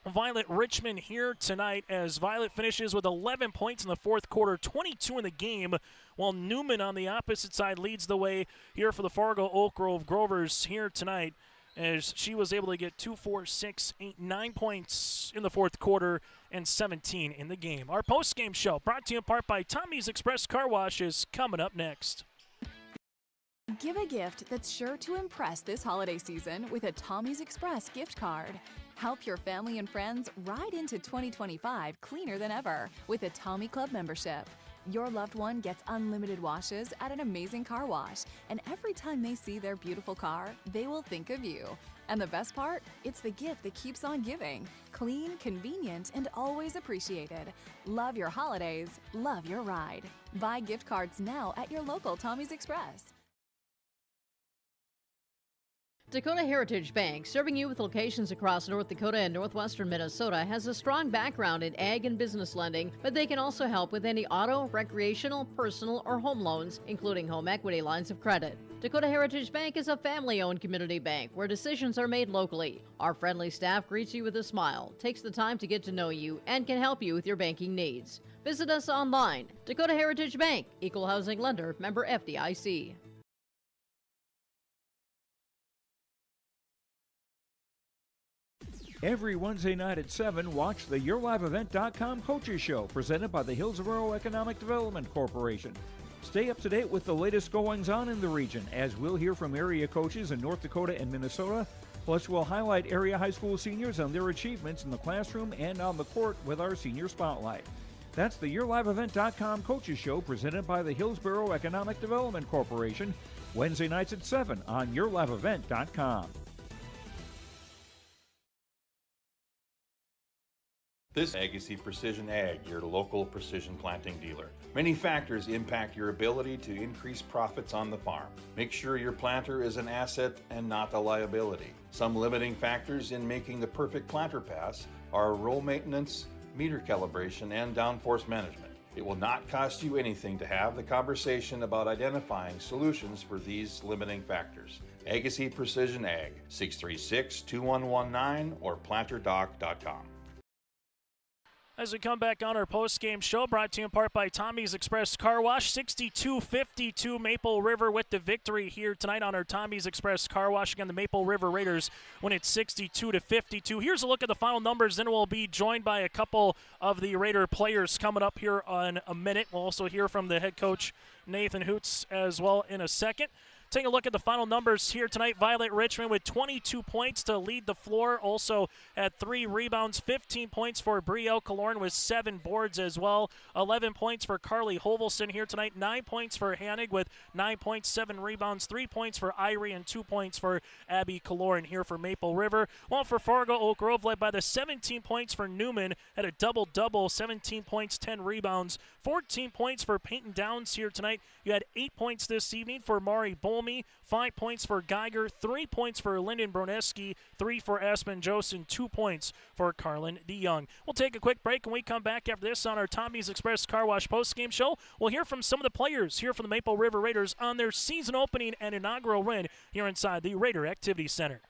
Violet Richmond here tonight as Violet finishes with 11 points in the fourth quarter, 22 in the game, while Newman on the opposite side leads the way here for the Fargo Oak Grove Grovers here tonight as she was able to get 2, 4, 6, 8, 9 points in the fourth quarter and 17 in the game. Our post-game show brought to you in part by Tommy's Express Car Wash is coming up next. Give a gift that's sure to impress this holiday season with a Tommy's Express gift card. Help your family and friends ride into 2025 cleaner than ever with a Tommy Club membership. Your loved one gets unlimited washes at an amazing car wash, and every time they see their beautiful car, they will think of you. And the best part? It's the gift that keeps on giving. Clean, convenient, and always appreciated. Love your holidays. Love your ride. Buy gift cards now at your local Tommy's Express. Dakota Heritage Bank, serving you with locations across North Dakota and northwestern Minnesota, has a strong background in ag and business lending, but they can also help with any auto, recreational, personal, or home loans, including home equity lines of credit. Dakota Heritage Bank is a family-owned community bank where decisions are made locally. Our friendly staff greets you with a smile, takes the time to get to know you, and can help you with your banking needs. Visit us online. Dakota Heritage Bank, Equal Housing Lender, member FDIC. Every Wednesday night at 7, watch the YourLiveEvent.com Coaches Show presented by the Hillsborough Economic Development Corporation. Stay up to date with the latest goings-on in the region as we'll hear from area coaches in North Dakota and Minnesota. Plus, we'll highlight area high school seniors and their achievements in the classroom and on the court with our Senior Spotlight. That's the YourLiveEvent.com Coaches Show presented by the Hillsborough Economic Development Corporation. Wednesday nights at 7 on YourLiveEvent.com. This is Agassi Precision Ag, your local precision planting dealer. Many factors impact your ability to increase profits on the farm. Make sure your planter is an asset and not a liability. Some limiting factors in making the perfect planter pass are row maintenance, meter calibration, and downforce management. It will not cost you anything to have the conversation about identifying solutions for these limiting factors. Agassi Precision Ag, 636-2119 or planterdoc.com. As we come back on our post-game show, brought to you in part by Tommy's Express Car Wash, 62-52 Maple River with the victory here tonight on our Tommy's Express Car Wash. Again, the Maple River Raiders win it 62-52. Here's a look at the final numbers, then we'll be joined by a couple of the Raider players coming up here in a minute. We'll also hear from the head coach, Nathan Hoots, as well in a second. Taking a look at the final numbers here tonight, Violet Richmond with 22 points to lead the floor. Also at 3 rebounds, 15 points for Brielle Killorn with 7 boards as well. 11 points for Carly Hovelson here tonight. 9 points for Hanig with 9 points, 7 rebounds, 3 points for Irie, and 2 points for Abby Killorn here for Maple River. While for Fargo Oak Grove, led by the 17 points for Newman, had a double-double, 17 points, 10 rebounds, 14 points for Peyton Downs here tonight. You had 8 points this evening for Mari Bolme, 5 points for Geiger, 3 points for Lyndon Broneski, 3 for Aspen Josten, 2 points for Carlin DeYoung. We'll take a quick break. When we come back after this on our Tommy's Express Car Wash postgame show, we'll hear from some of the players here from the Maple River Raiders on their season opening and inaugural win here inside the Raider Activity Center.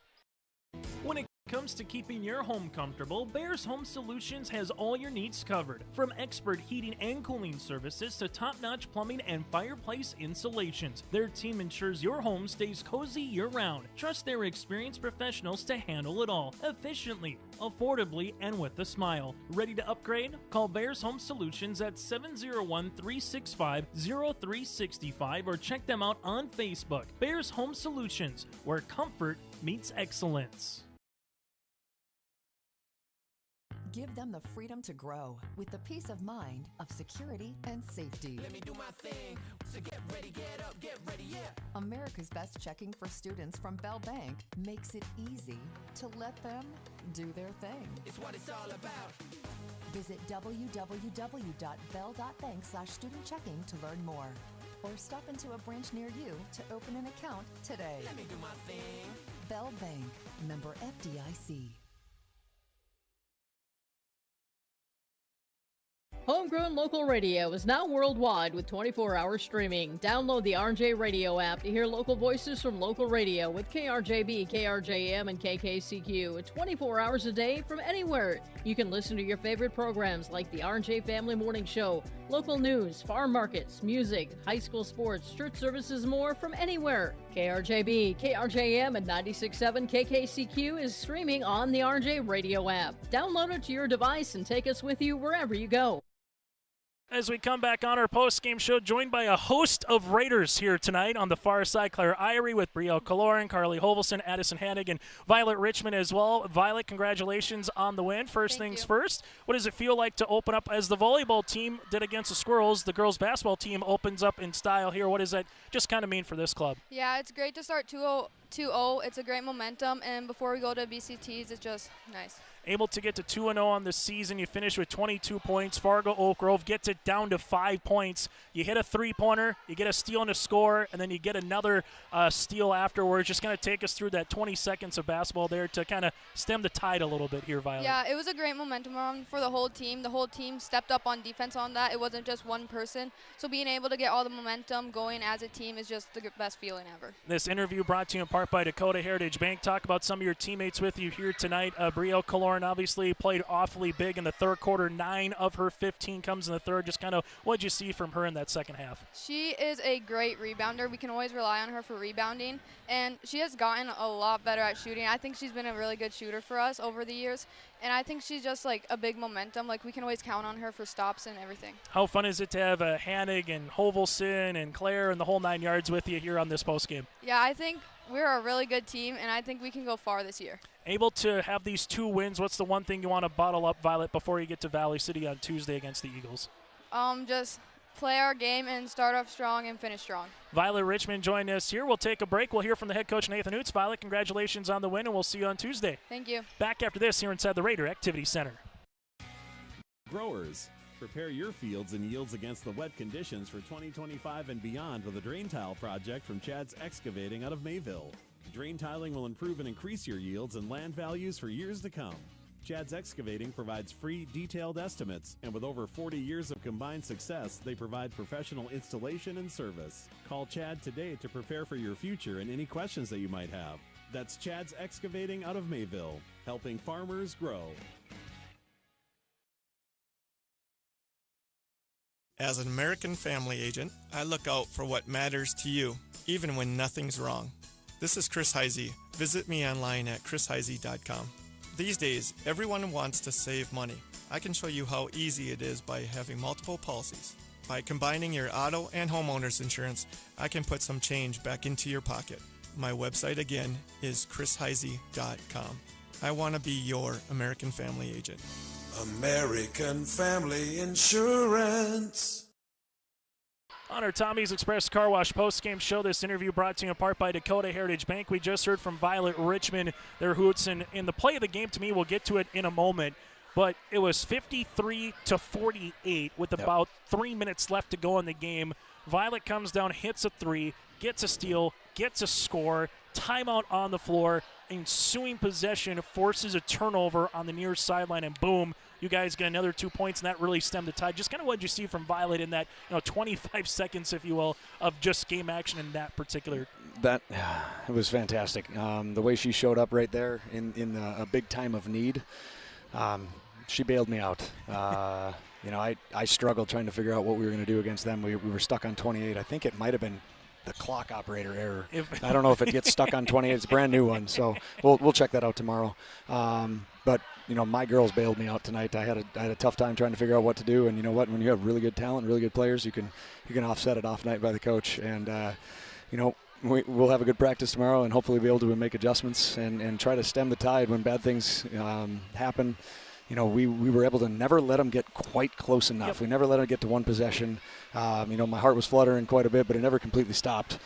When it comes to keeping your home comfortable, Bears Home Solutions has all your needs covered. From expert heating and cooling services to top-notch plumbing and fireplace installations, their team ensures your home stays cozy year-round. Trust their experienced professionals to handle it all efficiently, affordably, and with a smile. Ready to upgrade? Call Bears Home Solutions at 701-365-0365 or check them out on Facebook. Bears Home Solutions, where comfort meets excellence. Give them the freedom to grow with the peace of mind of security and safety. Let me do my thing. So get ready, get up, get ready, yeah. America's Best Checking for students from Bell Bank makes it easy to let them do their thing. It's what it's all about. Visit www.bell.bank/student-checking to learn more. Or stop into a branch near you to open an account today. Let me do my thing. Bell Bank, member FDIC. Homegrown local radio is now worldwide with 24-hour streaming. Download the RJ Radio app to hear local voices from local radio with KRJB, KRJM, and KKCQ. 24 hours a day from anywhere. You can listen to your favorite programs like the RJ Family Morning Show, local news, farm markets, music, high school sports, church services, more from anywhere. KRJB, KRJM, and 96.7 KKCQ is streaming on the RJ Radio app. Download it to your device and take us with you wherever you go. As we come back on our post-game show, joined by a host of Raiders here tonight on the far side. Claire Irie with Brielle Kaloran, Carly Hovelson, Addison Hannig, and Violet Richmond as well. Violet, congratulations on the win. First things first, what does it feel like to open up as the volleyball team did against the Squirrels? The girls basketball team opens up in style here. What does that just kind of mean for this club? Yeah, it's great to start 2-0. It's a great momentum, and before we go to BCTs, it's just nice. Able to get to 2-0 on the season. You finish with 22 points. Fargo Oak Grove gets it down to 5 points. You hit a three-pointer, you get a steal and a score, and then you get another steal afterwards. Just going to take us through that 20 seconds of basketball there to kind of stem the tide a little bit here, Violet. Yeah, it was a great momentum run for the whole team. The whole team stepped up on defense on that. It wasn't just one person. So being able to get all the momentum going as a team is just the best feeling ever. This interview brought to you in part by Dakota Heritage Bank. Talk about some of your teammates with you here tonight. Brielle Kaloran obviously played awfully big in the third quarter. 9 of her 15 comes in the third. Just kind of what did you see from her in that second half? She is a great rebounder. We can always rely on her for rebounding, and she has gotten a lot better at shooting. I think she's been a really good shooter for us over the years, and I think she's just like a big momentum. Like we can always count on her for stops and everything. How fun is it to have Hannig and Hovelson and Claire and the whole 9 yards with you here on this postgame? Yeah, I think we're a really good team, and I think we can go far this year. Able to have these 2 wins, what's the one thing you want to bottle up, Violet, before you get to Valley City on Tuesday against the Eagles? Just play our game and start off strong and finish strong. Violet Richmond joined us here. We'll take a break. We'll hear from the head coach, Nathan Oots. Violet, congratulations on the win, and we'll see you on Tuesday. Thank you. Back after this here inside the Raider Activity Center. Growers, prepare your fields and yields against the wet conditions for 2025 and beyond with a drain tile project from Chad's Excavating out of Mayville. Drain tiling will improve and increase your yields and land values for years to come. Chad's Excavating provides free, detailed estimates, and with over 40 years of combined success, they provide professional installation and service. Call Chad today to prepare for your future and any questions that you might have. That's Chad's Excavating out of Mayville, helping farmers grow. As an American Family Agent, I look out for what matters to you, even when nothing's wrong. This is Chris Heisey. Visit me online at chrisheisey.com. These days, everyone wants to save money. I can show you how easy it is by having multiple policies. By combining your auto and homeowner's insurance, I can put some change back into your pocket. My website again is chrisheisey.com. I want to be your American Family Agent. American Family Insurance. On our Tommy's Express Car Wash post-game show, this interview brought to you in part by Dakota Heritage Bank. We just heard from Violet Richmond, their hoots, and in the play of the game, to me, we'll get to it in a moment, but it was 53-48 with about 3 minutes left to go in the game. Violet comes down, hits a three, gets a steal, gets a score, timeout on the floor, ensuing possession forces a turnover on the near sideline, and boom, you guys get another 2 points, and that really stemmed the tide. Just kind of what did you see from Violet in that 25 seconds, if you will, of just game action in that particular it was fantastic. The way she showed up right there in a big time of need, she bailed me out. I struggled trying to figure out what we were going to do against them. We were stuck on 28. I think it might have been the clock operator error. I don't know if it gets stuck on 28. It's a brand new one, so we'll check that out tomorrow. But my girls bailed me out tonight. I had a tough time trying to figure out what to do. And you know what? When you have really good talent, really good players, you can offset it off night by the coach. And we'll have a good practice tomorrow, and hopefully be able to make adjustments and try to stem the tide when bad things happen. We were able to never let them get quite close enough. Yep. We never let them get to one possession. My heart was fluttering quite a bit, but it never completely stopped.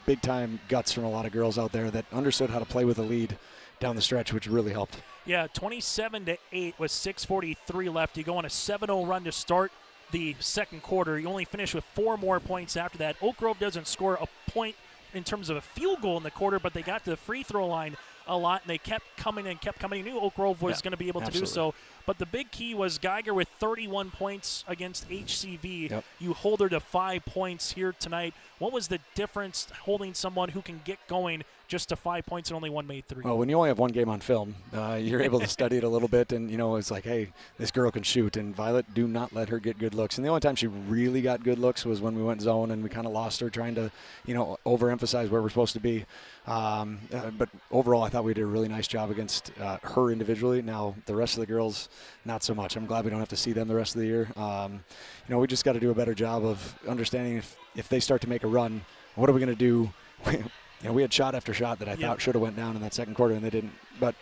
Big time guts from a lot of girls out there that understood how to play with a lead down the stretch, which really helped. Yeah, 27-8 with 6:43 left. You go on a 7-0 run to start the second quarter. You only finish with 4 more points after that. Oak Grove doesn't score a point in terms of a field goal in the quarter, but they got to the free throw line a lot, and they kept coming and kept coming. You knew Oak Grove was going to be able to do so. But the big key was Geiger with 31 points against HCV. Yep. You hold her to 5 points here tonight. What was the difference holding someone who can get going just to 5 points and only one made 3? Well, when you only have one game on film, you're able to study it a little bit, and it's like, hey, this girl can shoot. And Violet, do not let her get good looks. And the only time she really got good looks was when we went zone and we kind of lost her trying to, overemphasize where we're supposed to be. But overall, I thought we did a really nice job against her individually. Now, the rest of the girls, not so much. I'm glad we don't have to see them the rest of the year. We just got to do a better job of understanding if they start to make a run, what are we going to do? We had shot after shot that I thought should have went down in that second quarter, and they didn't. But,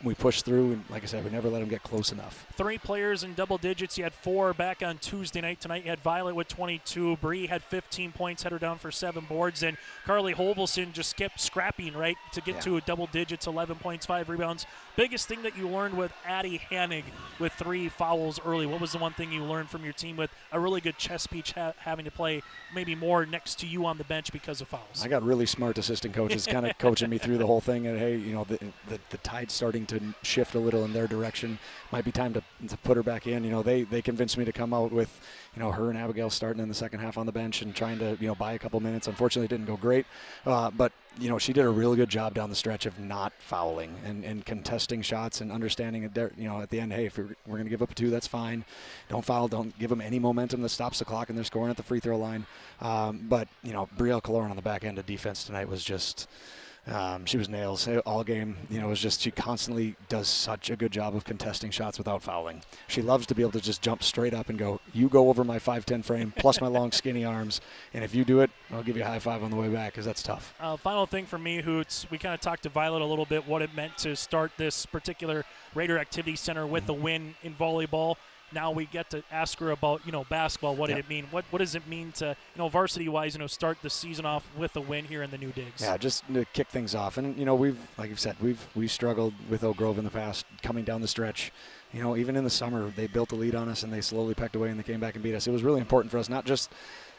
we pushed through, and like I said, we never let them get close enough. 3 players in double digits. You had 4 back on Tuesday night. Tonight you had Violet with 22. Bree had 15 points, had her down for 7 boards. And Carly Holvelson just kept scrapping, right, to get to a double digits, 11 points, 5 rebounds. Biggest thing that you learned with Addie Hanig with 3 fouls early. What was the one thing you learned from your team with a really good chess piece having to play maybe more next to you on the bench because of fouls? I got really smart assistant coaches kind of coaching me through the whole thing. And, hey, the tide's starting to shift a little in their direction. Might be time to put her back in. They convinced me to come out with, her and Abigail starting in the second half on the bench and trying to, buy a couple minutes. Unfortunately, it didn't go great. But she did a really good job down the stretch of not fouling and contesting shots and understanding it there, at the end, hey, if we're going to give up a 2, that's fine. Don't foul. Don't give them any momentum that stops the clock, and they're scoring at the free throw line. But Brielle Caloran on the back end of defense tonight was just she was nails all game. It was just she constantly does such a good job of contesting shots without fouling. She loves to be able to just jump straight up and go, you go over my 5'10" frame plus my long skinny arms, and if you do it, I'll give you a high five on the way back, because that's tough. Final thing for me, Hoots, we kind of talked to Violet a little bit what it meant to start this particular Raider Activity Center with a win in volleyball. Now we get to ask her about, basketball. What did it mean? What does it mean to, varsity-wise, start the season off with a win here in the new digs? Yeah, just to kick things off. And, we've, like you've said, we've struggled with Oak Grove in the past, coming down the stretch. Even in the summer, they built a lead on us, and they slowly pecked away, and they came back and beat us. It was really important for us, not just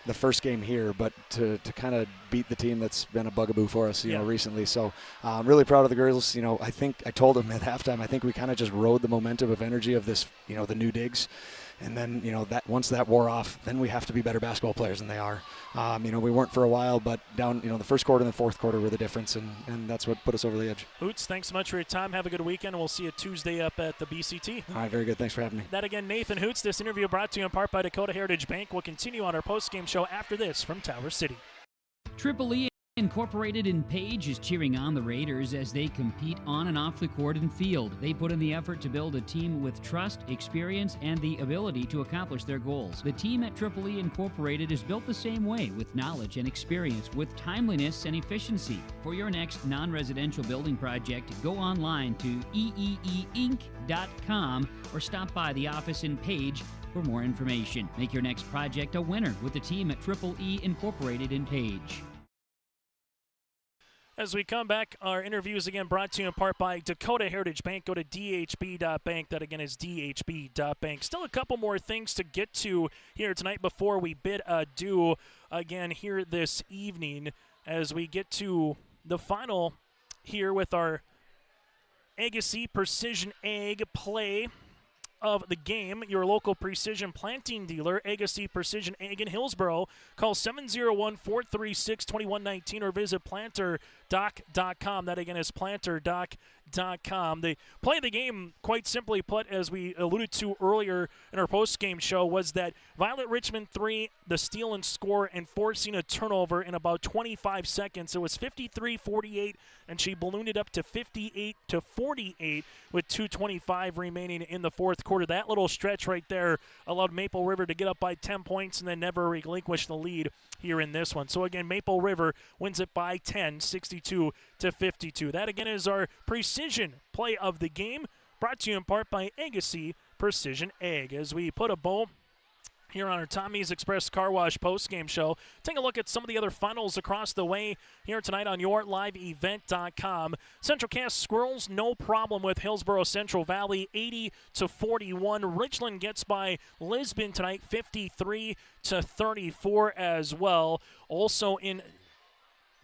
the first game here, but to kind of beat the team that's been a bugaboo for us, recently. So I'm really proud of the girls. I think I told them at halftime, I think we kind of just rode the momentum of energy of this, the new digs. And then, that once that wore off, then we have to be better basketball players than they are. We weren't for a while, but down, the first quarter and the fourth quarter were the difference, and that's what put us over the edge. Hoots, thanks so much for your time. Have a good weekend, and we'll see you Tuesday up at the BCT. All right, very good. Thanks for having me. That again, Nathan Hoots. This interview brought to you in part by Dakota Heritage Bank. We'll continue on our post-game show after this from Tower City. Triple E Incorporated in Page is cheering on the Raiders as they compete on and off the court and field. They put in the effort to build a team with trust, experience, and the ability to accomplish their goals. The team at Triple E Incorporated is built the same way, with knowledge and experience, with timeliness and efficiency. For your next non-residential building project, go online to eeeinc.com or stop by the office in Page for more information. Make your next project a winner with the team at Triple E Incorporated in Page. As we come back, our interview is again brought to you in part by Dakota Heritage Bank. Go to dhb.bank. That again is dhb.bank. Still a couple more things to get to here tonight before we bid adieu again here this evening as we get to the final here with our Agassi Precision Ag play of the game, your local precision planting dealer, Agassiz Precision Ag in Hillsboro. Call 701-436-2119 or visit planterdoc.com. That again is planterdoc.com. The play of the game, quite simply put, as we alluded to earlier in our post-game show, was that Violet Richmond 3, the steal and score, and forcing a turnover in about 25 seconds. It was 53-48, and she ballooned it up to 58-48 with 2:25 remaining in the fourth quarter. That little stretch right there allowed Maple River to get up by 10 points and then never relinquish the lead here in this one. So again, Maple River wins it by 10, 62-52. That again is our precision play of the game, brought to you in part by Agassiz Precision Ag. As we put a bow here on our Tommy's Express Car Wash post-game show, take a look at some of the other finals across the way here tonight on yourliveevent.com. Central Cass Squirrels, no problem with Hillsboro Central Valley, 80-41. Richland gets by Lisbon tonight, 53-34 as well. Also in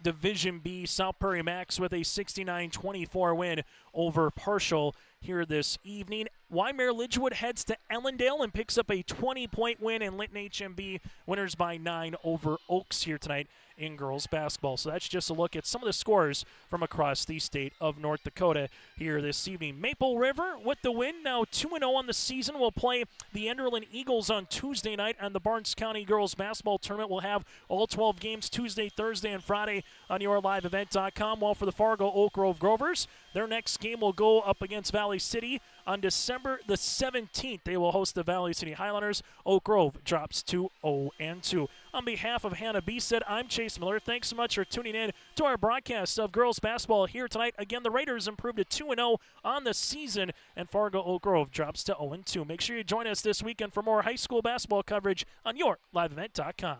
Division B, South Prairie Max with a 69-24 win over Partial here this evening. Wymer Lidgewood heads to Ellendale and picks up a 20-point win, and Linton HMB winners by 9 over Oaks here tonight in girls basketball. So that's just a look at some of the scores from across the state of North Dakota here this evening. Maple River with the win, now 2-0 on the season. Will play the Enderlin Eagles on Tuesday night, and the Barnes County girls basketball tournament will have all 12 games Tuesday, Thursday, and Friday on yourliveevent.com. While for the Fargo Oak Grove Grovers, their next game will go up against Valley City on December the 17th. They will host the Valley City Highlanders. Oak Grove drops to 0-2. On behalf of Hannah B. said, I'm Chase Miller. Thanks so much for tuning in to our broadcast of girls basketball here tonight. Again, the Raiders improved to 2-0 on the season, and Fargo Oak Grove drops to 0-2. Make sure you join us this weekend for more high school basketball coverage on yourliveevent.com.